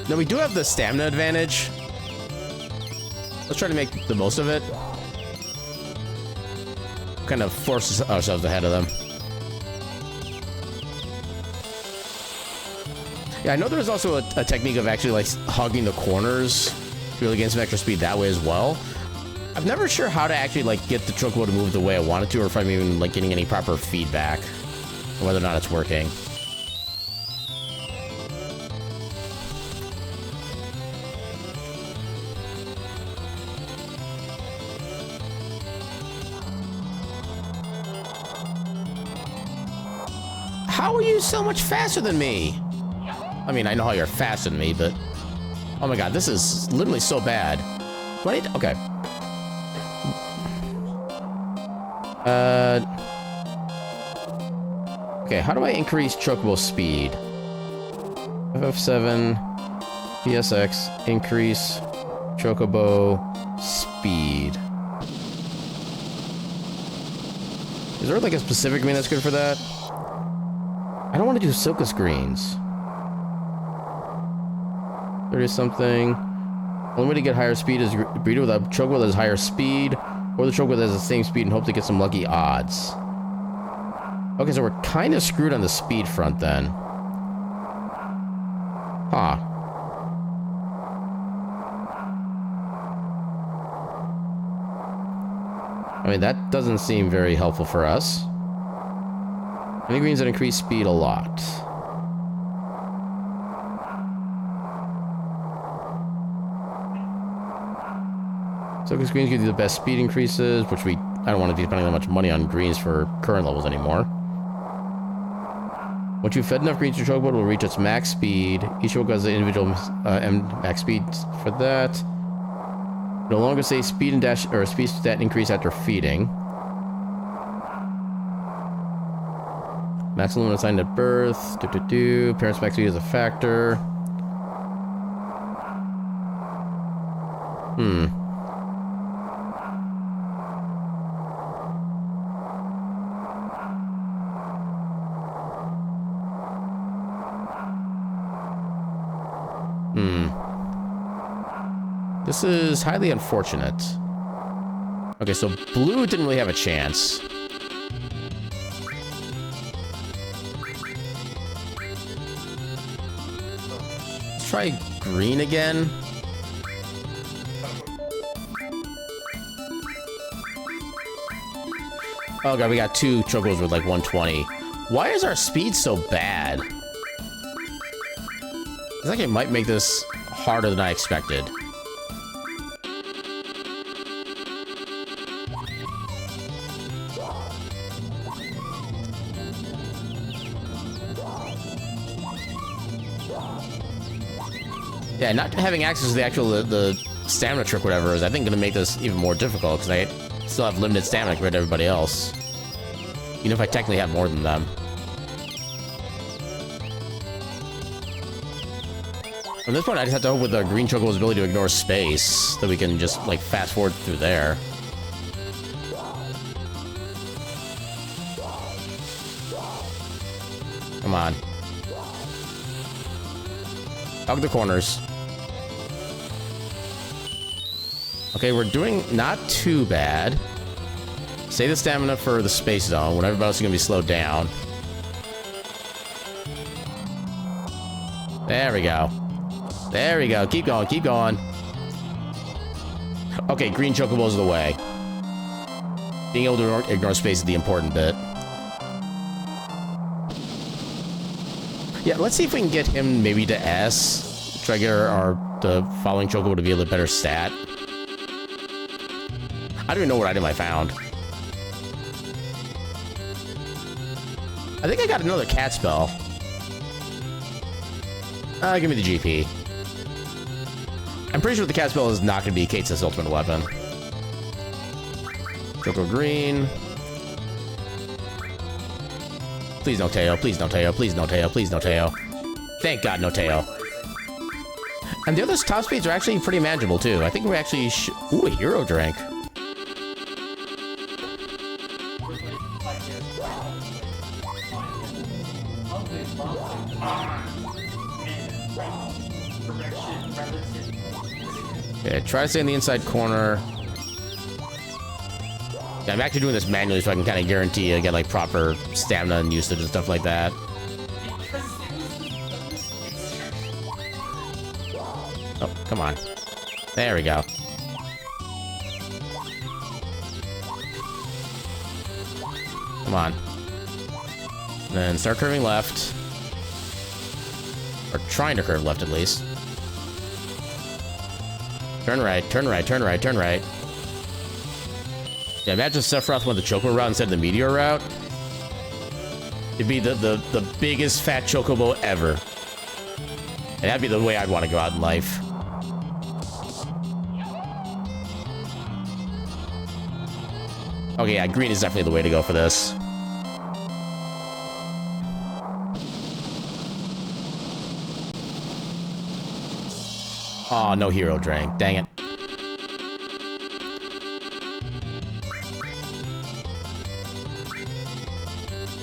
Now we do have the stamina advantage. Let's try to make the most of it. Kind of force ourselves ahead of them. Yeah, I know there's also a technique of actually like hugging the corners to really gain some extra speed that way as well. I'm never sure how to actually like get the Chocobo to move the way I want it to, or if I'm even like getting any proper feedback, or whether or not it's working. How are you so much faster than me? I mean, I know how you're faster than me, but... Oh my god, this is literally so bad. Do I need to... Okay. Okay, how do I increase Chocobo speed? FF7, PSX, increase Chocobo speed. Is there like a specific mean that's good for that? I don't want to do Silka screens. 30 something. Only way to get higher speed is breed with a Chocobo that has higher speed, or the Chocobo that has the same speed and hope to get some lucky odds. Okay, so we're kind of screwed on the speed front then. Huh. I mean, that doesn't seem very helpful for us. Any greens that increase speed a lot. Silka greens give you the best speed increases, which I don't want to be spending that much money on greens for current levels anymore. Once you've fed enough greens to Chocobo, it will reach its max speed. Each Chocobo has the individual max speed for that. No longer say speed and dash or speed stat increase after feeding. Maximum assigned at birth. Parents' max speed is a factor. This is highly unfortunate. Okay, so blue didn't really have a chance. Let's try green again. Oh god, we got 2 Chocobos with like 120. Why is our speed so bad? I think it might make this harder than I expected. Yeah, not having access to the actual the stamina trick, whatever, is I think gonna make this even more difficult because I still have limited stamina compared to everybody else. Even if I technically have more than them. At this point, I just have to hope with the green Chocobo's ability to ignore space that we can just like fast forward through there. Come on. Hug the corners. Okay, we're doing not too bad. Save the stamina for the space zone when everybody else is gonna be slowed down. There we go. There we go. Keep going, keep going. Okay, green Chocobo's the way. Being able to ignore space is the important bit. Yeah, let's see if we can get him maybe to S. Try to get the following chocobo to be a little better stat. I don't even know what item I found. I think I got another cat spell. Give me the GP. I'm pretty sure the cat spell is not going to be Kate's ultimate weapon. Choco Green. Please no Teo, please no Teo, please no Teo, please no Teo. Thank God no Teo. And the other top speeds are actually pretty manageable too. I think we actually ooh, a hero drink. Okay, try to stay in the inside corner. Yeah, I'm actually doing this manually so I can kind of guarantee I get like proper stamina and usage and stuff like that. Oh, come on. There we go. Come on. And then start curving left. Or trying to curve left at least. Turn right, turn right, turn right, turn right. Yeah, imagine Sephiroth went the Chocobo route instead of the Meteor route. It'd be the biggest fat Chocobo ever. And that'd be the way I'd want to go out in life. Okay, yeah, green is definitely the way to go for this. Oh, no hero drink. Dang it.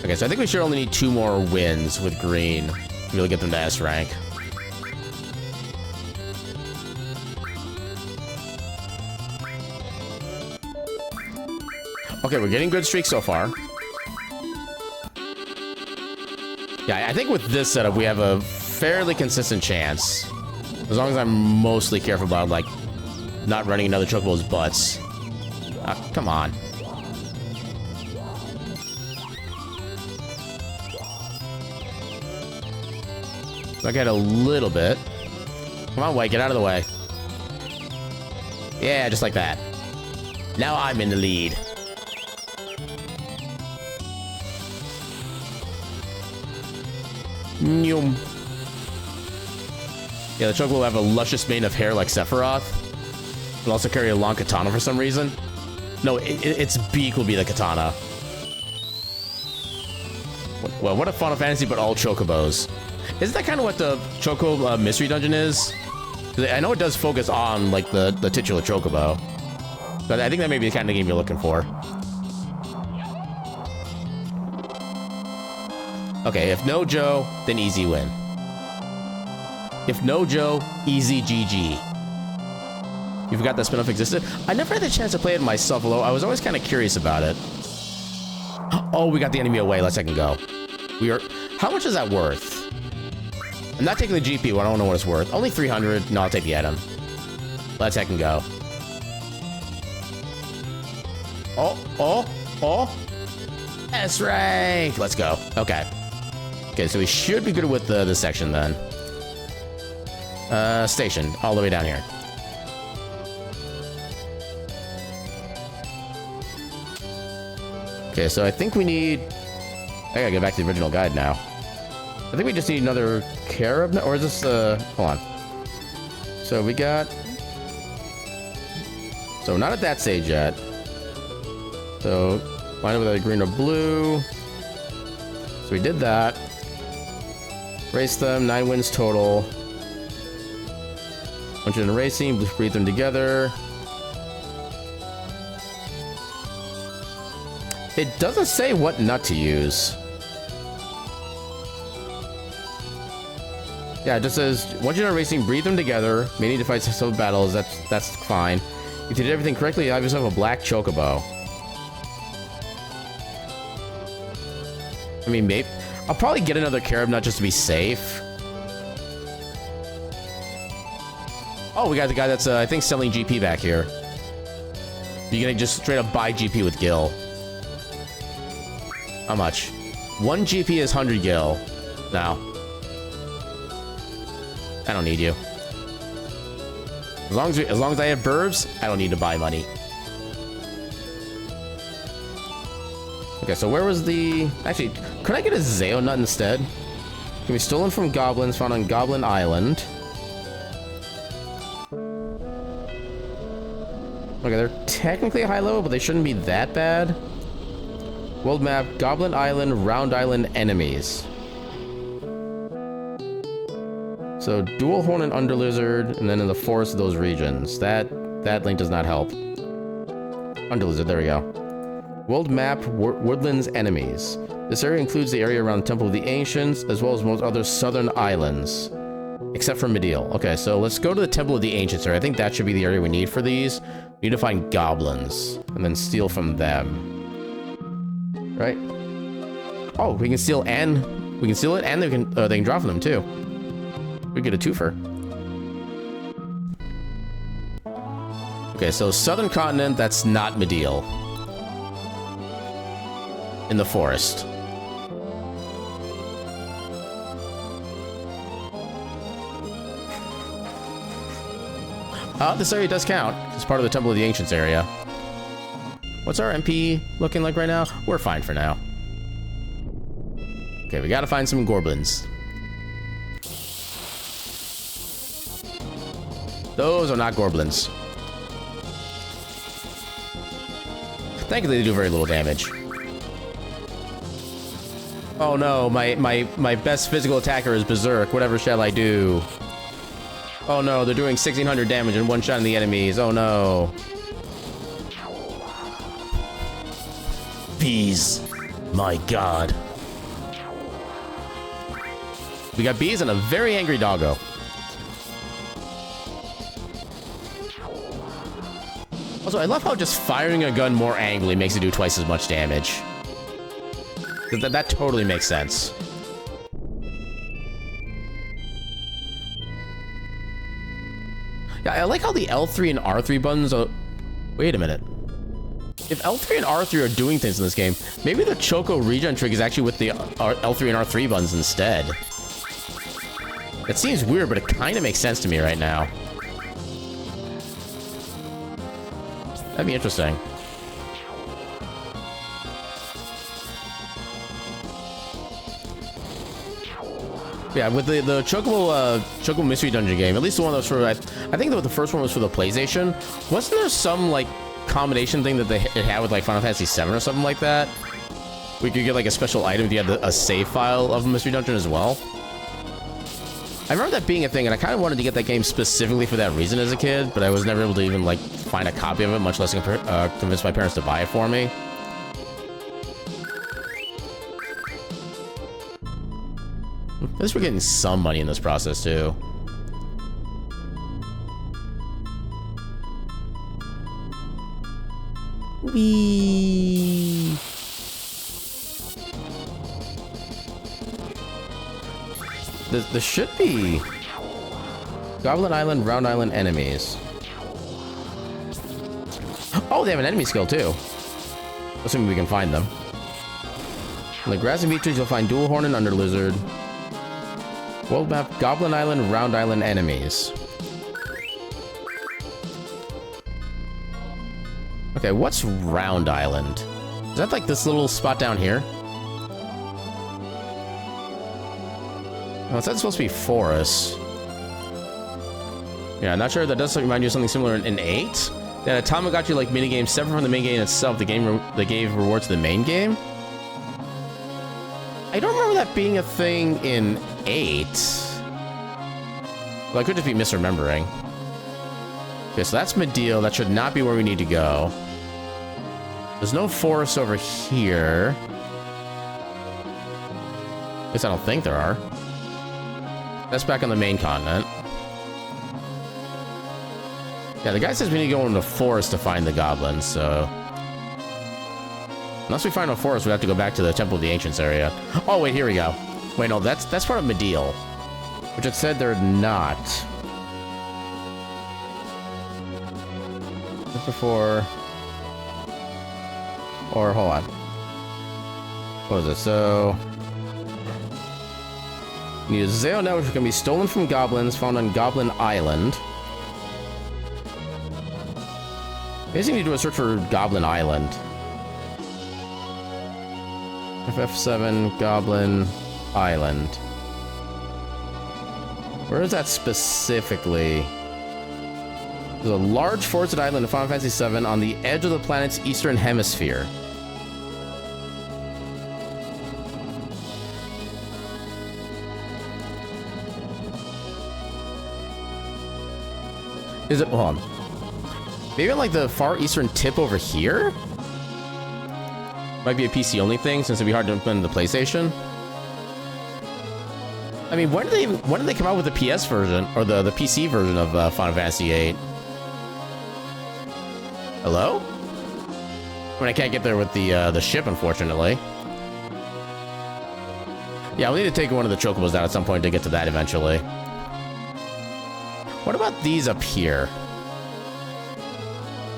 Okay, so I think we should only need 2 more wins with green to really get them to S rank. Okay, we're getting good streaks so far. Yeah, I think with this setup, we have a fairly consistent chance. As long as I'm mostly careful about, like, not running another Chocobo's butts. Come on. I got a little bit. Come on, White, get out of the way. Yeah, just like that. Now I'm in the lead. Nyum. Yeah, the Chocobo will have a luscious mane of hair like Sephiroth. It'll also carry a long katana for some reason. No, its beak will be the katana. Well, what a Final Fantasy, but all Chocobos. Isn't that kind of what the Choco Mystery Dungeon is? I know it does focus on, like, the titular Chocobo. But I think that may be the kind of game you're looking for. Okay, if no Joe, then easy win. If no Joe, easy GG. You forgot that spin-off existed? I never had the chance to play it myself, although I was always kind of curious about it. Oh, we got the enemy away. Let's second go. How much is that worth? I'm not taking the GP, I don't know what it's worth. Only 300. No, I'll take the item. Let's second go. Oh. S rank. Let's go. Okay. Okay, so we should be good with this section then. Station, all the way down here. Okay, so I think we need... I gotta go back to the original guide now. I think we just need another Carob, or is this, hold on. So we got... So not at that stage yet. So, line up with either green or blue. So we did that. Race them, 9 wins total. Bunch in racing, breathe them together. It doesn't say what nut to use. Yeah, it just says, once you're racing, breathe them together. May need to fight some battles, that's fine. If you did everything correctly, you have yourself a black Chocobo. I mean, maybe... I'll probably get another Carob nut just to be safe. Oh, we got the guy that's, I think, selling GP back here. You're gonna just straight up buy GP with Gil. How much? 1 GP is 100 Gil. No. I don't need you. As long as I have burbs, I don't need to buy money. Okay, so where was the... Actually, could I get a Zeo nut instead? Can be stolen from goblins found on Goblin Island. Okay, they're technically a high level, but they shouldn't be that bad. World map, Goblin Island, Round Island enemies. So, Dual Horn and Underlizard, and then in the forest of those regions. That link does not help. Underlizard, there we go. World map, Woodlands enemies. This area includes the area around the Temple of the Ancients, as well as most other southern islands. Except for Medial. Okay, so let's go to the Temple of the Ancients area. I think that should be the area we need for these. We need to find goblins, and then steal from them. Right? Oh, we can steal it, and they can draw from them too. We get a twofer. Okay, so southern continent, that's not Medial. In the forest. This area does count. It's part of the Temple of the Ancients area. What's our MP looking like right now? We're fine for now. Okay, we gotta find some goblins. Those are not goblins. Thankfully, they do very little damage. Oh no, my best physical attacker is Berserk. Whatever shall I do? Oh no, they're doing 1600 damage and one shot on the enemies. Oh no. Bees. My god. We got bees and a very angry doggo. Also, I love how just firing a gun more angrily makes it do twice as much damage. That totally makes sense. Yeah, I like how the L3 and R3 buttons are... Wait a minute. If L3 and R3 are doing things in this game, maybe the Choco regen trick is actually with the L3 and R3 buttons instead. It seems weird, but it kind of makes sense to me right now. That'd be interesting. Yeah, with the Chocobo Mystery Dungeon game, at least the one that was for, I think the first one was for the PlayStation. Wasn't there some, like, combination thing that it had with, like, Final Fantasy VII or something like that? We could get, like, a special item if you had a save file of a Mystery Dungeon as well. I remember that being a thing, and I kind of wanted to get that game specifically for that reason as a kid, but I was never able to even, like, find a copy of it, much less convince my parents to buy it for me. At least we're getting some money in this process, too. Whee! There should be Goblin Island, Round Island enemies. Oh, they have an enemy skill, too. Assuming we can find them. In the grassy beaches, you'll find Dual Horn and Underlizard. World map, Goblin Island, Round Island enemies. Okay, what's Round Island? Is that like this little spot down here? Oh, it's supposed to be forest. Yeah, not sure. That does remind you of something similar in 8. They had a Tamagotchi-like minigame separate from the main game itself. The game they gave rewards to the main game. I don't remember that being a thing in 8. Well, I could just be misremembering. Okay, so that's Medial. That should not be where we need to go. There's no forest over here. At least I don't think there are. That's back on the main continent. Yeah, the guy says we need to go into the forest to find the goblins, so... Unless we find a forest, we have to go back to the Temple of the Ancients area. Oh, wait, here we go. Wait, no, that's part of Medial. Which it said they're not. Just before... Or, hold on. What is it? So... You need a Zeonut, which can be stolen from goblins found on Goblin Island. Basically, you need to do a search for Goblin Island. FF7 Goblin Island. Where is that specifically? There's a large forested island in Final Fantasy VII on the edge of the planet's eastern hemisphere. Is it? Hold on. Maybe on like the far eastern tip over here? Might be a PC only thing since it'd be hard to implement the PlayStation. I mean, when did they come out with the PS version or the PC version of Final Fantasy VIII? Hello? I mean, I can't get there with the ship, unfortunately. Yeah, we'll need to take one of the chocobos out at some point to get to that eventually. What about these up here?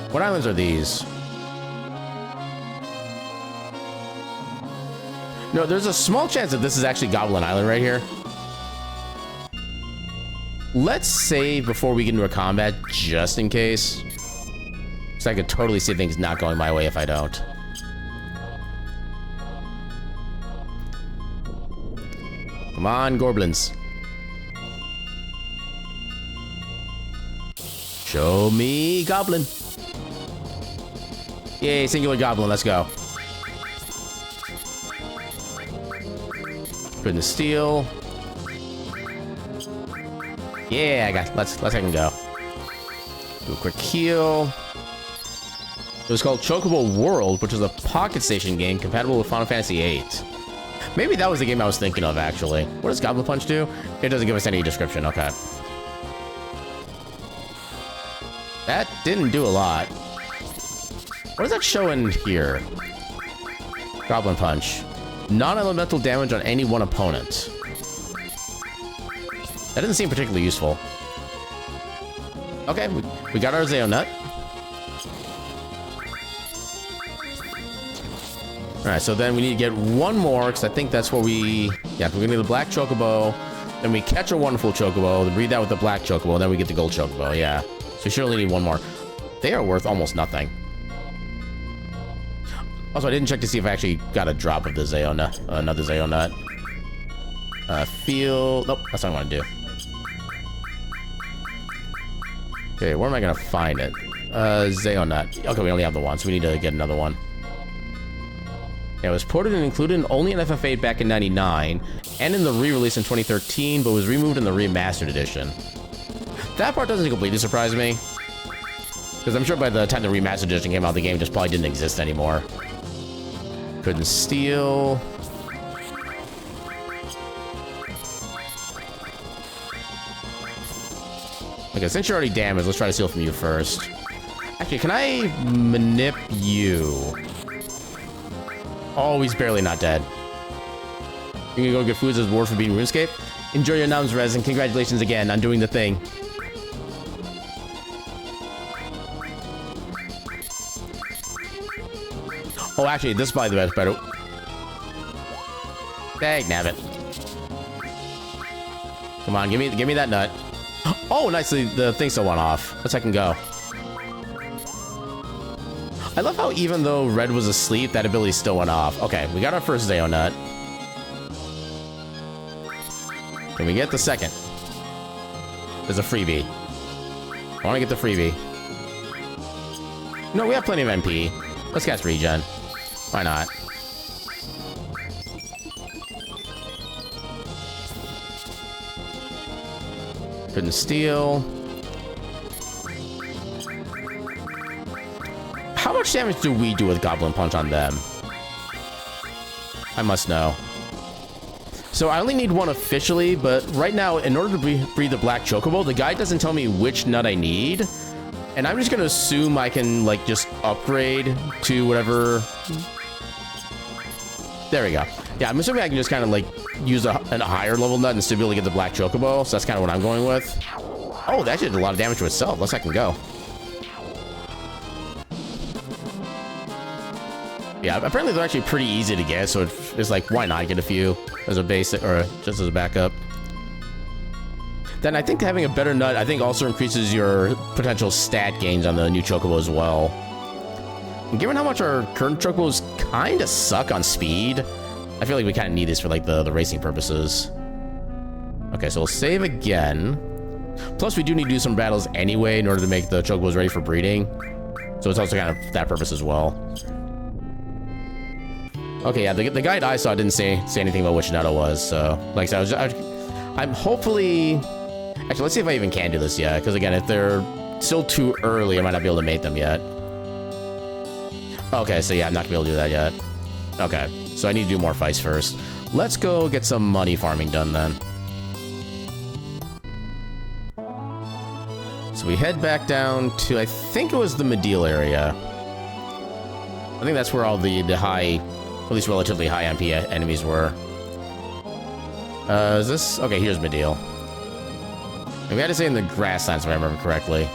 What islands are these? No, there's a small chance that this is actually Goblin Island right here. Let's save before we get into a combat, just in case. So I could totally see things not going my way if I don't. Come on, Goblins. Show me Goblin. Yay, singular Goblin, let's go. Put in the steel. Yeah, I got. Let's I can go. Do a quick heal. It was called Chocobo World, which is a Pocket Station game compatible with Final Fantasy VIII. Maybe that was the game I was thinking of, actually. What does Goblin Punch do? It doesn't give us any description. Okay. That didn't do a lot. What does that show in here? Goblin Punch. Non-elemental damage on any one opponent. That doesn't seem particularly useful. Okay, we got our Zeonut. Alright, so then we need to get one more, because I think that's what we... Yeah, we're gonna get the black chocobo, then we catch a wonderful chocobo, then breed that with the black chocobo, then we get the gold chocobo, yeah. So we surely need one more. They are worth almost nothing. Also, I didn't check to see if I actually got a drop of the Zeonut, another Zeonut. Nope, that's not what I want to do. Okay, where am I gonna find it? Zeonut. Okay, we only have the one, so we need to get another one. Yeah, it was ported and included only in FF8 back in '99, and in the re-release in 2013, but was removed in the remastered edition. That part doesn't completely surprise me, because I'm sure by the time the remastered edition came out, the game just probably didn't exist anymore. Couldn't steal. Okay, since you're already damaged, let's try to steal from you first. Actually, can I manip you? Oh, he's barely not dead. You gonna go get foods as reward for beating RuneScape? Enjoy your noms, Rez, and congratulations again on doing the thing. Oh, actually, this is probably the best better. Dang, nabbit. Come on, give me that nut. Oh, nicely, the thing still went off. Let's second go. I love how even though Red was asleep, that ability still went off. Okay, we got our first Zeonut. Can we get the second? There's a freebie. I want to get the freebie. No, we have plenty of MP. Let's cast regen. Why not? Couldn't steal. How much damage do we do with Goblin Punch on them? I must know. So I only need one officially, but right now, in order to breed the black chocobo, the guide doesn't tell me which nut I need. And I'm just gonna assume I can, like, just upgrade to whatever... There we go. Yeah, I'm assuming I can just kind of, like, use a higher level nut and still be able to get the black chocobo. So that's kind of what I'm going with. Oh, that actually did a lot of damage to itself. Let's I can go. Yeah, apparently they're actually pretty easy to get, so it's like, why not get a few as a basic, or just as a backup. Then I think having a better nut, I think also increases your potential stat gains on the new Chocobo as well. And given how much our current Chocobos kind of suck on speed, I feel like we kind of need this for like the racing purposes. Okay, so we'll save again. Plus, we do need to do some battles anyway in order to make the Chocobos ready for breeding. So it's also kind of that purpose as well. Okay, yeah, the guide I saw didn't say anything about which nut it was, so... Like I said, I'm hopefully... Actually, let's see if I even can do this yet, because again, if they're still too early, I might not be able to mate them yet. Okay, so yeah, I'm not gonna be able to do that yet. Okay, so I need to do more fights first. Let's go get some money farming done then. So we head back down to, I think it was the Medial area. I think that's where all the high, at least relatively high MP enemies were. Is this? Okay, here's Medial. And we had to say in the grasslands, if I remember correctly.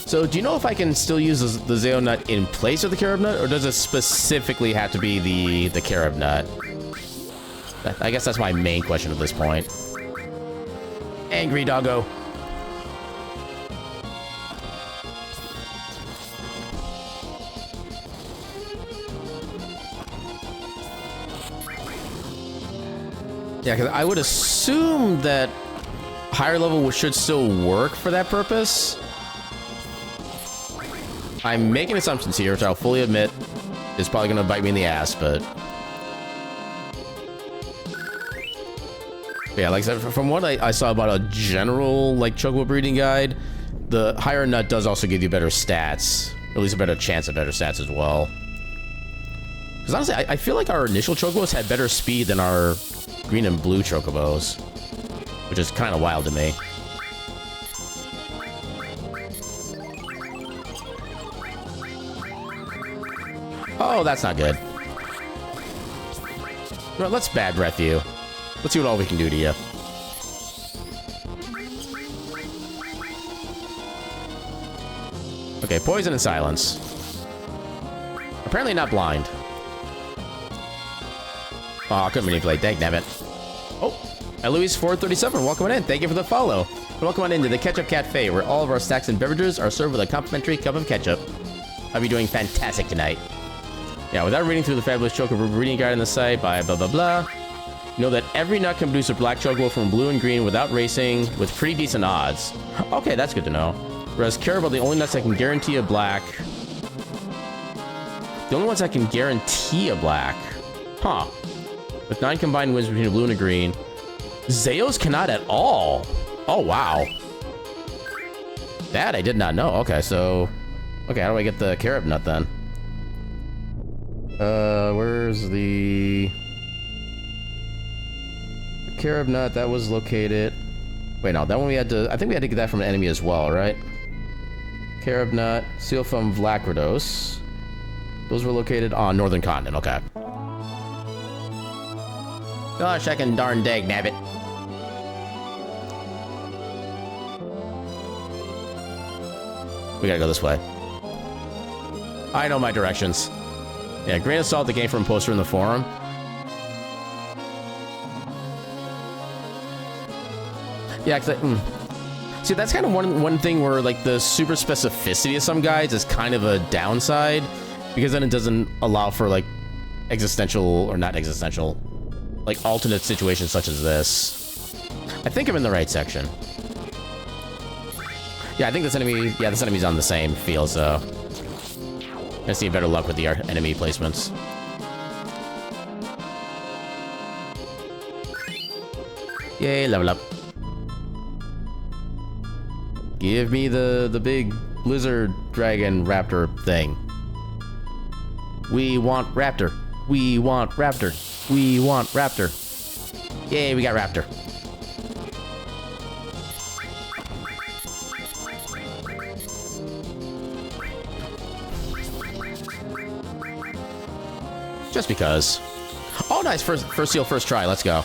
So, do you know if I can still use the Zeo nut in place of the carob nut, or does it specifically have to be the carob nut? I guess that's my main question at this point. Angry doggo. Yeah, because I would assume that higher level should still work for that purpose. I'm making assumptions here, which I'll fully admit is probably going to bite me in the ass, but... Yeah, like I said, from what I saw about a general, like, Chocobo breeding guide, the higher nut does also give you better stats. Or at least a better chance at better stats as well. Because honestly, I feel like our initial Chocobos had better speed than our green and blue Chocobos, which is kind of wild to me. Oh, that's not good. Well, let's bad breath you. Let's see what all we can do to you. Okay, poison and silence. Apparently not blind. Oh, I couldn't manipulate. Dagnabbit. Oh, Eloise437, welcome on in. Thank you for the follow. Welcome on into the Ketchup Cafe, where all of our snacks and beverages are served with a complimentary cup of ketchup. I'll be doing fantastic tonight. Yeah, without reading through the fabulous Chocobo breeding guide on the site by blah blah blah, know that every nut can produce a black Chocobo from blue and green without racing, with pretty decent odds. Okay, that's good to know. Whereas carob are the only nuts that can guarantee a black. The only ones that can guarantee a black. Huh. With 9 combined wins between a blue and a green. Zeos cannot at all. Oh, wow. That I did not know. Okay, so... Okay, how do I get the carob nut then? Where's the carob nut? That was located... Wait, no, that one we had to... I think we had to get that from an enemy as well, right? Carob nut, seal from Vlakrados. Those were located on Northern Continent, okay. Gosh, I can darn dag nabbit. We gotta go this way. I know my directions. Yeah, grain of salt that came from a poster in the forum. Yeah, see, that's kind of one thing where, like, the super specificity of some guides is kind of a downside, because then it doesn't allow for, like, existential, or not existential, like, alternate situations such as this. I think I'm in the right section. Yeah, I think this enemy, yeah, this enemy's on the same field, so... I see better luck with the enemy placements. Yay, level up. Give me the big lizard dragon raptor thing. We want raptor. We want raptor. We want raptor. Yay, we got raptor. Just because. Oh, nice. First seal, first try. Let's go.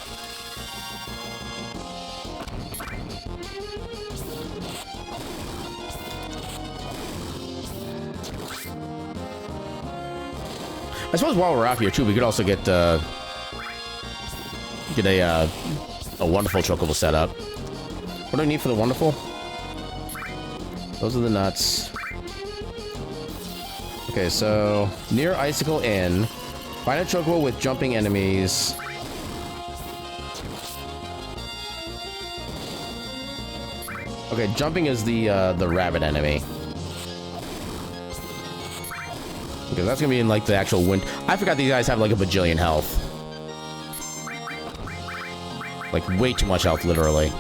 I suppose while we're out here too, we could also get a wonderful chocobo set up. What do I need for the wonderful? Those are the nuts. Okay, so near Icicle Inn, find a chocobo with jumping enemies. Okay, jumping is the rabbit enemy. Okay, that's gonna be in like the actual wind. I forgot these guys have like a bajillion health. Like way too much health, literally.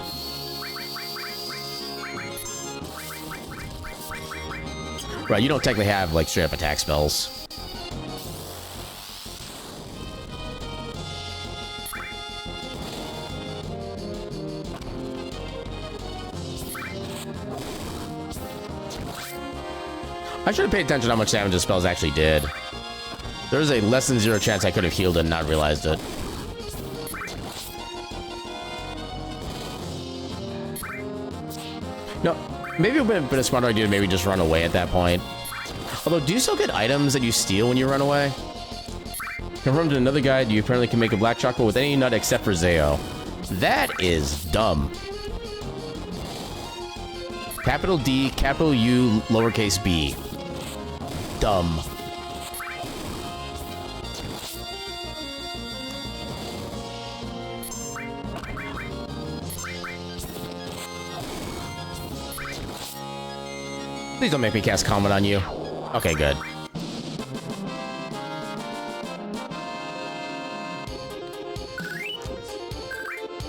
Right, you don't technically have like straight up attack spells. I should have paid attention to how much damage the spells actually did. There was a less than 0 chance I could have healed it and not realized it. No, maybe it would have been a smarter idea to maybe just run away at that point. Although, do you still get items that you steal when you run away? Confirmed in another guide, you apparently can make a black chocolate with any nut except for Zeo. That is dumb. Capital D, capital U, lowercase b. Dumb. Please don't make me cast comment on you. Okay, good.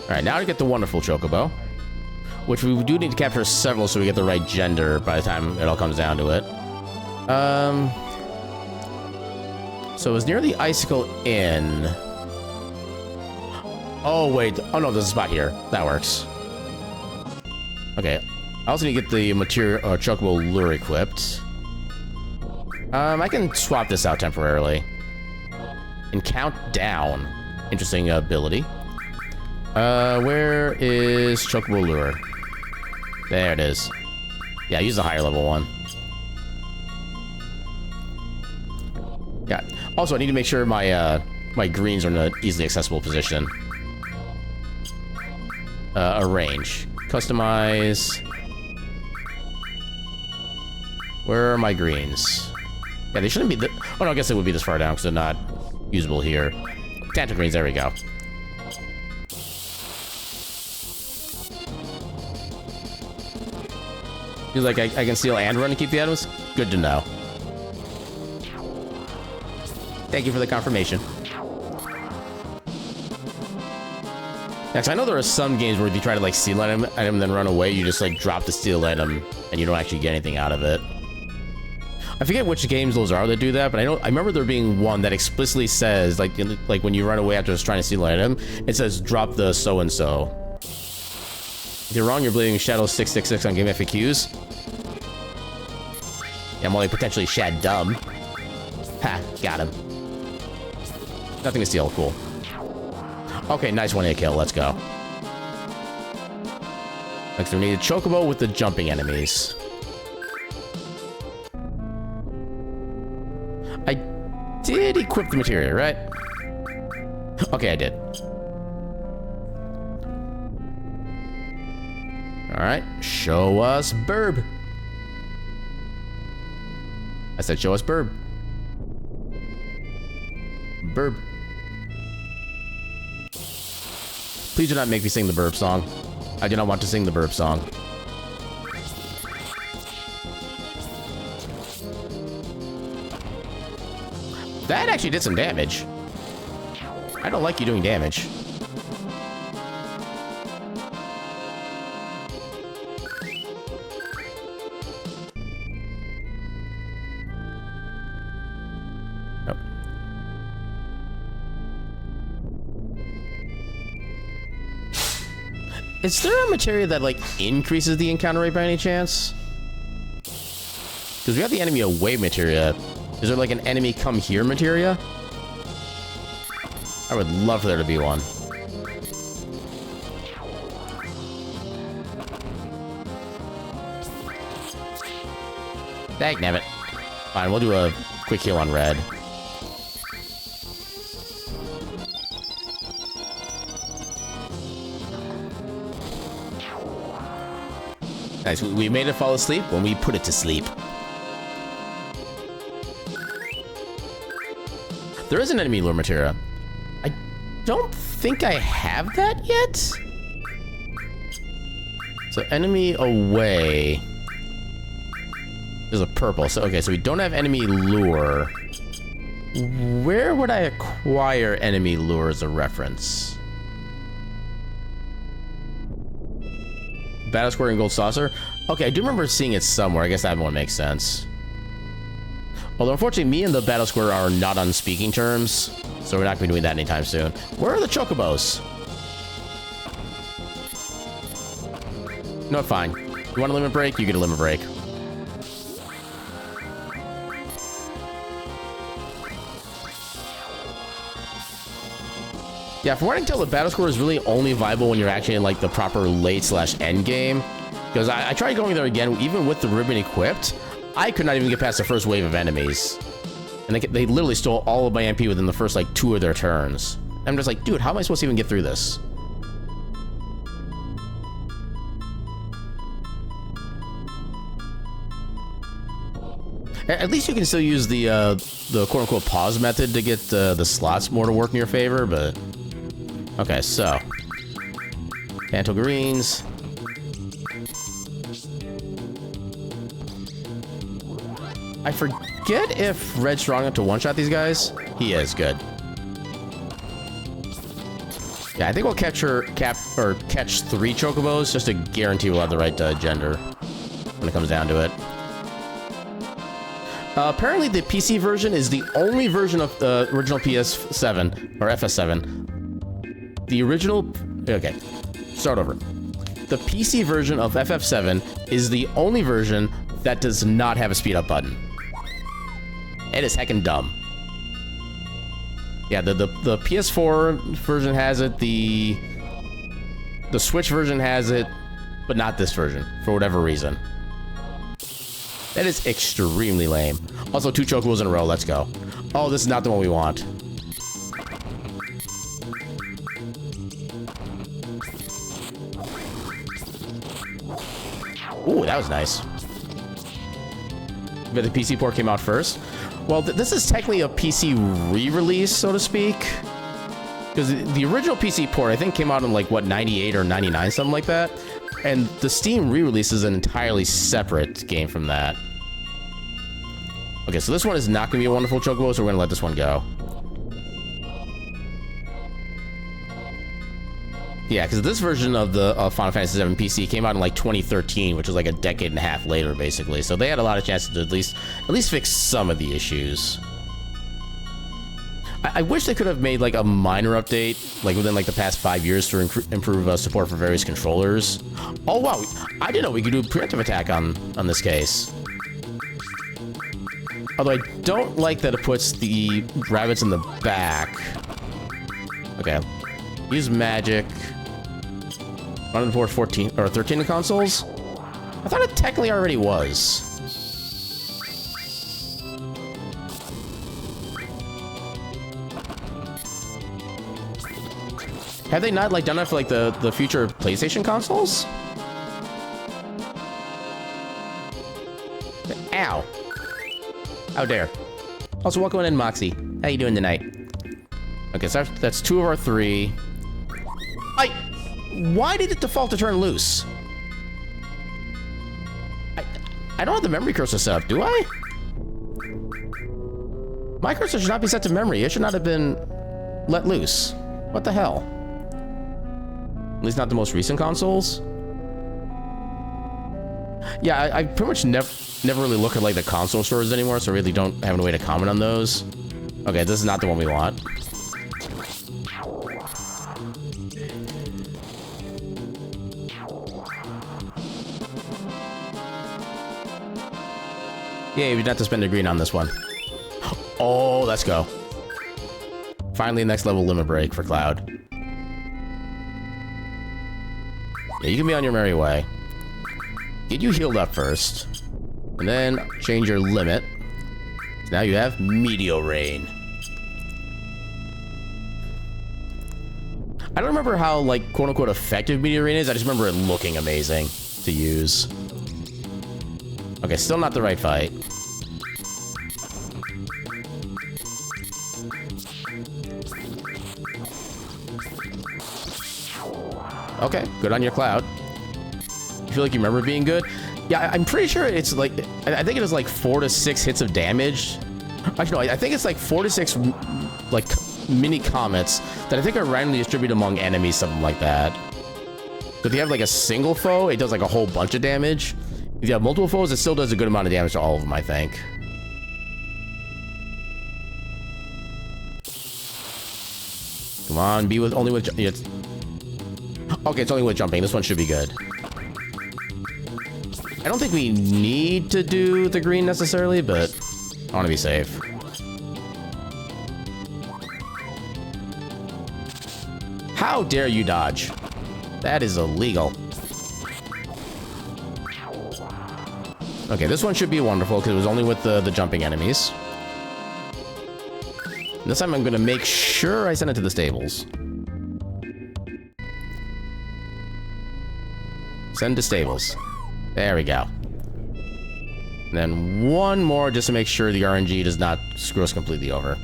Alright, now to get the wonderful chocobo. Which we do need to capture several so we get the right gender by the time it all comes down to it. So it was near the Icicle Inn. Oh, wait. Oh, no, there's a spot here. That works. Okay. I also need to get the material chocobo lure equipped. I can swap this out temporarily. And count down. Interesting ability. Where is chocobo lure? There it is. Yeah, use the higher level one. Yeah. Also, I need to make sure my my greens are in an easily accessible position. Arrange. Customize. Where are my greens? Yeah, they shouldn't be... Oh, no, I guess it would be this far down because they're not usable here. Tanta greens, there we go. Feels like I can steal and run to keep the items? Good to know. Thank you for the confirmation. Next, I know there are some games where if you try to like steal an item and then run away, you just like drop the steal item and you don't actually get anything out of it. I forget which games those are that do that, but I remember there being one that explicitly says like when you run away after just trying to steal an item, it says drop the so and so. If you're wrong, you're bleeding Shadow 666 on Game FAQs. Yeah, I'm only potentially Shad dumb. Ha, got him. Nothing to steal, cool. Okay, nice one-hit kill, let's go. Next we need a chocobo with the jumping enemies. I did equip the materia, right? Okay, I did. Alright, show us Burb. I said show us Burb. Burb. Please do not make me sing the Burb song. I do not want to sing the Burb song. That actually did some damage. I don't like you doing damage. Nope. Is there a materia that, like, increases the encounter rate by any chance? Because we have the enemy away materia. Is there, like, an enemy come here materia? I would love for there to be one. Dagnabbit. Fine, we'll do a quick heal on red. Nice. We made it fall asleep when we put it to sleep. There is an enemy lure materia. I don't think I have that yet. So enemy away. There's a purple. So okay, so we don't have enemy lure. Where would I acquire enemy lure as a reference? Battle Square and Gold Saucer? Okay, I do remember seeing it somewhere. I guess that one makes sense. Although, unfortunately, me and the Battle Square are not on speaking terms, so we're not going to be doing that anytime soon. Where are the Chocobos? No, fine. You want a limit break? You get a limit break. Yeah, from what I can tell, the Battle Square is really only viable when you're actually in, like, the proper late/end game. Because I tried going there again, even with the ribbon equipped, I could not even get past the first wave of enemies. And they literally stole all of my MP within the first, like, 2 of their turns. I'm just like, dude, how am I supposed to even get through this? At least you can still use the quote-unquote pause method to get the slots more to work in your favor, but... Okay, so... Mantle Greens... I forget if Red's strong enough to one-shot these guys. He is, good. Yeah, I think we'll catch 3 Chocobos just to guarantee we'll have the right gender when it comes down to it. Apparently the PC version is the only version of the original PS7, or FS7. The original... Okay, start over. The PC version of FF7 is the only version that does not have a speed up button. It is heckin' dumb. Yeah, the PS4 version has it, the Switch version has it, but not this version, for whatever reason. That is extremely lame. Also, 2 Chocobos in a row, let's go. Oh, this is not the one we want. Ooh, that was nice. But the PC port came out first. Well, this is technically a PC re-release, so to speak. Because the original PC port, I think, came out in, like, what, 98 or 99, something like that. And the Steam re-release is an entirely separate game from that. Okay, so this one is not going to be a wonderful Chocobo, so we're going to let this one go. Yeah, because this version of the Final Fantasy VII PC came out in like 2013, which was like a decade and a half later, basically. So they had a lot of chances to at least fix some of the issues. I wish they could have made like a minor update, like within like the past 5 years, to improve support for various controllers. Oh wow, I didn't know we could do a preemptive attack on this case. Although I don't like that it puts the rabbits in the back. Okay, use magic. On port 14 or 13 of consoles? I thought it technically already was. Have they not like done that for like the future PlayStation consoles? Ow. How dare. Also, welcome in, Moxie. How you doing tonight? Okay, so that's 2 of our 3. Why did it default to turn loose? I don't have the memory cursor set up, do I? My cursor should not be set to memory. It should not have been let loose. What the hell? At least not the most recent consoles. Yeah, I pretty much never really look at like the console stores anymore, so I really don't have any way to comment on those. Okay, this is not the one we want. Yeah, we have to spend a green on this one. Oh, let's go. Finally, next level limit break for Cloud. Yeah, you can be on your merry way. Get you healed up first. And then change your limit. So now you have Meteor Rain. I don't remember how, like, quote-unquote effective Meteor Rain is. I just remember it looking amazing to use. Okay, still not the right fight. Okay, good on your cloud. You feel like you remember being good? Yeah, I'm pretty sure it's like, I think it is like 4 to 6 hits of damage. Actually, no, I think it's like 4 to 6 like mini comets that I think are randomly distributed among enemies, something like that. If you have like a single foe, it does like a whole bunch of damage. If you have multiple foes, it still does a good amount of damage to all of them, I think. Come on, be with only with. Okay, it's only with jumping. This one should be good. I don't think we need to do the green necessarily, but I want to be safe. How dare you dodge? That is illegal. Okay, this one should be wonderful because it was only with the jumping enemies. This time I'm going to make sure I send it to the stables. Send to stables. There we go. And then one more just to make sure the RNG does not screw us completely over.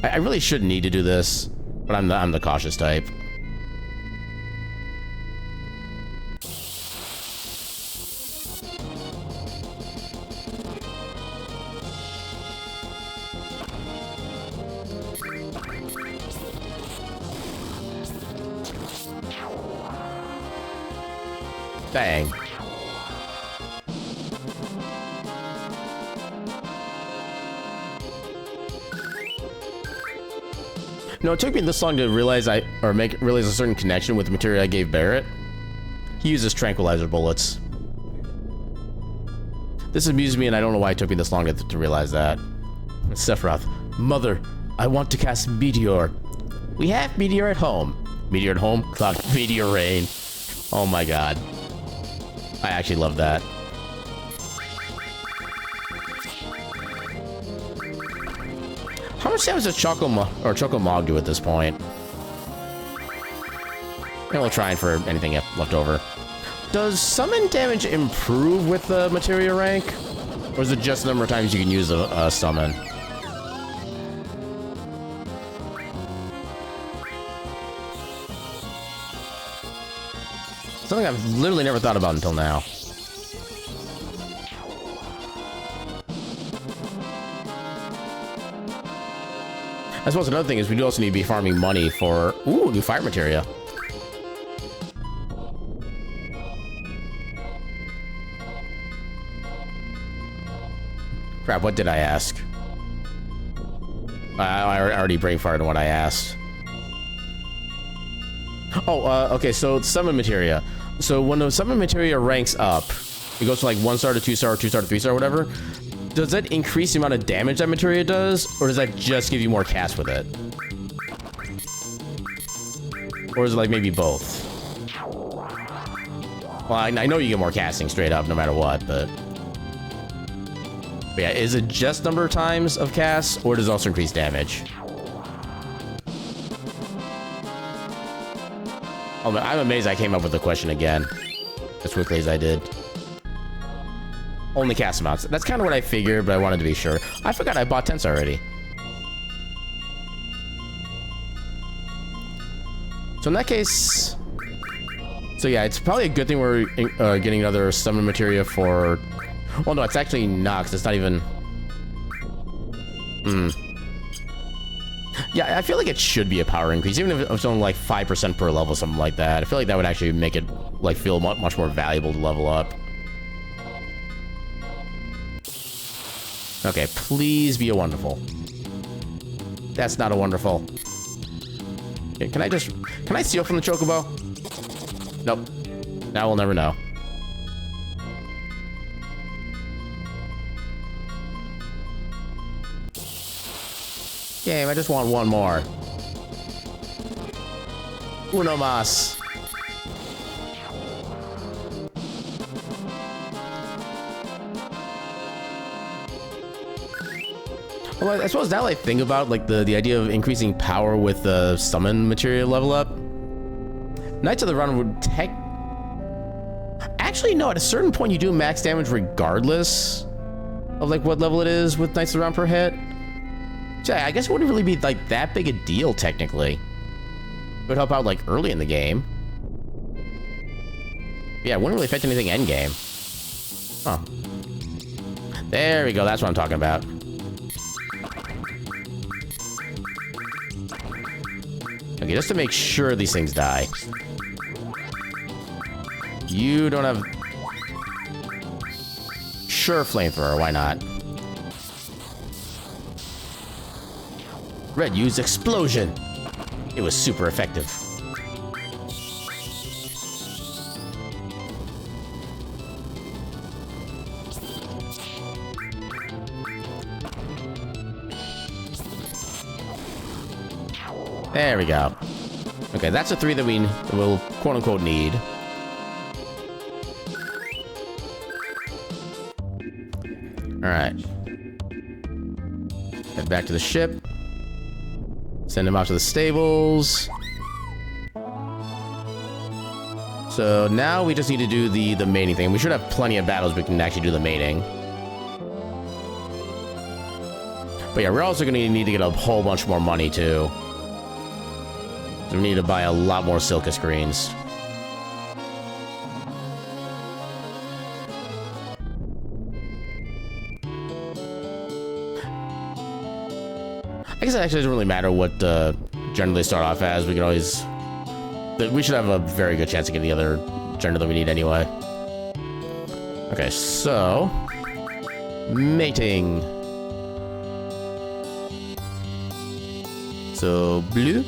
I really shouldn't need to do this, but I'm the cautious type. Bang. No, it took me this long to realize realize a certain connection with the material I gave Barrett. He uses tranquilizer bullets. This amused me, and I don't know why it took me this long to realize that. Sephiroth, Mother, I want to cast Meteor. We have Meteor at home. Meteor at home? Cloud Meteor Rain. Oh my god. I actually love that. How much damage does Choco-Mog do at this point? And we'll try for anything left over. Does summon damage improve with the materia rank? Or is it just the number of times you can use a summon? Something I've literally never thought about until now. I suppose another thing is we do also need to be farming money for, ooh, new fire materia. Crap, what did I ask? I already brain farted on what I asked. Oh, okay, so summon materia. So when the summon materia ranks up, it goes from like 1 star to 2 star, 2 star to 3 star, whatever. Does that increase the amount of damage that materia does, or does that just give you more cast with it? Or is it like maybe both? Well, I know you get more casting straight up no matter what, but yeah, is it just number of times of casts, or does it also increase damage? Oh, man, I'm amazed I came up with the question again as quickly as I did. Only cast amounts. That's kind of what I figured, but I wanted to be sure. I forgot I bought tents already. So in that case... So yeah, it's probably a good thing we're getting another summon materia for... Well, no, it's actually not, 'cause it's not even... Yeah, I feel like it should be a power increase, even if it's only like 5% per level, something like that. I feel like that would actually make it like feel much more valuable to level up. Okay, please be a wonderful. That's not a wonderful. Okay, can I steal from the Chocobo? Nope. Now we'll never know. Game, I just want one more. Uno mas. Well, I suppose now I think about like the idea of increasing power with the summon material level up. Knights of the Run would Actually, no, at a certain point you do max damage regardless of like what level it is with Knights of the Round per hit. So I guess it wouldn't really be like that big a deal technically. It would help out like early in the game. Yeah, it wouldn't really affect anything end game. Huh. There we go, that's what I'm talking about. Okay, just to make sure these things die. You don't have... Sure, flamethrower, why not? Red used explosion. It was super effective. There we go. Okay, that's the 3 that we will quote-unquote need. Alright. Head back to the ship. Send him out to the stables. So now we just need to do the mating thing. We should have plenty of battles we can actually do the mating. But yeah, we're also going to need to get a whole bunch more money too. So we need to buy a lot more Silka screens. I guess it actually doesn't really matter what gender start off as. We can always... We should have a very good chance of getting the other gender that we need anyway. Okay, so... Mating. So, blue.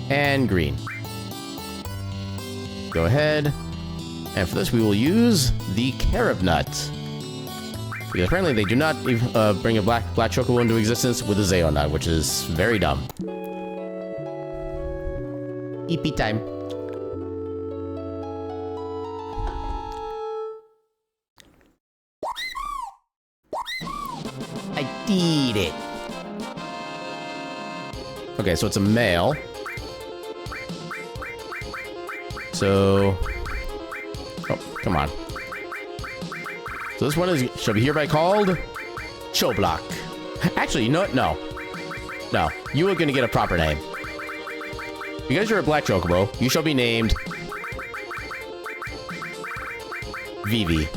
And green. Go ahead. And for this, we will use the carob nut. Because apparently they do not bring a black chocobo into existence with a Zeo nut, which is very dumb. EP time. I did it. Okay, so it's a male. So... Oh, come on. So this one shall be hereby called Choblock. Actually, you know what? No. No. You are going to get a proper name. Because you're a black chocobo, you shall be named VII.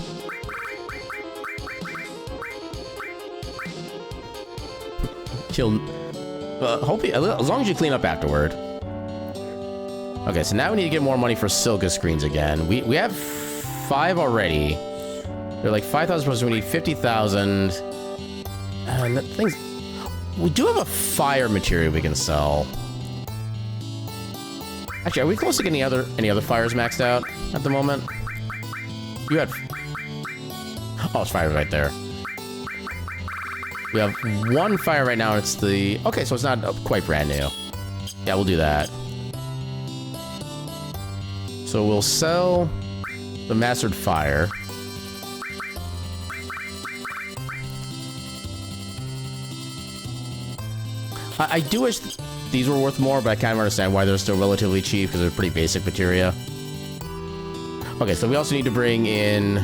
Hopefully, as long as you clean up afterward. Okay, so now we need to get more money for Silka screens again. We have 5 already. They're like 5,000 plus, we need 50,000. And that thing's... We do have a fire material we can sell. Actually, are we close to getting any other fires maxed out at the moment? You had... Oh, it's fire right there. We have 1 fire right now, and it's the... Okay, so it's not quite brand new. Yeah, we'll do that. So we'll sell the mastered fire. I do wish these were worth more, but I kind of understand why they're still relatively cheap, because they're pretty basic materia. Okay, so we also need to bring in...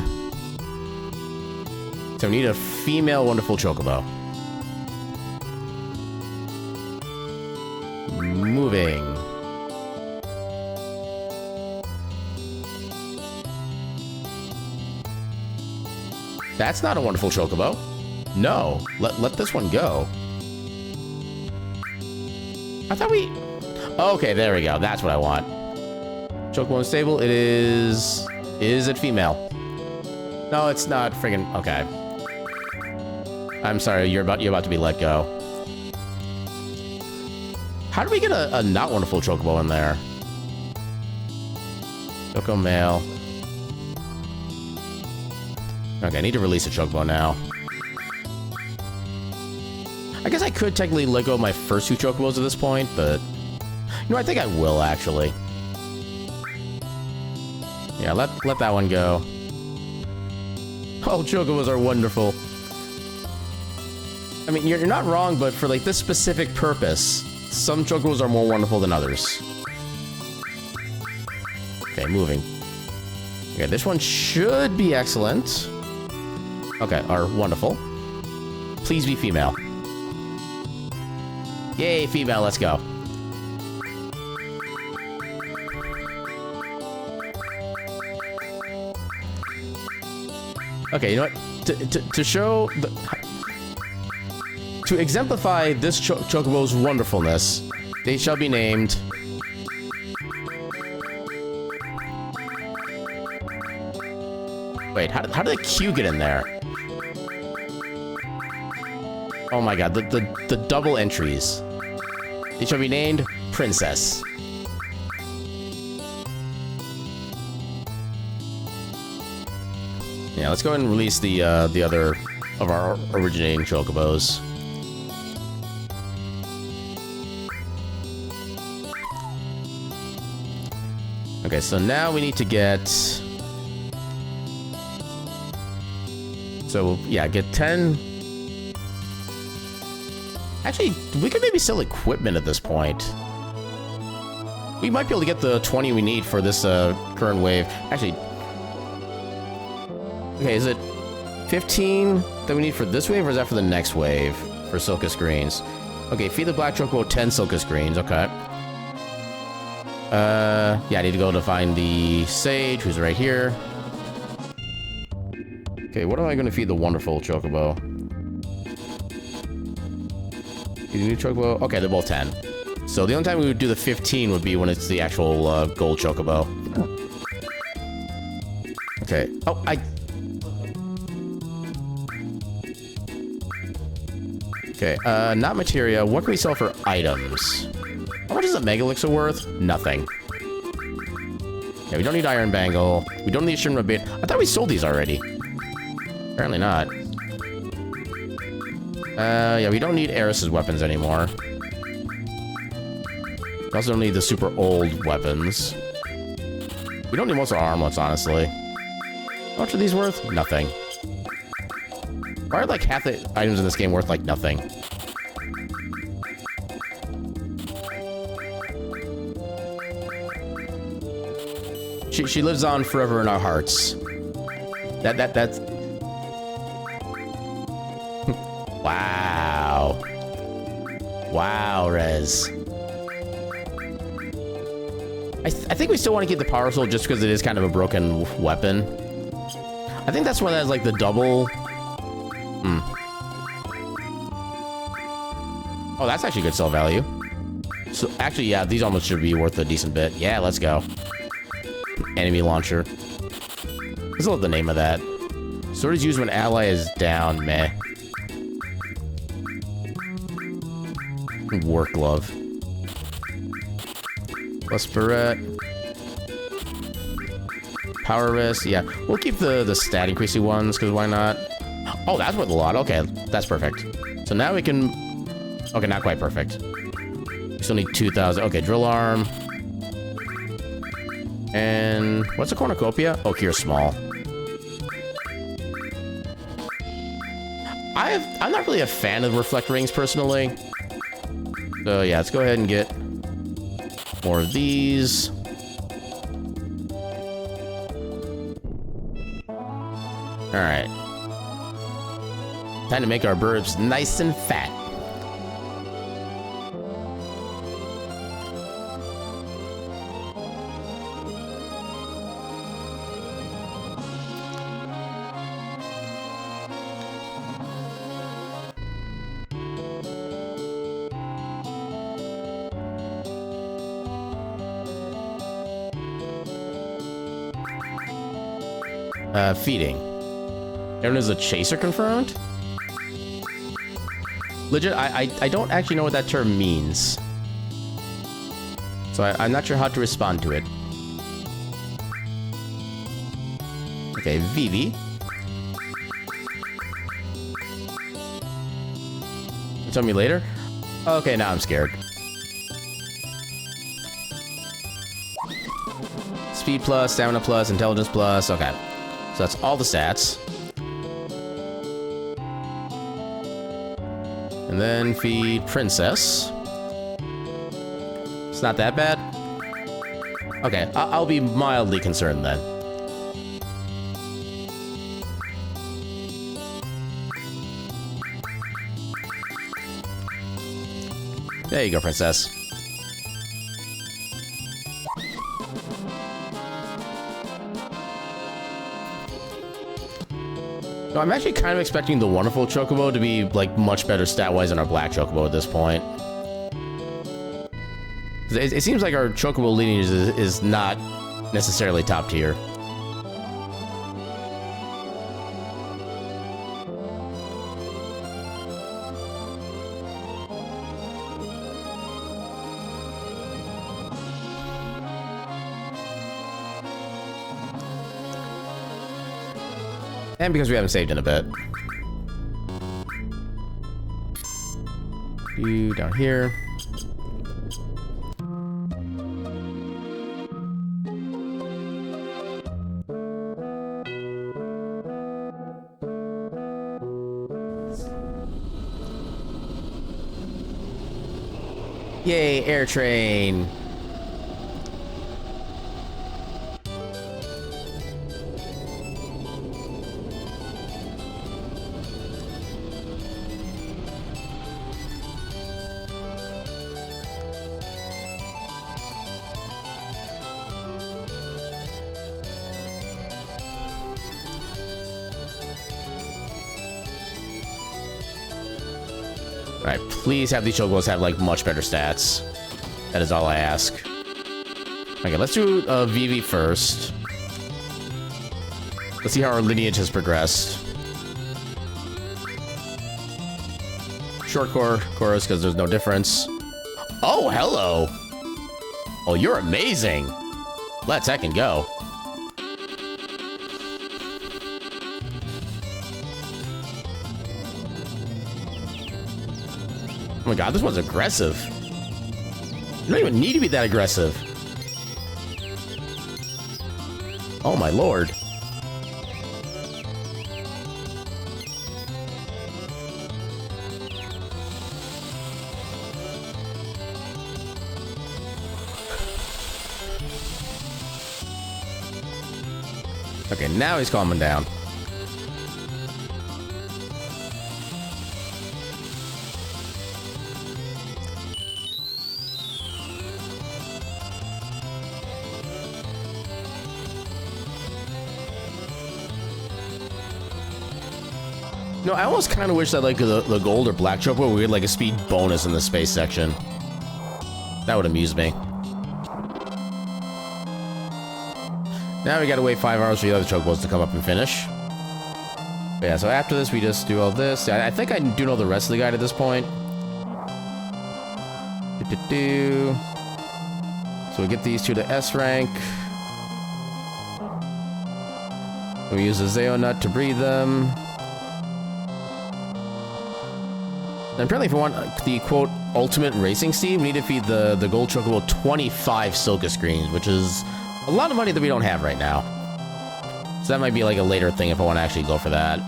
So we need a female wonderful chocobo. Moving. That's not a wonderful chocobo. No, let this one go. I thought we... Okay, there we go. That's what I want. Chocobo unstable. It is... Is it female? No, it's not friggin... Okay. I'm sorry. You're about to be let go. How do we get a not wonderful chocobo in there? Choco male. Okay, I need to release a chocobo now. I guess I could technically let go of my first 2 chocobos at this point, but... You know, I think I will, actually. Yeah, let that one go. Oh, chocobos are wonderful. I mean, you're not wrong, but for, like, this specific purpose, some chocobos are more wonderful than others. Okay, moving. Okay, this one should be excellent. Okay, or wonderful. Please be female. Yay, female, let's go. Okay, you know what? To show the... To exemplify this Chocobo's wonderfulness, they shall be named... Wait, how did the Q get in there? Oh my god, the double entries. They shall be named Princess. Yeah, let's go ahead and release the other of our originating Chocobos. Okay, so now we need to get... So, yeah, get 10... Actually, we could maybe sell equipment at this point. We might be able to get the 20 we need for this current wave. Actually... Okay, is it 15 that we need for this wave, or is that for the next wave? For Silka Screens. Okay, feed the Black Chocobo 10 Silka Screens, okay. Yeah, I need to go to find the Sage, who's right here. Okay, what am I going to feed the wonderful Chocobo? Feed the new Chocobo? Okay, they're both 10. So the only time we would do the 15 would be when it's the actual gold Chocobo. Okay. Oh, Okay, not materia. What can we sell for items? How much is a Mega Elixir worth? Nothing. Yeah, we don't need Iron Bangle. We don't need Shinra Bait. I thought we sold these already. Apparently not. Yeah, we don't need Eris's weapons anymore. We also don't need the super old weapons. We don't need most of our armlets, honestly. How much are these worth? Nothing. Why are, like, half the items in this game worth, like, nothing? She lives on forever in our hearts. That's... Wow. Wow, Rez. I think we still want to keep the Power Soul just because it is kind of a broken weapon. I think that's why that's, like, the double... Oh, that's actually good sell value. So, actually, yeah, these almost should be worth a decent bit. Yeah, let's go. Enemy launcher. Let's look at the name of that. Sword is used when ally is down. Meh. Work glove. Plus barrette. Power wrist. Yeah, we'll keep the stat increasing ones, because why not? Oh, that's worth a lot. Okay, that's perfect. So now we can... Okay, not quite perfect. We still need 2,000. Okay, drill arm. And what's a cornucopia? Oh, here's small. I'm not really a fan of reflect rings personally. So yeah, let's go ahead and get more of these. All right. Time to make our burbs nice and fat. Feeding. Everyone is a chaser confirmed? Legit, I don't actually know what that term means. So I'm not sure how to respond to it. Okay, Vivi. Tell me later? Okay, now I'm scared. Speed plus, stamina plus, intelligence plus, okay. So that's all the stats. And then feed Princess. It's not that bad. Okay, I'll be mildly concerned then. There you go, princess. No, I'm actually kind of expecting the wonderful chocobo to be, like, much better stat-wise than our black chocobo at this point. It seems like our chocobo lineage is not necessarily top tier. And because we haven't saved in a bit. You down here. Yay, air train. Alright, please have these chocobos have, like, much better stats. That is all I ask. Okay, let's do VII first. Let's see how our lineage has progressed. Short chorus, because there's no difference. Oh, hello! Oh, you're amazing! Let's heck and go. Oh my god, this one's aggressive. You don't even need to be that aggressive. Oh my lord. Okay, now he's calming down. No, I almost kind of wish that, like, the gold or black chocobo we had, like, a speed bonus in the space section. That would amuse me. Now we gotta wait 5 hours for the other chocobos to come up and finish. But yeah, so after this, we just do all this. I think I do know the rest of the guide at this point. So we get these two to S rank. We use the Zeo nut to breed them. And apparently if we want the, quote, ultimate racing steed, we need to feed the gold chocobo 25 Silka screens, which is a lot of money that we don't have right now. So that might be like a later thing if I want to actually go for that.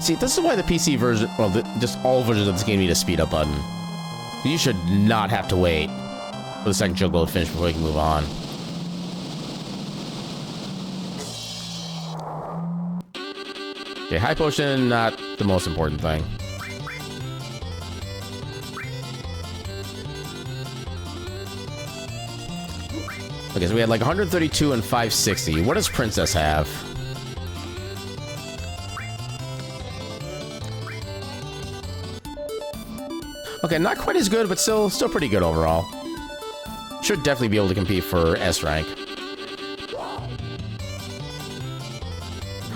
See, this is why the PC version, well, just all versions of this game need a speed up button. You should not have to wait for the second chocobo to finish before we can move on. Okay, high potion, not the most important thing. Okay, so we had like 132 and 560. What does Princess have? Okay, not quite as good, but still pretty good overall. Should definitely be able to compete for S rank.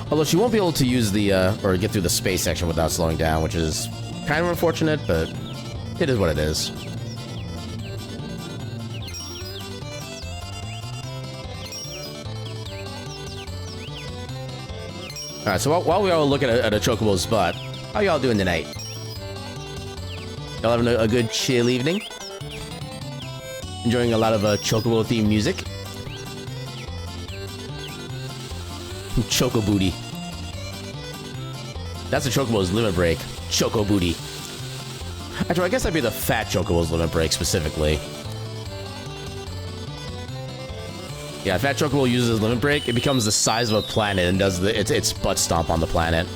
Although she won't be able to use the, or get through the space section without slowing down, which is kind of unfortunate, but it is what it is. Alright, so while we all look at a chocobo's butt, how y'all doing tonight? Y'all having a good chill evening? Enjoying a lot of chocobo-themed music? Choco booty. That's a chocobo's limit break. Choco booty. Actually, I guess that'd be the fat chocobo's limit break specifically. Yeah, fat chocobo uses limit break. It becomes the size of a planet and does its butt stomp on the planet.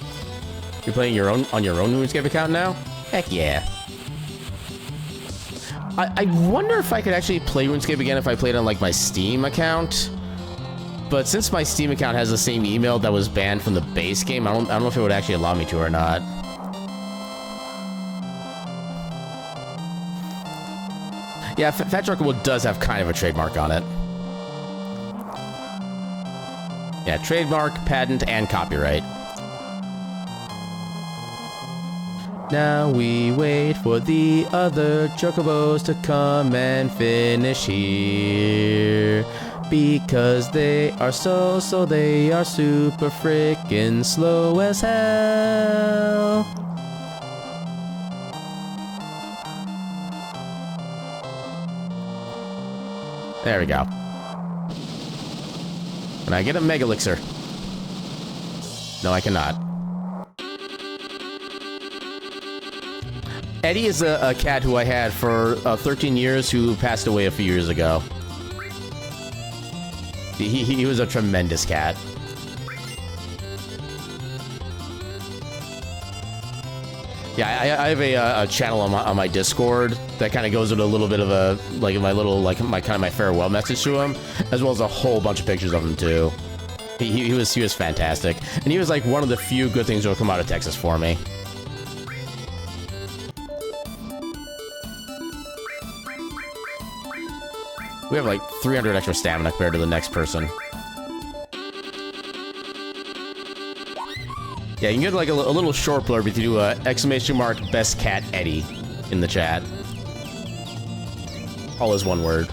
You're playing on your own RuneScape account now? Heck yeah. I wonder if I could actually play RuneScape again if I played on, like, my Steam account. But since my Steam account has the same email that was banned from the base game, I don't know if it would actually allow me to or not. Yeah, Fat Chocobo does have kind of a trademark on it. Yeah, trademark, patent, and copyright. Now we wait for the other Chocobos to come and finish here. Because they are they are super frickin' slow as hell. There we go. Can I get a Mega Elixir? No, I cannot. Eddie is a cat who I had for 13 years who passed away a few years ago. He was a tremendous cat. Yeah, I have a channel on my Discord that kind of goes with a little bit of a my farewell message to him, as well as a whole bunch of pictures of him too. He was fantastic, and he was like one of the few good things that will come out of Texas for me. We have like 300 extra stamina compared to the next person. Yeah, you can get like a little short blurb if you do ! Best Cat Eddie in the chat. All is one word.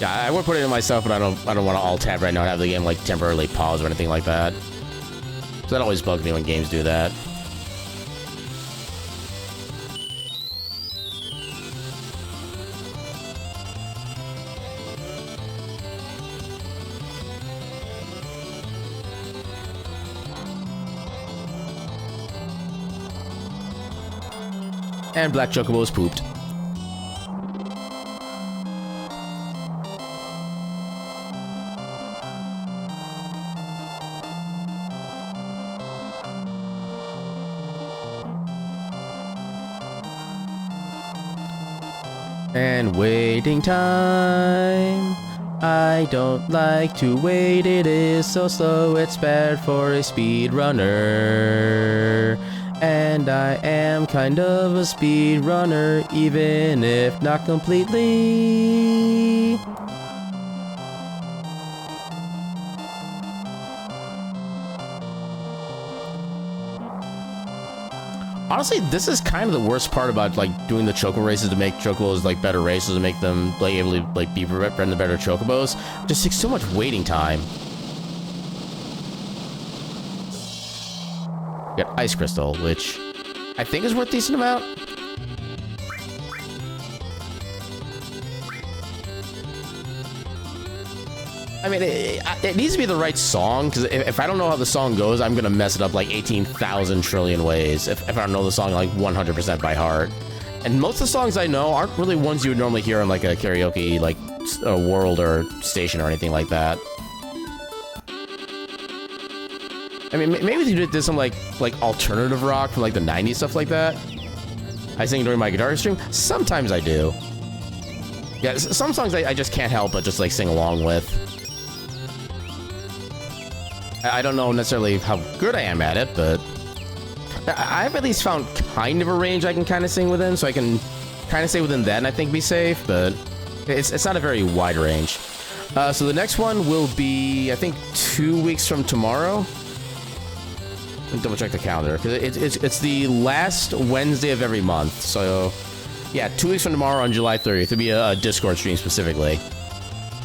Yeah, I would put it in myself, but I don't want to alt tab right now and have the game like temporarily pause or anything like that. So that always bugs me when games do that. And Black Chocobo's pooped. And waiting time. I don't like to wait, it is so slow, it's bad for a speedrunner. And I am kind of a speedrunner, even if not completely. Honestly, this is kind of the worst part about like doing the choco races to make chocobos like better races and make them like able to like be bred the better chocobos. Just takes so much waiting time. Got Ice Crystal, which I think is worth a decent amount. I mean, it needs to be the right song, because if I don't know how the song goes, I'm going to mess it up like 18,000 trillion ways if I don't know the song like 100% by heart. And most of the songs I know aren't really ones you would normally hear on like a karaoke, like a world or station or anything like that. I mean, maybe they did some like alternative rock from like the 90s, stuff like that. I sing during my guitar stream. Sometimes I do. Yeah, some songs I just can't help but just like sing along with. I don't know necessarily how good I am at it, but I've at least found kind of a range I can kind of sing within, so I can kind of stay within that and I think be safe, but it's not a very wide range. So the next one will be, I think, 2 weeks from tomorrow. Let me double check the calendar, because it's the last Wednesday of every month, so yeah, 2 weeks from tomorrow on July 30th. It'll be a Discord stream specifically,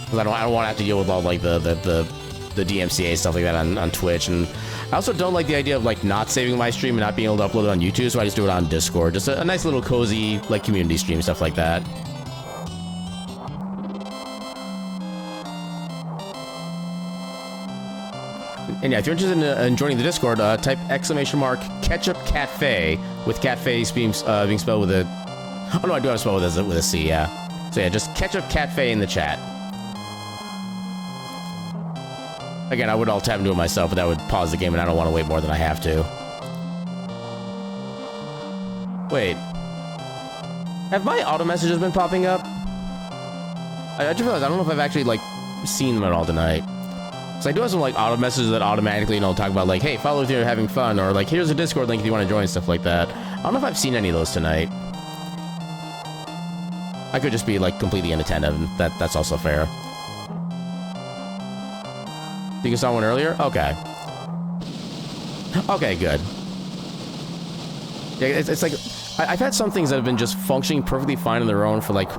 because I don't want to have to deal with all like the DMCA stuff like that on Twitch, and I also don't like the idea of like not saving my stream and not being able to upload it on YouTube, so I just do it on Discord. Just a nice little cozy like community stream, stuff like that. And yeah, if you're interested in joining the Discord, type !Ketchup Cafe with cafe being spelled with a... Oh no, I do have to spell with a C, yeah. So yeah, just Ketchup Cafe in the chat. Again, I would alt tab and do it myself, but that would pause the game, and I don't want to wait more than I have to. Wait. Have my auto messages been popping up? I just realized I don't know if I've actually, like, seen them at all tonight. So I do have some, like, auto messages that automatically, you know, talk about, like, hey, follow if you're having fun, or, like, here's a Discord link if you want to join, stuff like that. I don't know if I've seen any of those tonight. I could just be, like, completely inattentive, and that's also fair. Think you saw one earlier? Okay. Okay, good. Yeah, it's like... I've had some things that have been just functioning perfectly fine on their own for, like,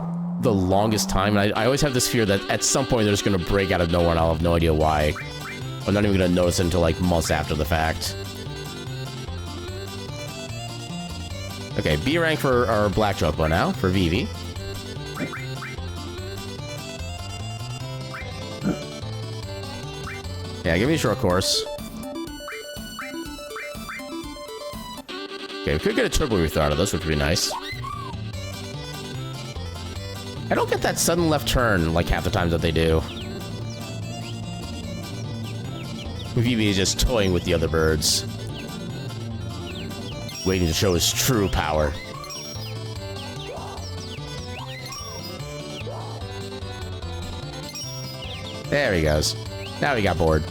the longest time, and I always have this fear that at some point they're just gonna break out of nowhere and I'll have no idea why. I'm not even gonna notice it until, like, months after the fact. Okay, B rank for our Black Chocobo now, for VII. Yeah, give me a short course. Okay, we could get a turbo rethrow out of this, which would be nice. I don't get that sudden left turn, like, half the times that they do. VII is just toying with the other birds. Waiting to show his true power. There he goes. Now he got bored.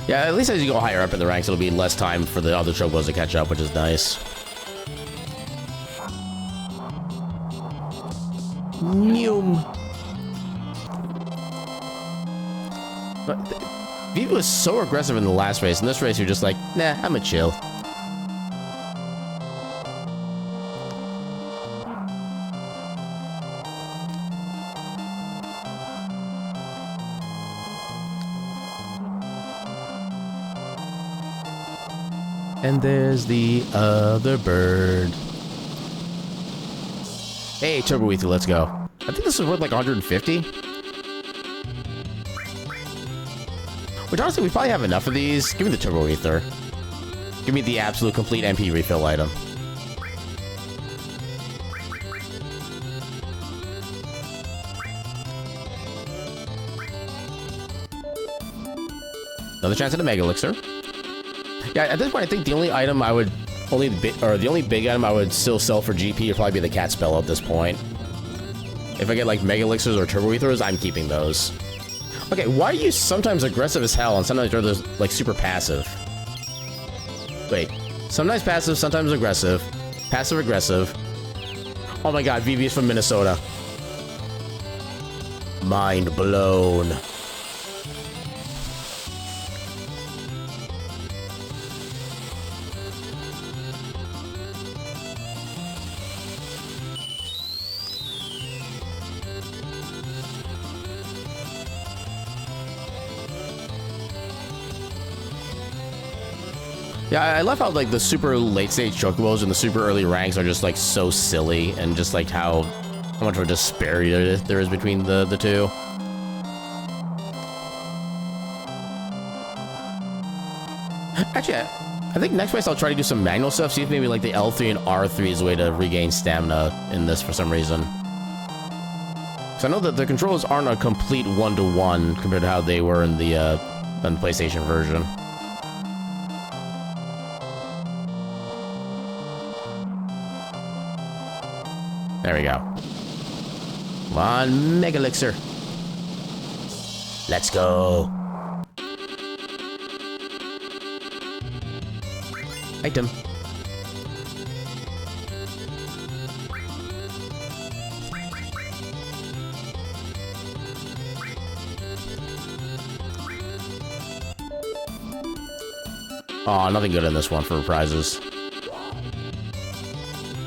Yeah, at least as you go higher up in the ranks, it'll be less time for the other chocobos to catch up, which is nice. Noom. But VII was so aggressive in the last race. In this race, you're just like, nah, I'm a chill. And there's the other bird. Hey, Turbo Weether, let's go. I think this is worth like 150. Which honestly, we probably have enough of these. Give me the Turbo Weether. Give me the absolute complete MP refill item. Another chance at a Mega Elixir. Yeah, at this point, I think the only item I would the only big item I would still sell for GP would probably be the cat spell at this point. If I get like Mega Elixirs or Turbo Ethers, I'm keeping those. Okay, why are you sometimes aggressive as hell and sometimes you're like super passive? Wait, sometimes passive, sometimes aggressive. Passive aggressive. Oh my god, VV is from Minnesota. Mind blown. Yeah, I love how, like, the super late-stage chocobos and the super early ranks are just, like, so silly, and just, like, how much of a disparity there is between the two. Actually, I think next race I'll try to do some manual stuff, see if maybe, like, the L3 and R3 is a way to regain stamina in this for some reason. Because I know that the controls aren't a complete one-to-one compared to how they were in the PlayStation version. There we go. Come on, Mega Elixir. Let's go. Item. Aw, nothing good in this one for prizes.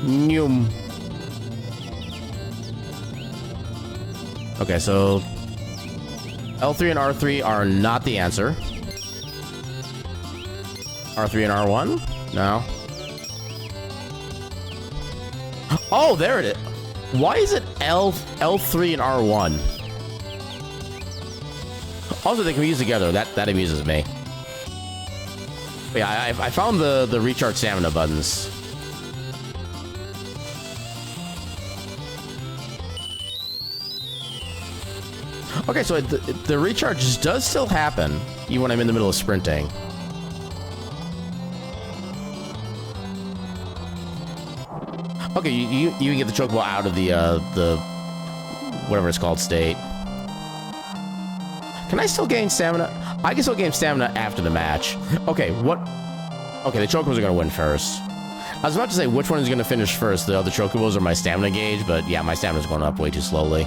Noom. Okay, so L3 and R3 are not the answer. R3 and R1? No. Oh, there it is. Why is it L3 and R1? Also, they can be used together. That amuses me. But yeah, I found the recharge stamina buttons. Okay, so the recharge does still happen, even when I'm in the middle of sprinting. Okay, you can get the chocobo out of the whatever it's called state. Can I still gain stamina? I can still gain stamina after the match. Okay, what? Okay, the chocobos are gonna win first. I was about to say which one is gonna finish first, the other chocobos or my stamina gauge, but yeah, my stamina's going up way too slowly.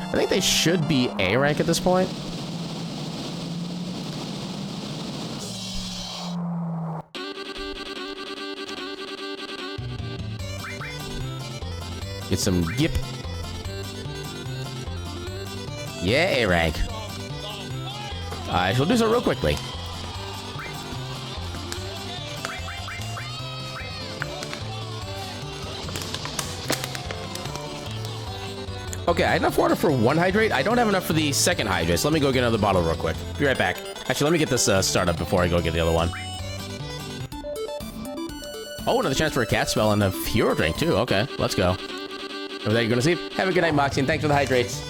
I think they should be A rank at this point. Get some Gip. Yeah, A rank. I shall do so real quickly. Okay, I have enough water for one hydrate. I don't have enough for the second hydrate, so let me go get another bottle real quick. Be right back. Actually, let me get this started before I go get the other one. Oh, another chance for a cat spell and a hero drink, too. Okay, let's go. Over there, you're going to sleep. Have a good night, Moxie, and thanks for the hydrates.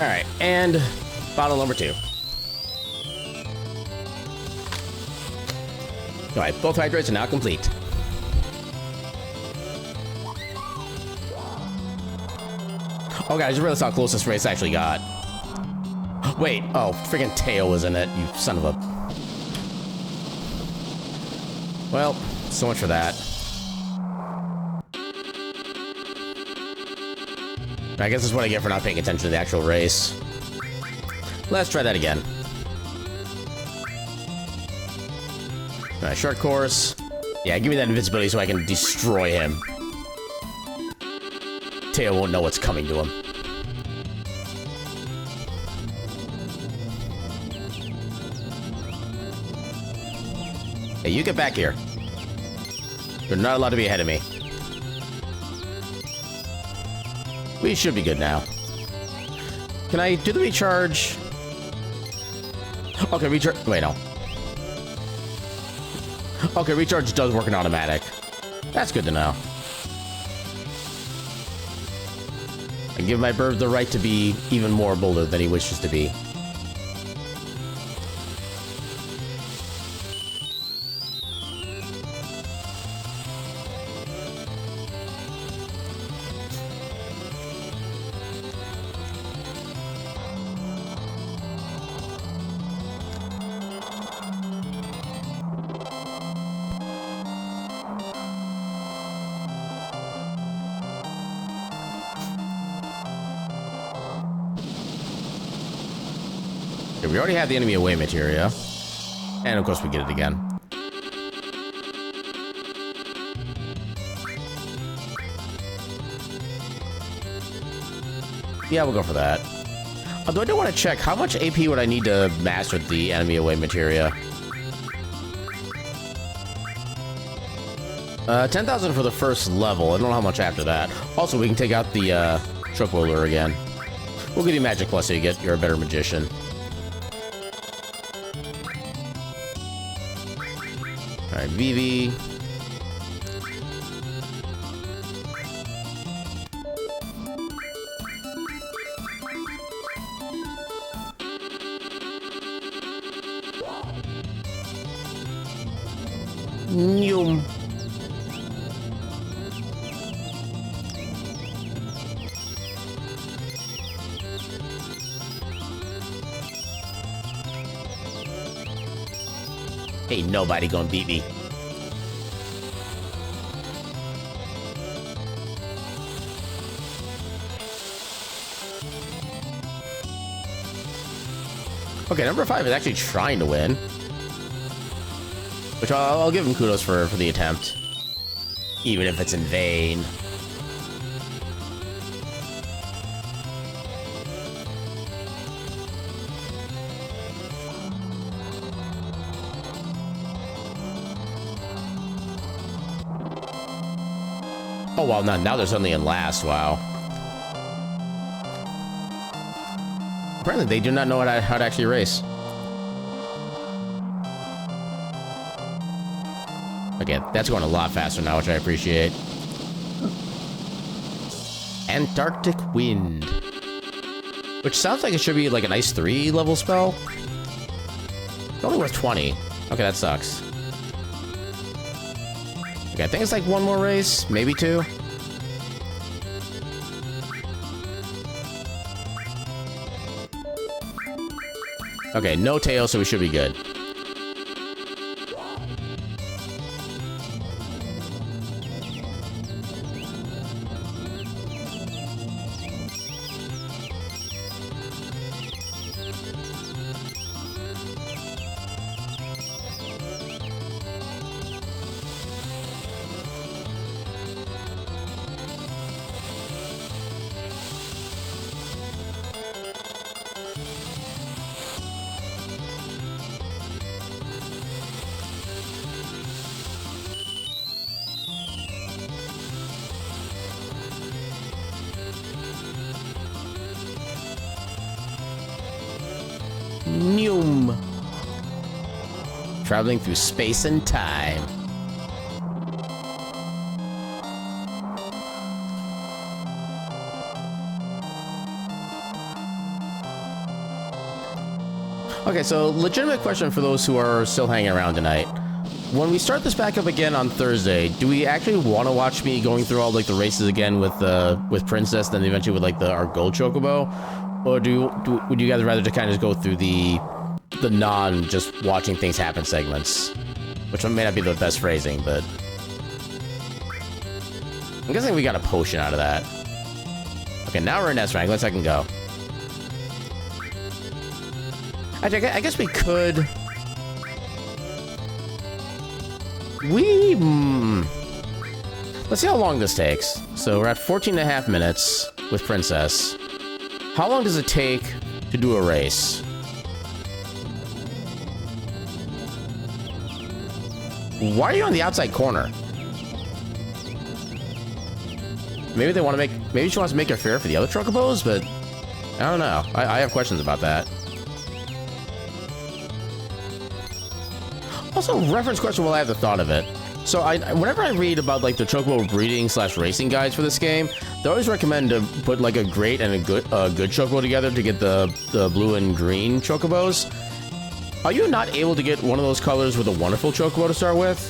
All right, and bottle number 2. All right, both hydrates are now complete. Oh god, I just realized how close this race actually got. Wait, oh, freaking Teo was in it, you son of a... Well, so much for that. I guess that's what I get for not paying attention to the actual race. Let's try that again. Alright, short course. Yeah, give me that invincibility so I can destroy him. Teo won't know what's coming to him. Hey, you get back here. You're not allowed to be ahead of me. We should be good now. Can I do the recharge? Okay, recharge. Wait, no. Okay, recharge does work in automatic. That's good to know. I give my bird the right to be even more bolder than he wishes to be. We already have the enemy away materia. And of course we get it again. Yeah, we'll go for that. Although I do want to check, how much AP would I need to master the enemy away materia? 10,000 for the first level. I don't know how much after that. Also, we can take out the Chocobo Lure again. We'll give you Magic Plus so you're a better magician. Alright, VII. Noom. Ain't nobody gonna beat me. Okay, number 5 is actually trying to win. Which I'll give him kudos for the attempt. Even if it's in vain. Oh, wow, now there's only in last, wow. Apparently they do not know how to actually race. Okay, that's going a lot faster now, which I appreciate. Antarctic Wind. Which sounds like it should be like an Ice 3 level spell. It's only worth 20. Okay, that sucks. Okay, I think it's like one more race, maybe 2. Okay, no tail, so we should be good. Noom. Traveling through space and time. Okay, so legitimate question for those who are still hanging around tonight. When we start this back up again on Thursday, do we actually want to watch me going through all like the races again with Princess, then eventually with like our gold chocobo? Or would you guys rather to kind of go through the non just watching things happen segments? Which may not be the best phrasing, but I'm guessing we got a potion out of that. Okay, now we're in S rank. Let's go. Actually, I guess we could. Let's see how long this takes. So we're at 14.5 minutes with Princess. How long does it take to do a race? Why are you on the outside corner? Maybe they want to maybe she wants to make it fair for the other chocobos, but I don't know. I have questions about that. Also, reference question while I have the thought of it. So whenever I read about like the chocobo breeding / racing guides for this game, they always recommend to put like a great and a good chocobo together to get the blue and green chocobos. Are you not able to get one of those colors with a wonderful chocobo to start with?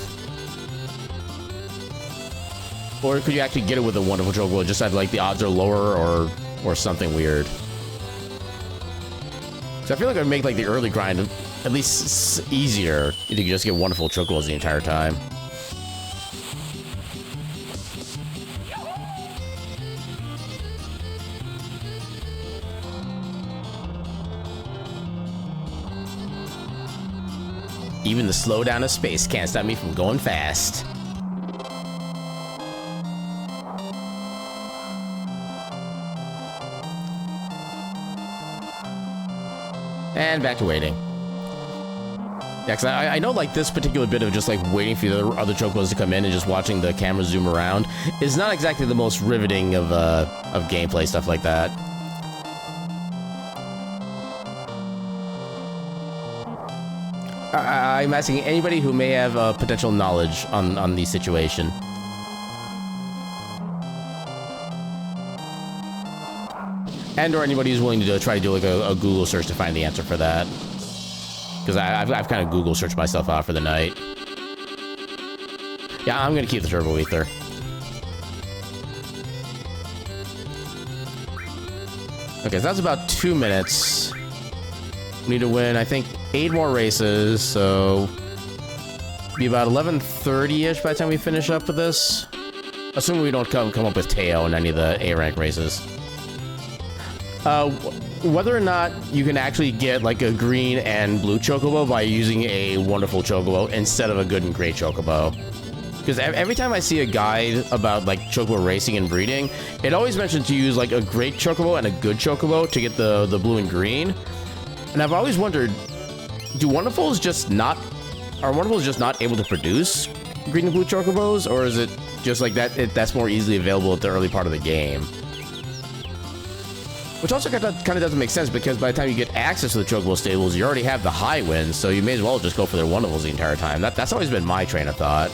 Or could you actually get it with a wonderful chocobo, just have like the odds are lower or something weird? So I feel like it would make like the early grind at least easier if you could just get wonderful chocobos the entire time. Even the slowdown of space can't stop me from going fast. And back to waiting. Yeah, cause I know like this particular bit of just like waiting for the other chocobos to come in and just watching the camera zoom around is not exactly the most riveting of gameplay, stuff like that. I'm asking anybody who may have potential knowledge on the situation. And or anybody who's willing to try to do like a Google search to find the answer for that. Because I've kind of Google searched myself out for the night. Yeah, I'm gonna keep the Turbo Ether. Okay, so that's about 2 minutes. We need to win, I think, 8 more races, so... be about 11:30-ish by the time we finish up with this. Assuming we don't come up with Teo in any of the A-rank races. Whether or not you can actually get, like, a green and blue Chocobo by using a wonderful Chocobo instead of a good and great Chocobo. Because every time I see a guide about, like, Chocobo racing and breeding, it always mentions to use, like, a great Chocobo and a good Chocobo to get the blue and green. And I've always wondered, are Wonderfuls just not able to produce green and blue Chocobos? Or is it just like that's more easily available at the early part of the game? Which also kind of doesn't make sense, because by the time you get access to the Chocobo stables, you already have the high winds, so you may as well just go for their Wonderfuls the entire time. That's always been my train of thought.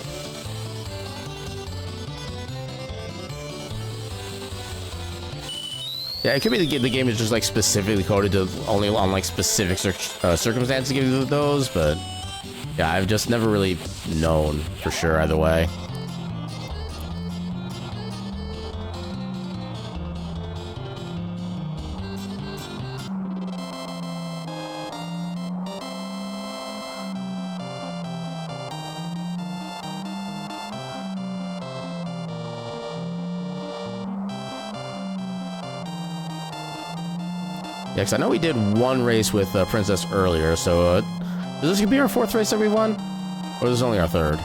Yeah, it could be the game is just like specifically coded to only on like specific circumstances give you those, but yeah, I've just never really known for sure either way. Yeah, because I know we did one race with Princess earlier, so is this gonna be our 4th race that we won? Or is this only our 3rd?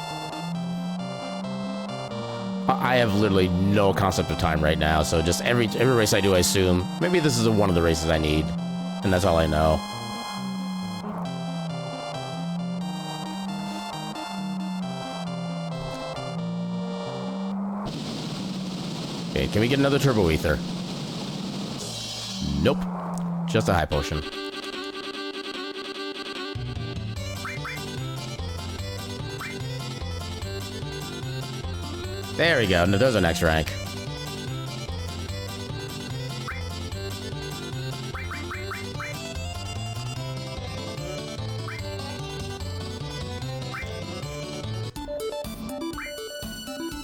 I have literally no concept of time right now, so just every race I do, I assume maybe this is one of the races I need, and that's all I know. Okay, can we get another Turbo Ether? Nope. Just a high potion. There we go. No, there's our next rank.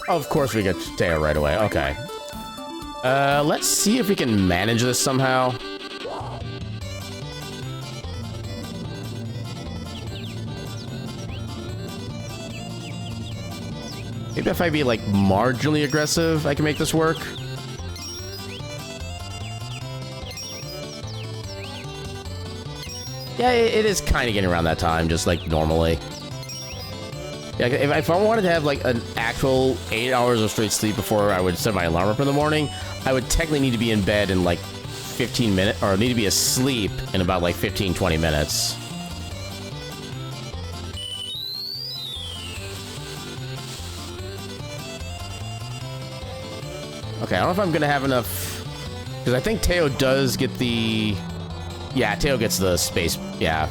Of course we get Teo right away. Okay. Let's see if we can manage this somehow. Maybe if I be, like, marginally aggressive, I can make this work. Yeah, it is kind of getting around that time, just, like, normally. Yeah, if I wanted to have, like, an actual 8 hours of straight sleep before I would set my alarm up in the morning, I would technically need to be in bed in, like, 15 minutes, or need to be asleep in about, like, 15, 20 minutes. Okay, I don't know if I'm gonna have enough, because I think Teo does get the... Yeah, Teo gets the space... Yeah.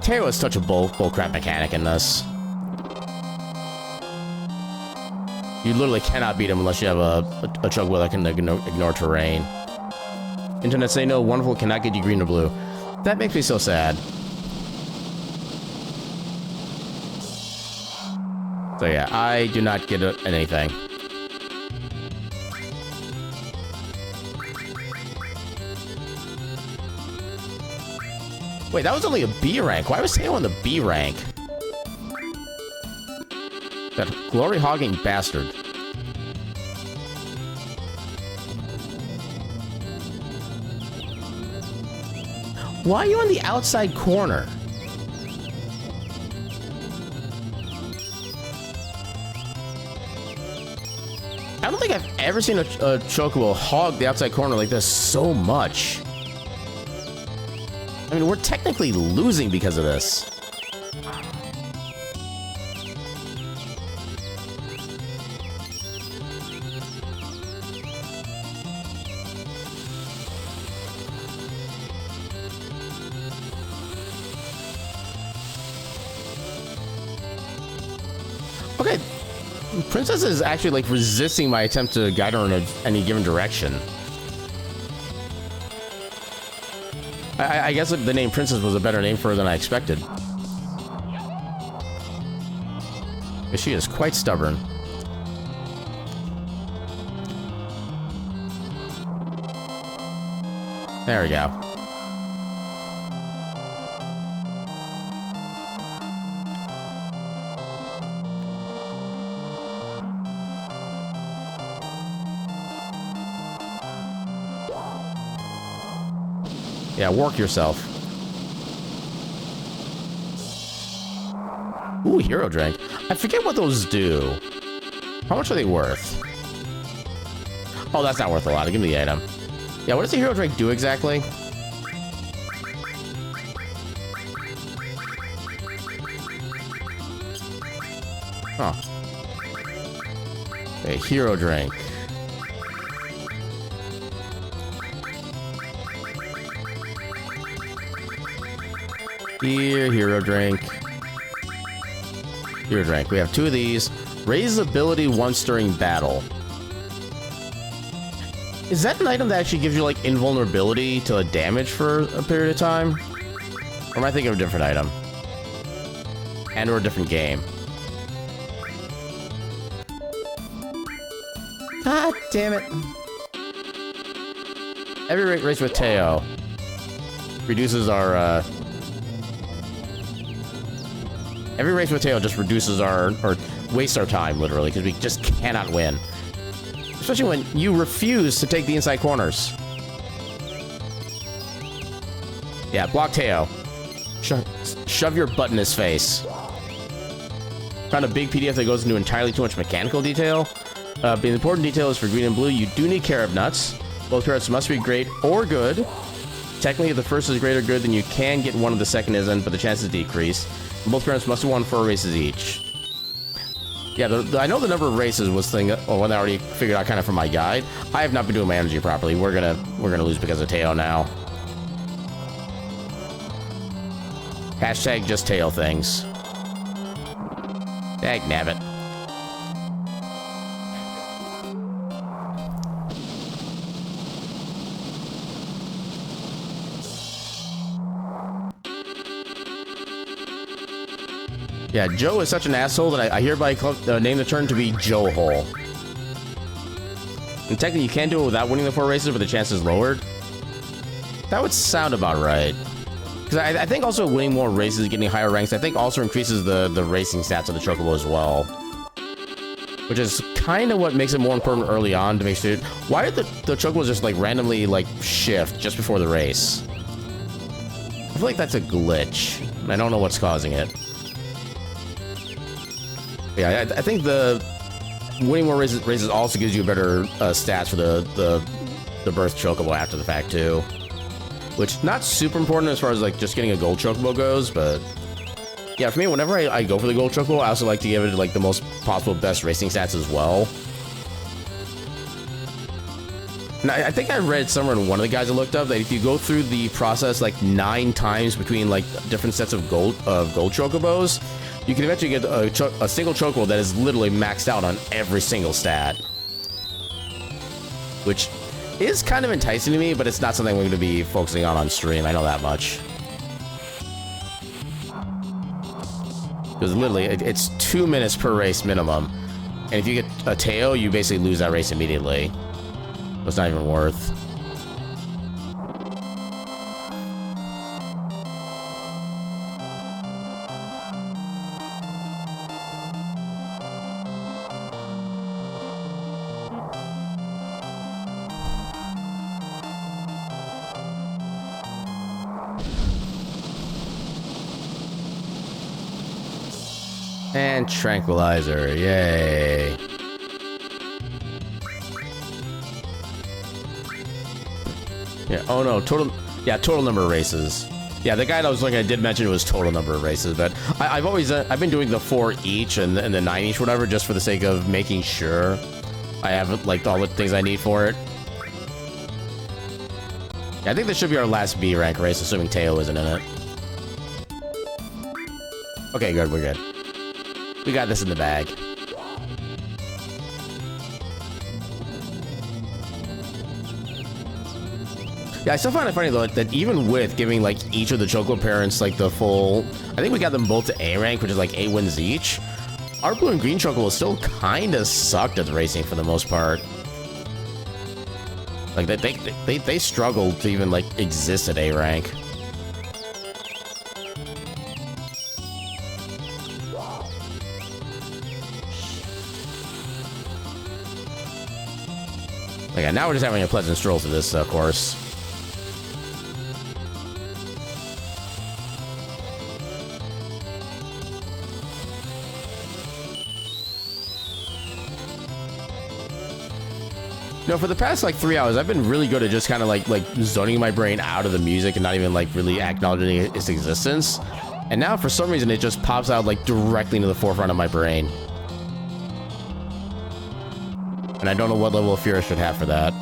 Teo is such a bullcrap mechanic in this. You literally cannot beat him unless you have a Chocobo that can ignore terrain. Internet say no, Wonderful cannot get you green or blue. That makes me so sad. So yeah, I do not get anything. Wait, that was only a B rank. Why was Teo on the B rank? That glory-hogging bastard. Why are you on the outside corner? I don't think I've ever seen a Chocobo hog the outside corner like this so much. I mean, we're technically losing because of this. Okay, Princess is actually, like, resisting my attempt to guide her in any given direction. I guess the name Princess was a better name for her than I expected. She is quite stubborn. There we go. Yeah, work yourself. Ooh, hero drink. I forget what those do. How much are they worth? Oh, that's not worth a lot. Give me the item. Yeah, what does the hero drink do exactly? Huh. A hero drink. Here, hero drink. Hero drink. We have 2 of these. Raise ability once during battle. Is that an item that actually gives you, like, invulnerability to damage for a period of time? Or am I thinking of a different item? And or a different game? God damn it. Every race with Teo reduces our, Every race with Teo just reduces our, or wastes our time, literally, because we just cannot win. Especially when you refuse to take the inside corners. Yeah, block Teo. Shove your butt in his face. Found a big PDF that goes into entirely too much mechanical detail. But the important detail is for green and blue, you do need carob nuts. Both carrots must be great or good. Technically, if the first is great or good, then you can get one if the second isn't, but the chances decrease. And both parents must have won 4 races each. Yeah, I know the number of races was one I already figured out kind of from my guide. I have not been doing my energy properly. We're gonna lose because of Teo now. Hashtag just Teo things. Dag nabbit. Yeah, Joe is such an asshole that I hereby name the turn to be Joe Hole. And technically, you can do it without winning the 4 races, but the chance is lowered. That would sound about right. Because I think also winning more races, getting higher ranks, I think also increases the racing stats of the Chocobo as well. Which is kind of what makes it more important early on to make sure... Why did the Chocobos just, like, randomly, like, shift just before the race? I feel like that's a glitch. And I don't know what's causing it. Yeah, I think the winning more races also gives you better stats for the birth Chocobo after the fact too, which not super important as far as like just getting a gold Chocobo goes, but yeah, for me, whenever I go for the gold Chocobo, I also like to give it like the most possible best racing stats as well. And I think I read somewhere in one of the guys I looked up that if you go through the process like 9 times between like different sets of gold Chocobos, you can eventually get a single Chocobo that is literally maxed out on every single stat. Which is kind of enticing to me, but it's not something we're going to be focusing on stream. I know that much. Because literally, it's 2 minutes per race minimum. And if you get a Teo, you basically lose that race immediately. It's not even worth. And tranquilizer, yay. Yeah, oh no, total number of races. Yeah, the guy that I was looking at did mention it was total number of races, but I've been doing the 4 each and the 9 each, whatever, just for the sake of making sure I have like all the things I need for it. Yeah, I think this should be our last B rank race, assuming Teo isn't in it. Okay, good, we're good. We got this in the bag. Yeah, I still find it funny though that even with giving like each of the Chocobo parents like the full, I think we got them both to A rank, which is like 8 wins each. Our blue and green chocobo still kind of sucked at the racing for the most part. Like they struggled to even like exist at A rank. Okay, now we're just having a pleasant stroll through this course. No, for the past like 3 hours, I've been really good at just kind of like zoning my brain out of the music and not even like really acknowledging its existence. And now for some reason it just pops out like directly into the forefront of my brain. And I don't know what level of fear I should have for that.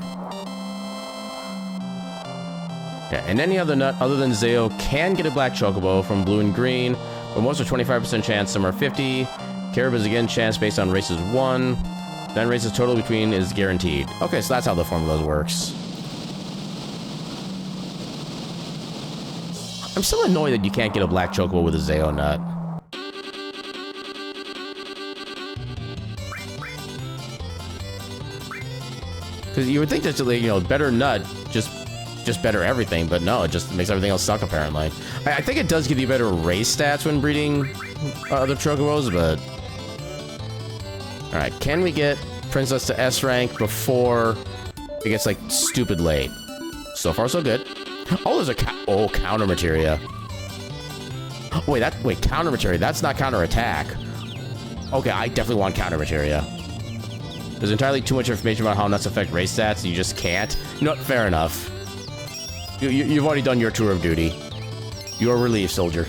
Yeah, and any other nut other than Zeo can get a black chocobo from blue and green, but most are 25% chance, some are 50. Carib is again chance based on races 1. Then races total between is guaranteed. Okay, so that's how the formula works. I'm still annoyed that you can't get a black chocobo with a Zeo nut. Because you would think that, you know, better nut, just better everything, but no, it just makes everything else suck, apparently. I think it does give you better race stats when breeding other chocobos, but... Alright, can we get Princess to S rank before it gets, like, stupid late? So far, so good. Oh, there's a counter materia. Wait, counter materia. That's not counter attack. Okay, I definitely want counter materia. There's entirely too much information about how nuts affect race stats, and you just can't. You know what? Fair enough. You've already done your tour of duty. You are relieved, soldier.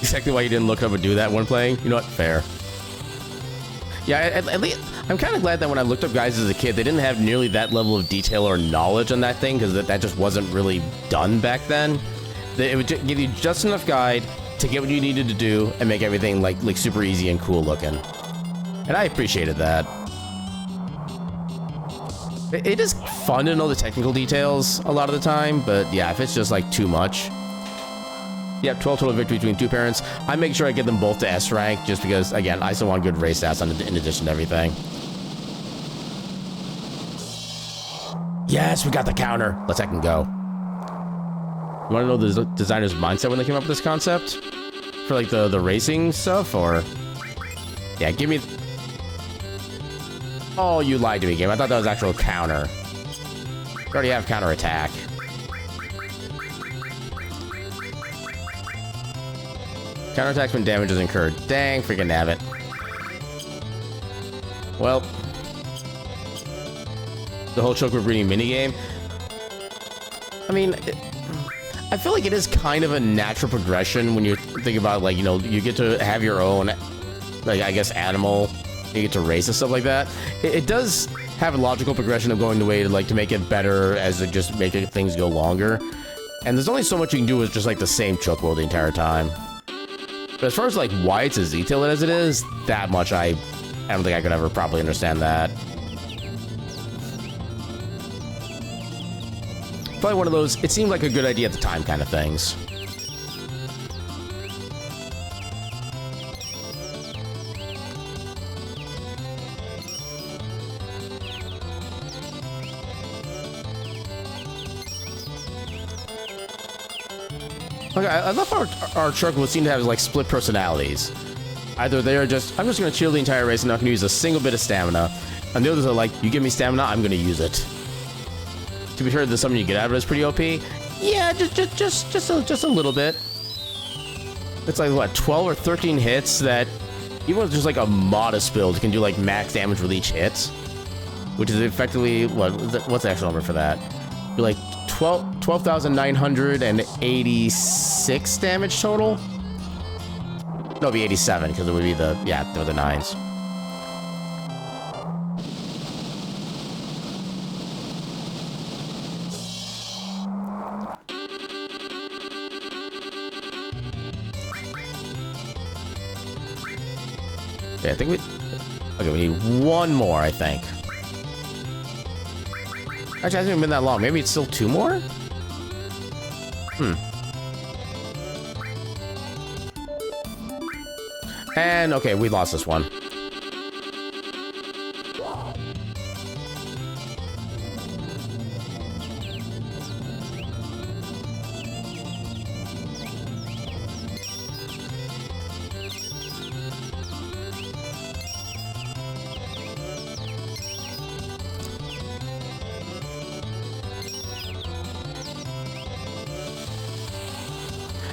Exactly why you didn't look up and do that when playing. You know what? Fair. Yeah, at least I'm kind of glad that when I looked up guys as a kid, they didn't have nearly that level of detail or knowledge on that thing, because that just wasn't really done back then. It would give you just enough guide to get what you needed to do and make everything like super easy and cool looking. And I appreciated that. It is fun to know the technical details a lot of the time, but yeah, if it's just like too much. Yep, 12 total victory between two parents. I make sure I get them both to S rank just because, again, I still want good race stats in addition to everything. Yes, we got the counter. Let's heck and go. You want to know the designer's mindset when they came up with this concept? For like the racing stuff, or... Yeah, give me... Oh, you lied to me, game. I thought that was actual counter. We already have counter attack. Counterattacks when damage is incurred. Dang, freaking nabbit. Well, the whole choker breeding minigame. I mean, I feel like it is kind of a natural progression when you think about, like, you know, you get to have your own, like, I guess, animal. You get to race and stuff like that. It does have a logical progression of going the way to, like, to make it better as to just make things go longer. And there's only so much you can do with just, like, the same chocobo the entire time. But as far as, like, why it's as detailed as it is, that much I don't think I could ever properly understand that. Probably one of those, it seemed like a good idea at the time kind of things. Okay, I love how our chocobos seem to have, like, split personalities. Either they're just, I'm just going to chill the entire race and not going to use a single bit of stamina. And the others are like, you give me stamina, I'm going to use it. To be sure, the something you get out of it is pretty OP. Yeah, just a little bit. It's like, what, 12 or 13 hits that, even with just, like, a modest build, can do, like, max damage with each hit. Which is effectively, what's the actual number for that? You're like, 12,986 damage total? No, it'd be 87, because it would be the 9s. Okay, I think we... Okay, we need one more, I think. Actually, it hasn't even been that long. Maybe it's still 2 more? And, okay, we lost this one.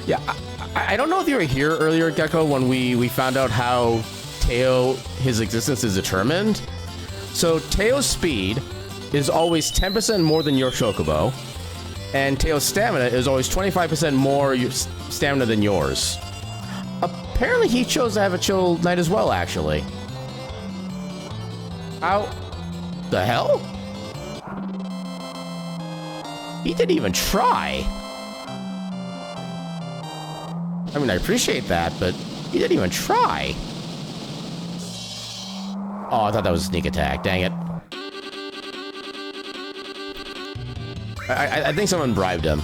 Yeah, I don't know if you were here earlier, Gecko, when we found out how Teo, his existence is determined. So Teo's speed is always 10% more than your Chocobo, and Teo's stamina is always 25% more stamina than yours. Apparently he chose to have a chill night as well, actually. How the hell? He didn't even try. I mean, I appreciate that, but he didn't even try. Oh, I thought that was a sneak attack. Dang it. I think someone bribed him.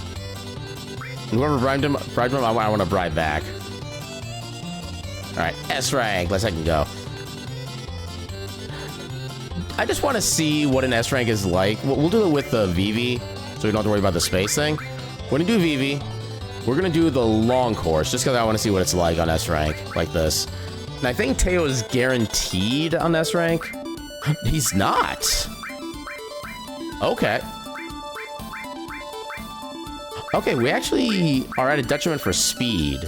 And whoever bribed him, I want to bribe back. Alright, S rank. Let's second go. I just want to see what an S rank is like. We'll do it with the VII, so we don't have to worry about the space thing. When you do VII, we're going to do the long course, just because I want to see what it's like on S rank, like this. And I think Teo is guaranteed on S rank. He's not. Okay. Okay, we actually are at a detriment for speed,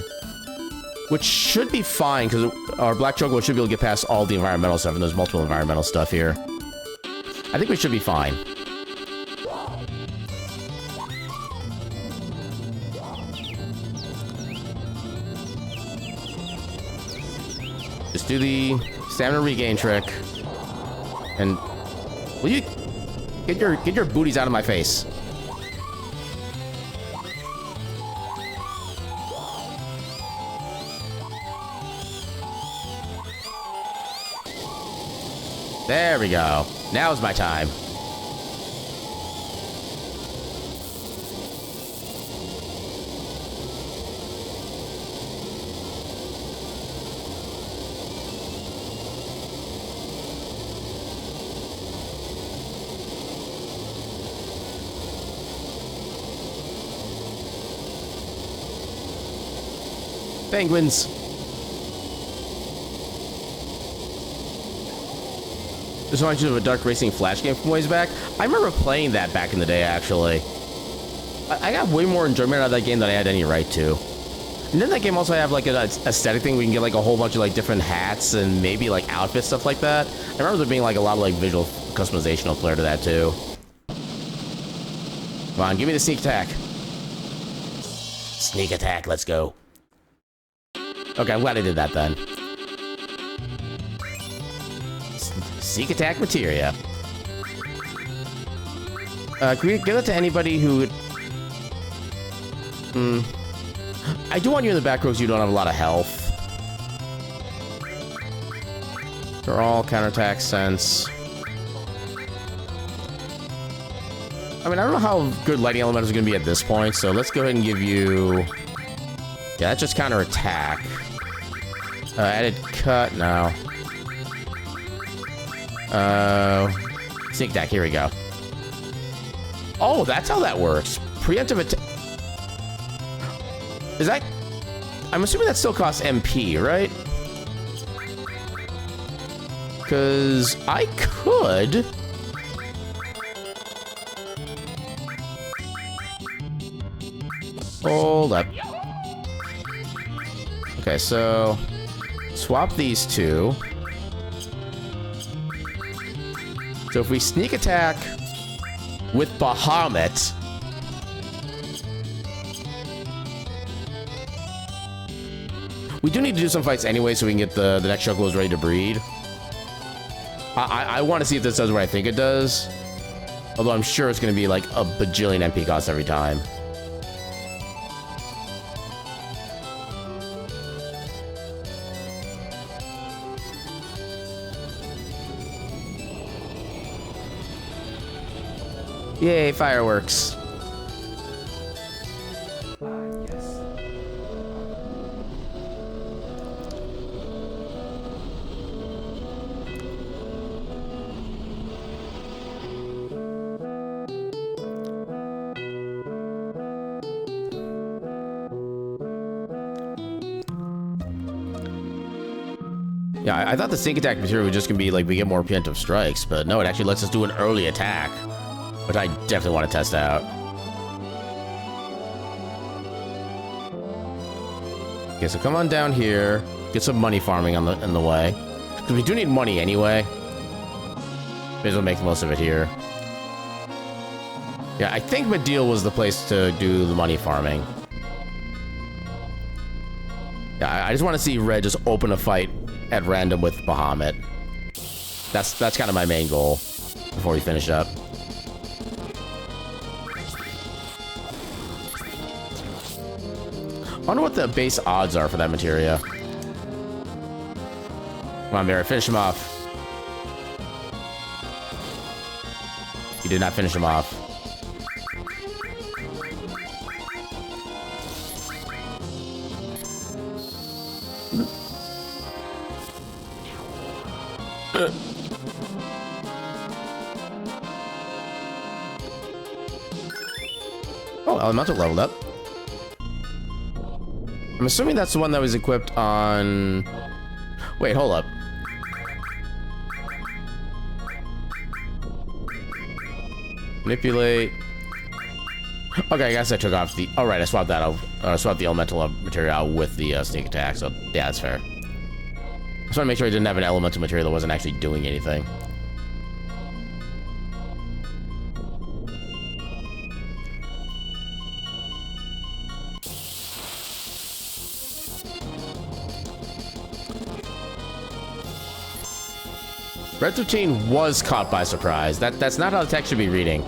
which should be fine, because our Black Chocobo should be able to get past all the environmental stuff, and there's multiple environmental stuff here. I think we should be fine. Just do the stamina regain trick, and will you get your booties out of my face? There we go. Now's my time. Penguins. Just reminds you of a Dark Racing Flash game from ways back. I remember playing that back in the day, actually. I got way more enjoyment out of that game than I had any right to. And then that game also have like an aesthetic thing. We can get like a whole bunch of like different hats and maybe like outfits, stuff like that. I remember there being like a lot of like visual customizational flair to that too. Come on, give me the sneak attack. Sneak attack, let's go. Okay, I'm glad I did that then. Sneak attack materia. Can we give it to anybody who would... I do want you in the back row because you don't have a lot of health. They're all counterattack sense. I mean, I don't know how good lighting elementals are going to be at this point, so let's go ahead and give you... Yeah, that's just counterattack. Added cut, no. Sneak attack, here we go. Oh, that's how that works. Preemptive attack. Is that... I'm assuming that still costs MP, right? Because I could... Hold up. Okay, so... Swap these two. So if we sneak attack with Bahamut, we do need to do some fights anyway so we can get the next Chocobos ready to breed. I want to see if this does what I think it does. Although I'm sure it's going to be like a bajillion MP cost every time. Yay, fireworks. Yes. Yeah, I thought the sneak attack material was just gonna be like we get more preemptive strikes, but no, it actually lets us do an early attack, which I definitely want to test out. Okay, so come on down here, get some money farming on in the way, because we do need money anyway. May as well make the most of it here. Yeah, I think Medeal was the place to do the money farming. Yeah, I just want to see Red just open a fight at random with Bahamut. That's kind of my main goal before we finish up. I wonder what the base odds are for that materia. Come on, Barrett, finish him off. You did not finish him off. Oh, Elemental leveled up. I'm assuming that's the one that was equipped on... Wait, hold up. Manipulate. Okay, I guess I took off the... Oh, right, I swapped that out. I swapped the elemental material out with the sneak attack, so yeah, that's fair. I just want to make sure I didn't have an elemental material that wasn't actually doing anything. Red 13 was caught by surprise. That's not how the text should be reading.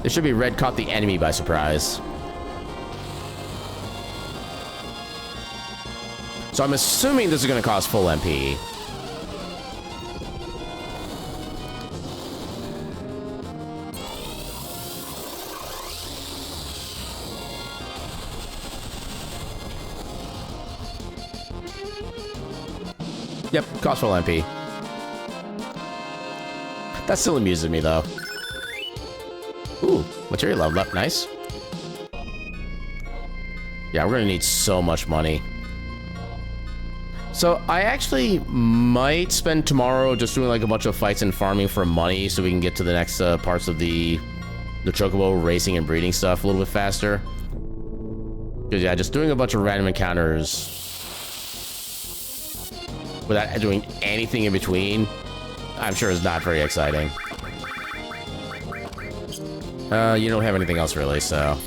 It should be Red caught the enemy by surprise. So I'm assuming this is going to cost full MP. Yep, cost full MP. That still amuses me, though. Ooh, material leveled up. Nice. Yeah, we're gonna need so much money. So I actually might spend tomorrow just doing like a bunch of fights and farming for money so we can get to the next parts of the chocobo racing and breeding stuff a little bit faster. Because yeah, just doing a bunch of random encounters without doing anything in between, I'm sure is not very exciting. You don't have anything else really, so...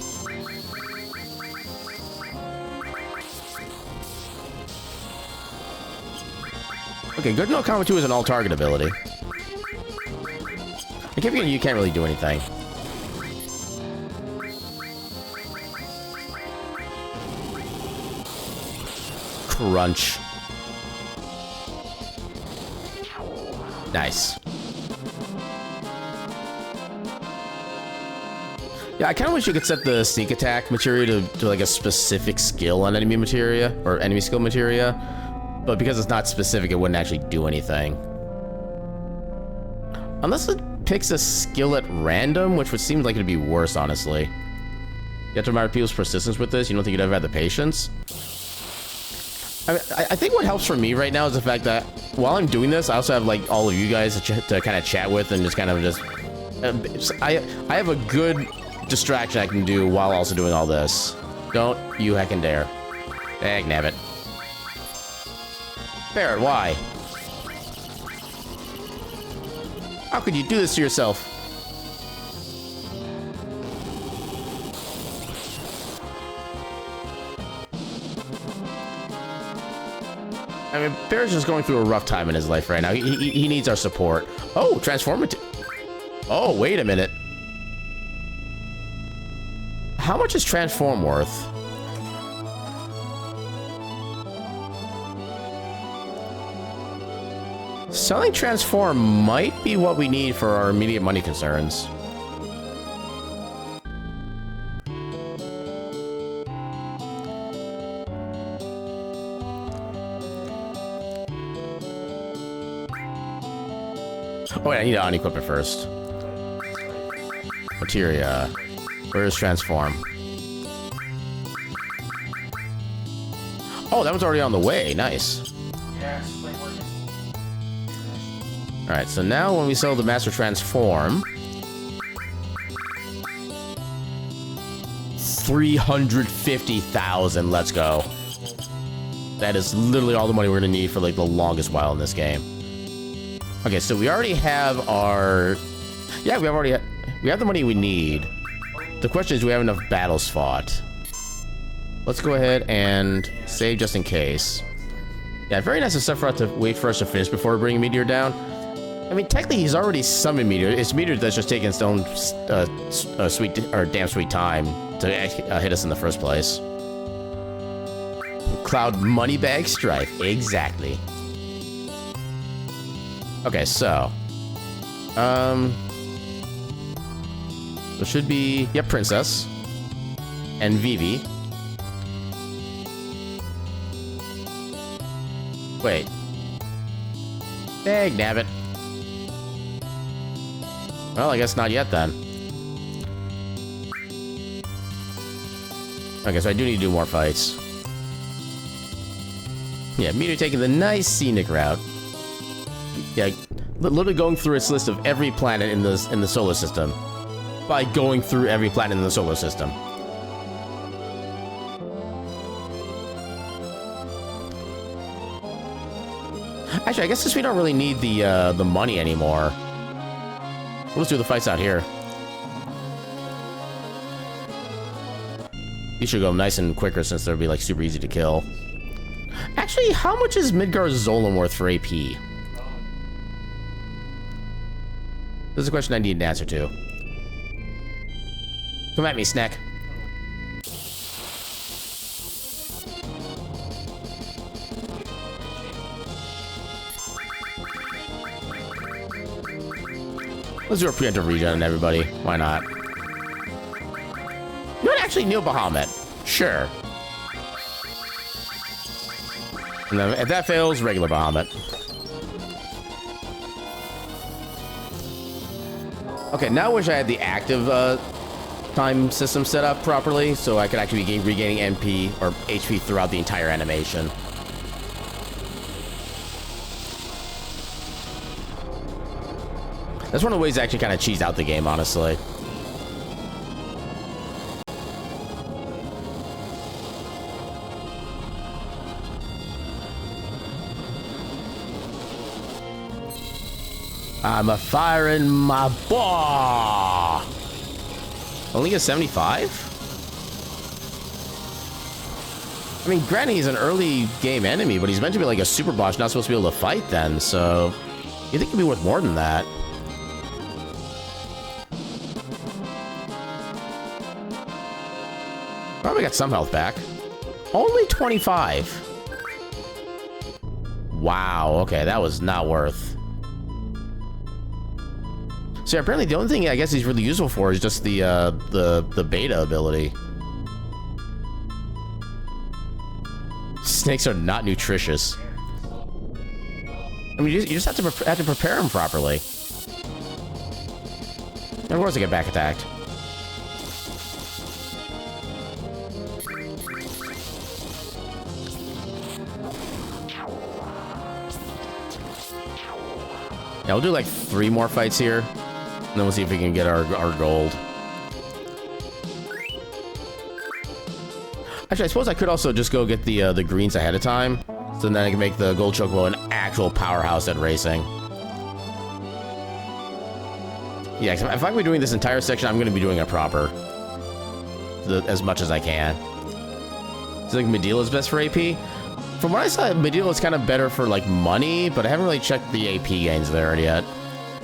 Okay, Good No Combo 2 is an all-target ability. I keep forgetting you can't really do anything. Crunch. Nice. Yeah, I kind of wish you could set the sneak attack materia to like a specific skill on enemy materia, or enemy skill materia, but because it's not specific, it wouldn't actually do anything. Unless it picks a skill at random, which would seem like it'd be worse, honestly. You have to admire people's persistence with this. You don't think you'd ever have the patience? I mean, I think what helps for me right now is the fact that while I'm doing this, I also have like all of you guys to kind of chat with and just kind of just... I have a good distraction I can do while also doing all this. Don't you heckin' dare. Dag nabbit. Barrett, why? How could you do this to yourself? I mean, Barrett's just going through a rough time in his life right now. He needs our support. Oh, transformative. Oh, wait a minute. How much is transform worth? Selling transform might be what we need for our immediate money concerns. Oh wait, I need to unequip it first. Materia. Where is transform? Oh, that one's already on the way. Nice. Alright, so now when we sell the Master Transform... 350,000, let's go. That is literally all the money we're gonna need for like the longest while in this game. Okay, so we already have our... Yeah, we have the money we need. The question is, do we have enough battles fought? Let's go ahead and save just in case. Yeah, very nice of Sephiroth to wait for us to finish before bringing Meteor down. I mean, technically, he's already summoned Meteor. It's Meteor that's just taking its own damn sweet time to hit us in the first place. Cloud Moneybag Strife. Exactly. Okay, so... There should be... Yep, Princess. And Vivi. Wait. Dag nabbit. Well, I guess not yet then. Okay, so I do need to do more fights. Yeah, Meteor taking the nice scenic route. Yeah, literally going through its list of every planet in the solar system. By going through every planet in the solar system. Actually, I guess since we don't really need the money anymore, we'll just do the fights out here. These should go nice and quicker since they'll be like super easy to kill. Actually, how much is Midgar's Zolan worth for AP? This is a question I need an answer to. Come at me, Snack. Let's do a preemptive regen on everybody. Why not? You know what? Actually, Neil Bahamut. Sure. And then if that fails, regular Bahamut. Okay, now I wish I had the active time system set up properly, so I could actually be regaining MP or HP throughout the entire animation. That's one of the ways I actually kind of cheese out the game, honestly. I'm a firing my ball. Only a 75? I mean, granted, he's an early game enemy, but he's meant to be like a super boss, not supposed to be able to fight then, so you think he'd be worth more than that. Probably got some health back. Only 25. Wow, okay, that was not worth. So apparently the only thing I guess he's really useful for is just the beta ability. Snakes are not nutritious. I mean, you just have to prepare them properly. And of course they get back attacked. Yeah, we'll do like 3 more fights here, and then we'll see if we can get our gold. Actually, I suppose I could also just go get the greens ahead of time, so then I can make the gold chocobo an actual powerhouse at racing. Yeah, if I'm doing this entire section, I'm going to be doing it proper, as much as I can. So I think Medella's best for AP. From what I saw, Medela is kind of better for, like, money, but I haven't really checked the AP gains there yet.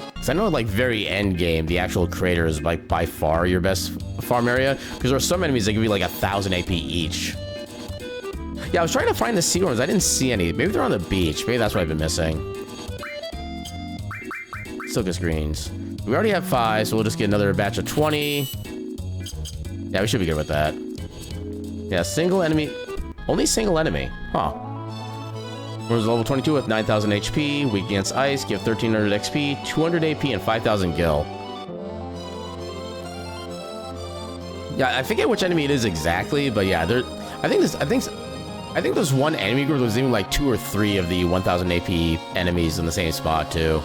Because I know, like, very end game, the actual creator is, like, by far your best farm area. Because there are some enemies that give you, like, 1,000 AP each. Yeah, I was trying to find the sea worms. I didn't see any. Maybe they're on the beach. Maybe that's what I've been missing. Silkus greens. We already have 5, so we'll just get another batch of 20. Yeah, we should be good with that. Yeah, single enemy. Only single enemy. Huh. Was level 22 with 9,000 HP, weak against ice, give 1,300 XP, 200 AP, and 5,000 gil. Yeah, I forget which enemy it is exactly, but yeah, I think there's one enemy group that was even like 2 or 3 of the 1,000 AP enemies in the same spot too.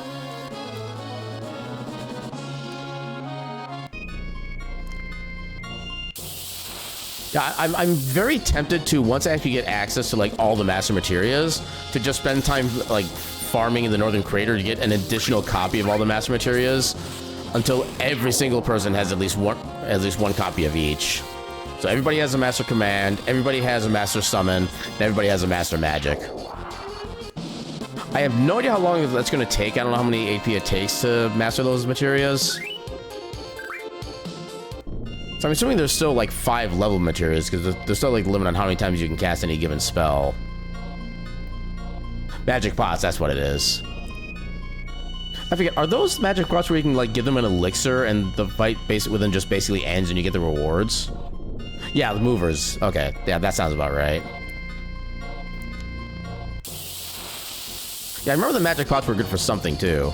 Yeah, I'm very tempted to, once I actually get access to like all the master materials, to just spend time like farming in the Northern Crater to get an additional copy of all the master materials until every single person has at least one copy of each. So everybody has a master command, everybody has a master summon, and everybody has a master magic. I have no idea how long that's going to take. I don't know how many AP it takes to master those materials. So I'm assuming there's still like 5 level materials, because there's still like a limit on how many times you can cast any given spell. Magic pots, that's what it is. I forget, are those magic pots where you can like give them an elixir and the fight basically ends and you get the rewards? Yeah, the movers. Okay, yeah, that sounds about right. Yeah, I remember the magic pots were good for something too.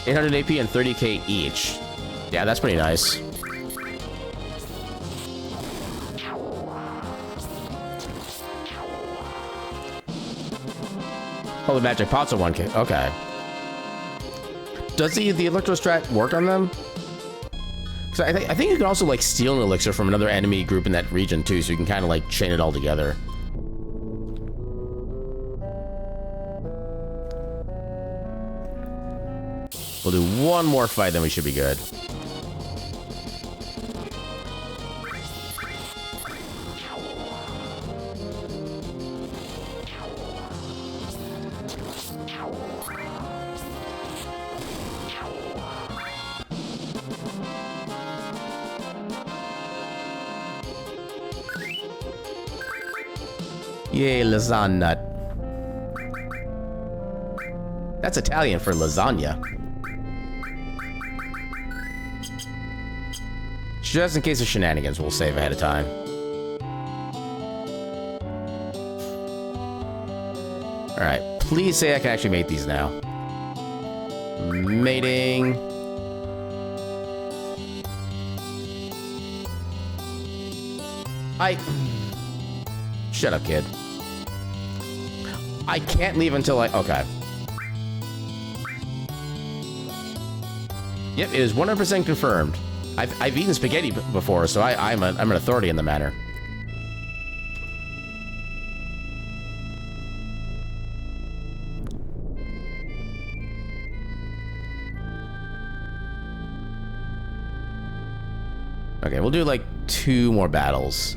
800 AP and 30k each. Yeah, that's pretty nice. Oh, the magic pots are 1k. Okay. Does the electrostrat work on them? Because I think you can also like steal an elixir from another enemy group in that region too, so you can kind of like chain it all together. We'll do one more fight, then we should be good. Yay, lasagna. That's Italian for lasagna. Just in case of shenanigans, we'll save ahead of time. Alright, please say I can actually mate these now. Mating. Shut up, kid. I can't leave until okay. Yep, it is 100% confirmed. I've eaten spaghetti before, so I'm an authority in the matter. Okay, we'll do like 2 more battles.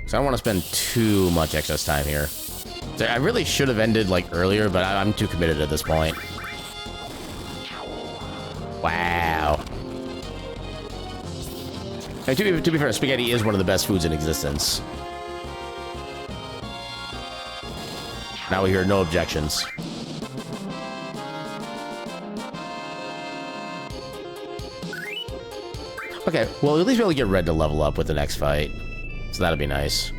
So I don't want to spend too much excess time here. So I really should have ended like earlier, but I'm too committed at this point. Wow. And to be fair, spaghetti is one of the best foods in existence. Now we hear no objections. Okay, well, at least we'll get Red to level up with the next fight. So that'll be nice.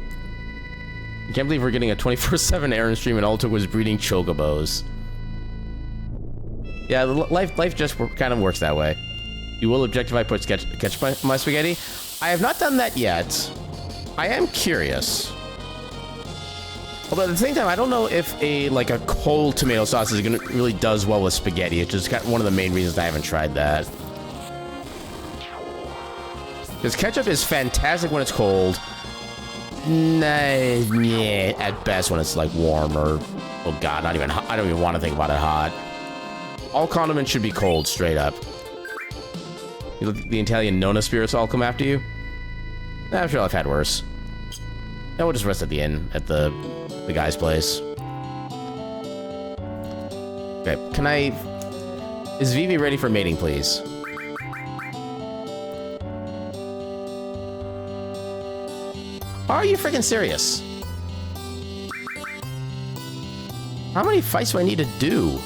I can't believe we're getting a 24/7 Aaron stream and all it took was breeding chocobos. Yeah, life just kind of works that way. You will objectify catch my spaghetti. I have not done that yet. I am curious. Although at the same time, I don't know if a cold tomato sauce is really does well with spaghetti. It's just one of the main reasons I haven't tried that. Because ketchup is fantastic when it's cold. Nah, yeah, at best when it's like warm or, oh god, I don't even want to think about it hot. All condiments should be cold, straight up. The Italian Nona spirits all come after you? I'm sure I've had worse. Now we'll just rest at the inn at the guy's place. Okay, is Vivi ready for mating, please? Are you freaking serious? How many fights do I need to do?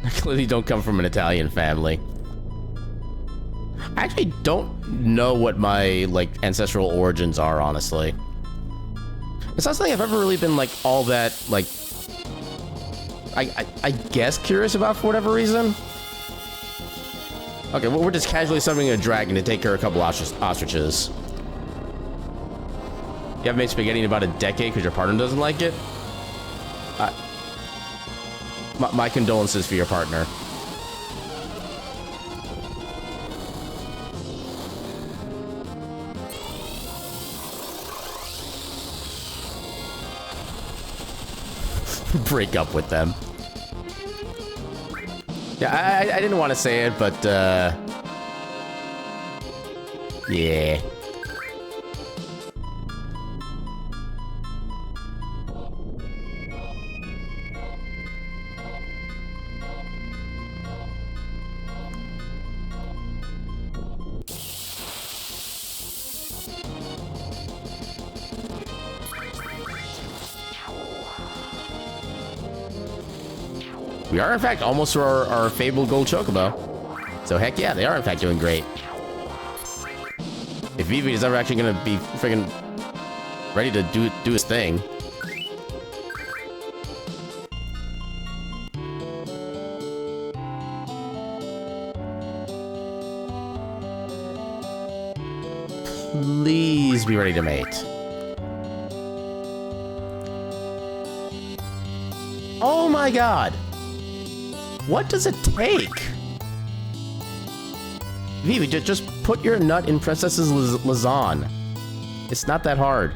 I clearly don't come from an Italian family. I actually don't know what my, like, ancestral origins are, honestly. It's not something I've ever really been, like, all that, like, I guess curious about for whatever reason. Okay, well, we're just casually summoning a dragon to take care of a couple ostriches. You haven't made spaghetti in about a decade because your partner doesn't like it? My condolences for your partner. Break up with them. Yeah, I didn't want to say it, but, yeah. We are, in fact, almost to our fabled gold chocobo. So, heck yeah, they are, in fact, doing great. If VII is ever actually going to be friggin' ready to do his thing. Please be ready to mate. Oh my god! What does it take? VII, just put your nut in Princess's lasagne. It's not that hard.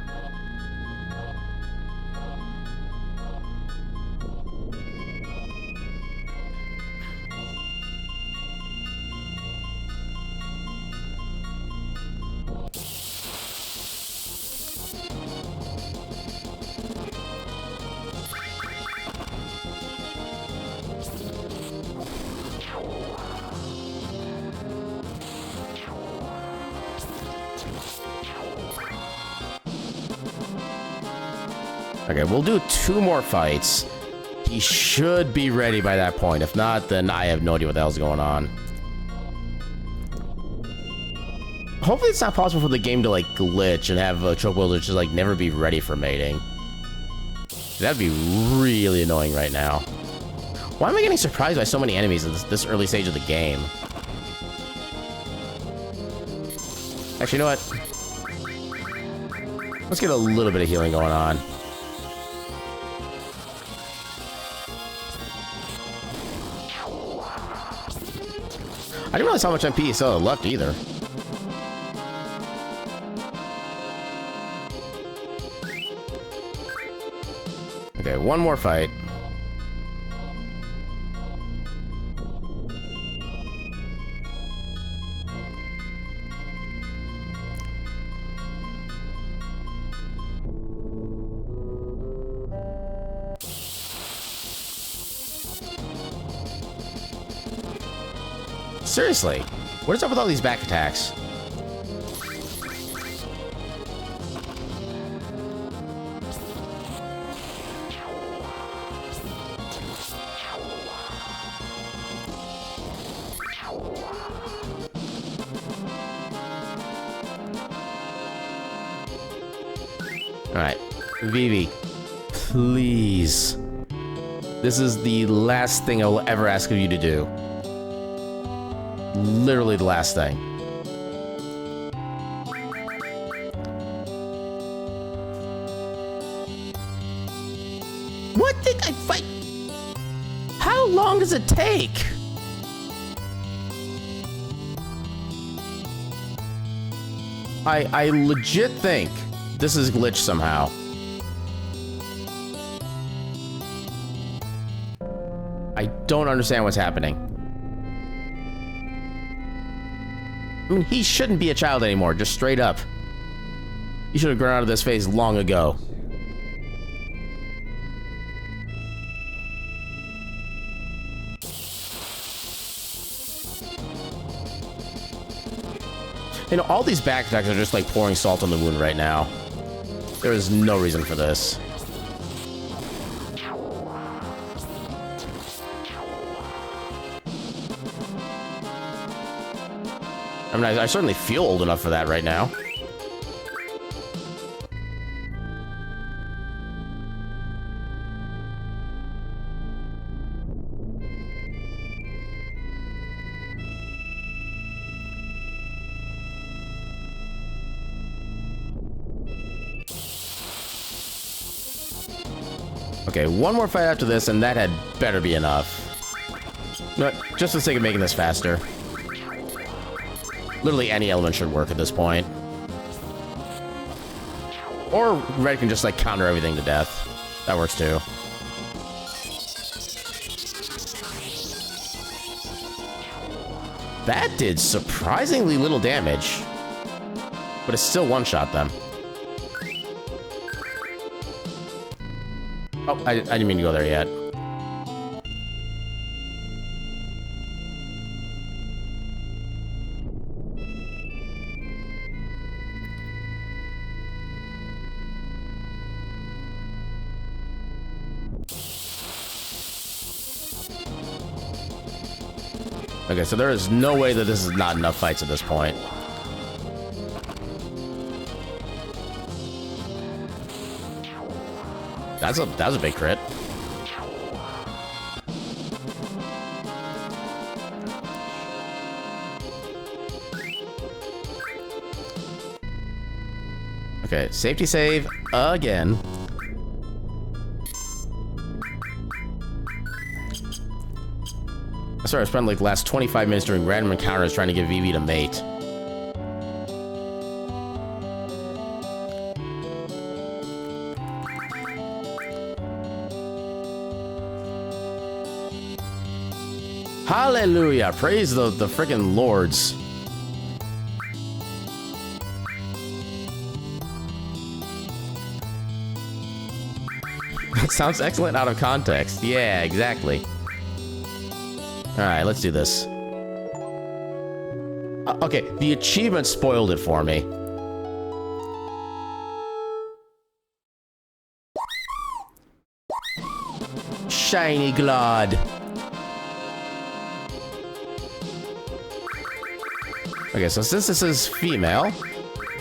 Okay, we'll do 2 more fights. He should be ready by that point. If not, then I have no idea what the hell's going on. Hopefully it's not possible for the game to, like, glitch and have Chocobo just, like, never be ready for mating. That'd be really annoying right now. Why am I getting surprised by so many enemies at this early stage of the game? Actually, you know what? Let's get a little bit of healing going on. I didn't realize how much MP Zelda left either. Okay, 1 more fight. Seriously, what is up with all these back attacks? Alright, VII, please. This is the last thing I will ever ask of you to do. Literally the last thing. What did I fight? How long does it take? I legit think this is glitched somehow. I don't understand what's happening. I mean, he shouldn't be a child anymore, just straight up. He should have grown out of this phase long ago. You know, all these back attacks are just like pouring salt on the wound right now. There is no reason for this. I mean, I certainly feel old enough for that right now. Okay, one more fight after this, and that had better be enough. No, just for the sake of making this faster. Literally any element should work at this point. Or Red can just, like, counter everything to death. That works, too. That did surprisingly little damage. But it still one-shot them. Oh, I didn't mean to go there yet. Okay, so there is no way that this is not enough fights at this point. That was a big crit. Okay, safety save again. Sorry, I spent like the last 25 minutes doing random encounters trying to get VII to mate. Hallelujah! Praise the frickin' lords. It sounds excellent out of context. Yeah, exactly. Alright, let's do this. Okay, the achievement spoiled it for me. Shiny Glod. Okay, so since this is female,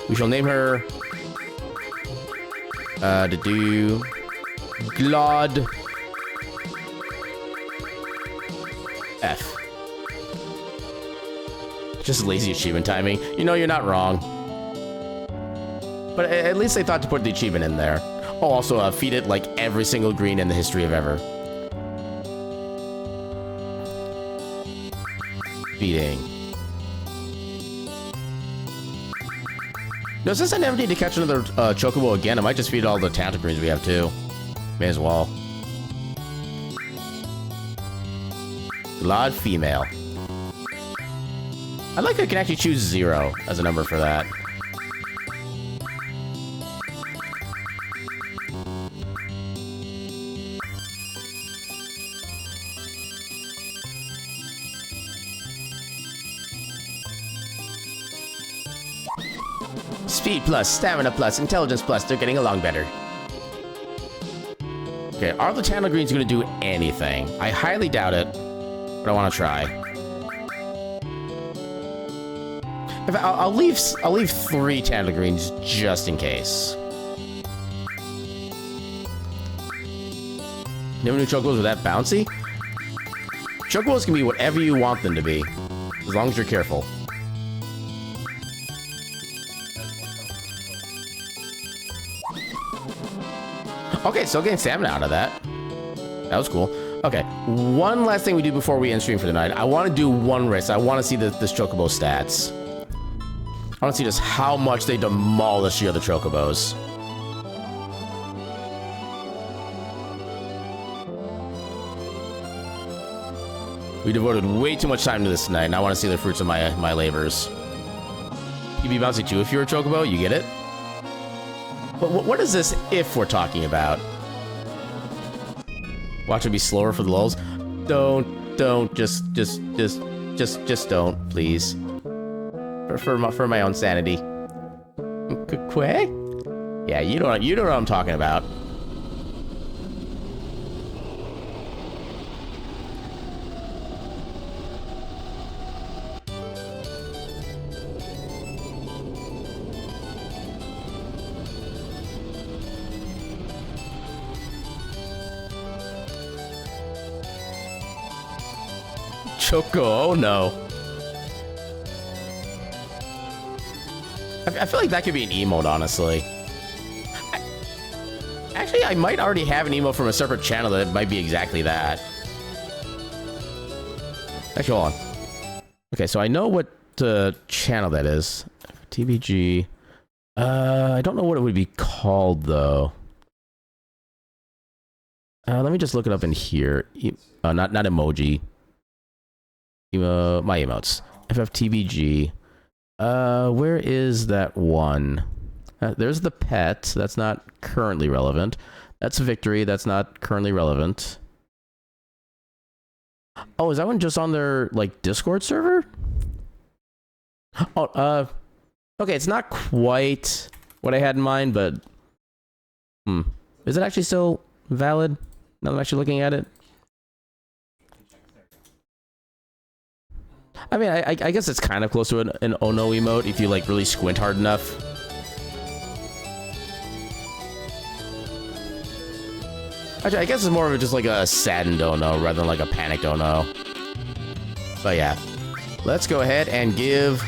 we shall name her... to do... Glod... F. Just lazy achievement timing. You know, you're not wrong. But at least they thought to put the achievement in there. Oh, also, feed it like every single green in the history of ever. Feeding. No, since I never need to catch another Chocobo again, I might just feed all the Tanta greens we have too. May as well. Glod female. I like I can actually choose 0 as a number for that. Speed plus, stamina plus, intelligence plus, they're getting along better. Okay, are the Tanta greens going to do anything? I highly doubt it. But I want to try. In fact, I'll leave 3 Tanta greens just in case. Never knew Chocobos were that bouncy? Chocobos can be whatever you want them to be, as long as you're careful. Okay, still getting stamina out of that. That was cool. Okay, one last thing we do before we end stream for the night. I want to do one race. I want to see this Chocobo stats. I want to see just how much they demolish the other Chocobos. We devoted way too much time to this tonight, and I want to see the fruits of my labors. You'd be bouncy too if you're a Chocobo, you get it? What is this if we're talking about? Watch it be slower for the lulz. Don't, just don't, please. For my own sanity. Quick? Yeah, you know what I'm talking about. Choco, oh no. I feel like that could be an emote, honestly. Actually, I might already have an emote from a separate channel that might be exactly that. Actually, hold on. Okay, so I know what channel that is. TBG. I don't know what it would be called, though. Let me just look it up in here. Not emoji. My emotes. FFTBG. Where is that one? There's the pet. That's not currently relevant. That's victory. That's not currently relevant. Oh, is that one just on their, like, Discord server? Oh, okay, it's not quite what I had in mind, but... Is it actually still valid? Now that I'm actually looking at it? I mean, I guess it's kind of close to an oh no emote if you, like, really squint hard enough. Actually, I guess it's more of just like a saddened oh no rather than like a panicked oh no. But yeah, let's go ahead and give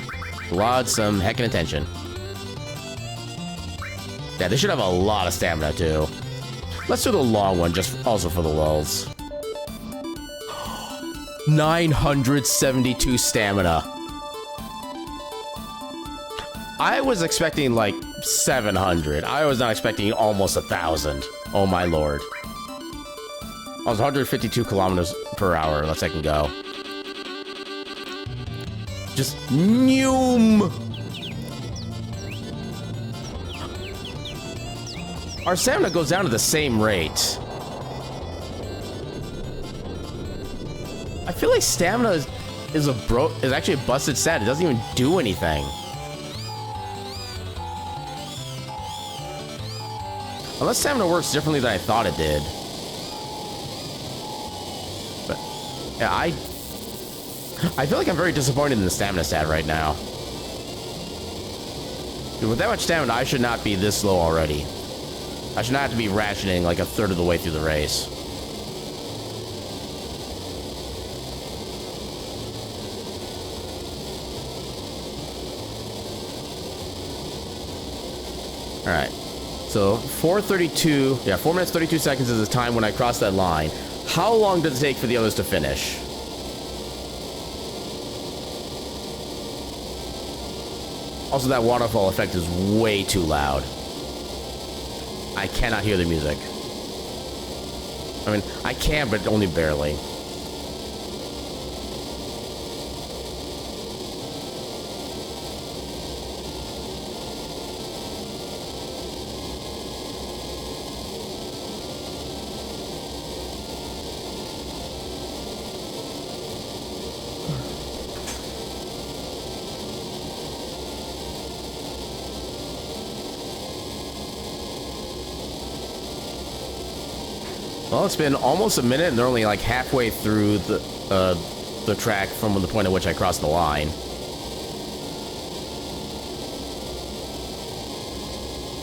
Vlad some heckin' attention. Yeah, they should have a lot of stamina too. Let's do the long one just also for the lulz. 972 stamina. I was expecting like 700. I was not expecting almost 1,000. Oh my lord. I was 152 kilometers per hour. Let's second go. Just noom. Our stamina goes down at the same rate. I feel like stamina is actually a busted stat. It doesn't even do anything. Unless stamina works differently than I thought it did. But yeah, I feel like I'm very disappointed in the stamina stat right now. Dude, with that much stamina, I should not be this low already. I should not have to be rationing like a third of the way through the race. All right, so 4:32, yeah, 4 minutes 32 seconds is the time when I cross that line. How long does it take for the others to finish? Also, that waterfall effect is way too loud. I cannot hear the music. I mean, I can, but only barely. Well, it's been almost a minute, and they're only like halfway through the track from the point at which I crossed the line.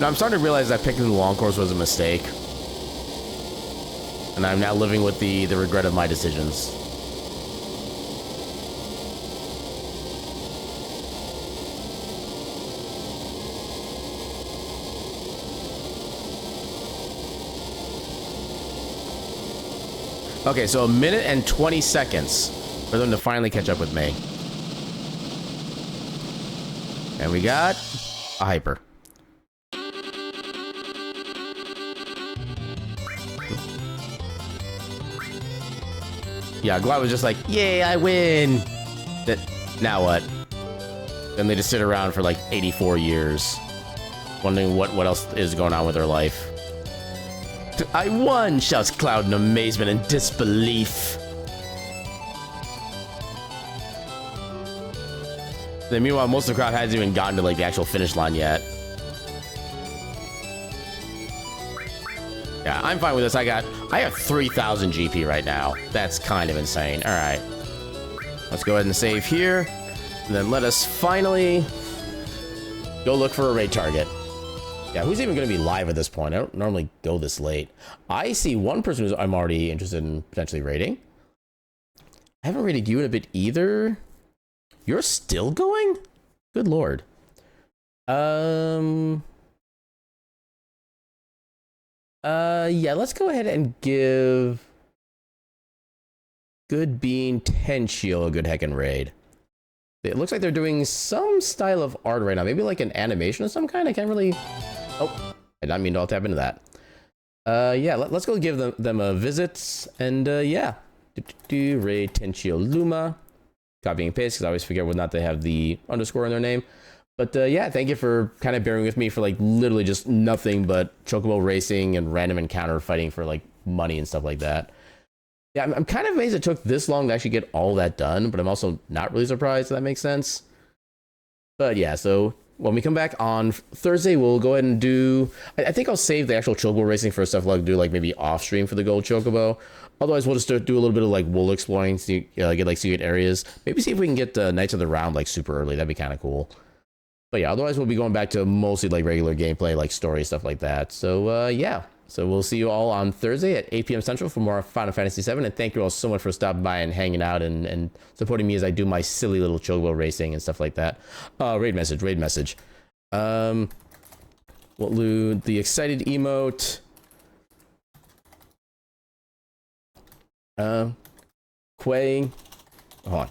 Now, I'm starting to realize that picking the long course was a mistake. And I'm now living with the regret of my decisions. Okay, so 1 minute and 20 seconds for them to finally catch up with me. And we got a hyper. Yeah, Glad was just like, yay, I win. Now what? Then they just sit around for like 84 years, wondering what else is going on with their life. I won, shouts Cloud in amazement and disbelief. Then meanwhile, most of the crowd hasn't even gotten to like the actual finish line yet. Yeah, I'm fine with this. I have 3,000 GP right now. That's kind of insane. All right, let's go ahead and save here, and then let us finally go look for a raid target. Yeah, who's even going to be live at this point? I don't normally go this late. I see one person who I'm already interested in potentially raiding. I haven't rated you in a bit either. You're still going? Good lord. Yeah, let's go ahead and give Good Bean Tenchio a good heckin' raid. It looks like they're doing some style of art right now. Maybe like an animation of some kind. I can't really... Oh, I didn't mean to all tap into that. Yeah, let's go give them a visit. And yeah. Raid Tenchio Luma. Copying and paste, because I always forget whether or not they have the underscore in their name. But yeah, thank you for kind of bearing with me for like literally just nothing but chocobo racing and random encounter fighting for like money and stuff like that. Yeah, I'm kind of amazed it took this long to actually get all that done, but I'm also not really surprised, if that makes sense. But yeah, so when we come back on Thursday, we'll go ahead and do... I think I'll save the actual chocobo racing for stuff like do like maybe off stream for the gold chocobo. Otherwise, we'll just do a little bit of like wool exploring, see, get like secret areas. Maybe see if we can get Knights of the Round like super early. That'd be kind of cool. But yeah, otherwise we'll be going back to mostly like regular gameplay, like story, stuff like that. So yeah. So we'll see you all on Thursday at 8 p.m. Central for more Final Fantasy VII. And thank you all so much for stopping by and hanging out and supporting me as I do my silly little chocobo racing and stuff like that. Raid message. We'll do the excited emote. Quay. Hold on.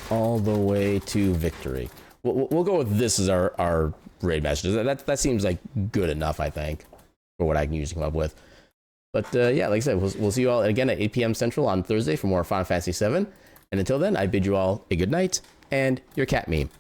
All the way to victory. We'll go with this as our raid messages. That seems like good enough, I think, for what I can usually come up with. But yeah, like I said, we'll see you all again at 8 p.m. Central on Thursday for more Final Fantasy VII. And until then, I bid you all a good night and your cat meme.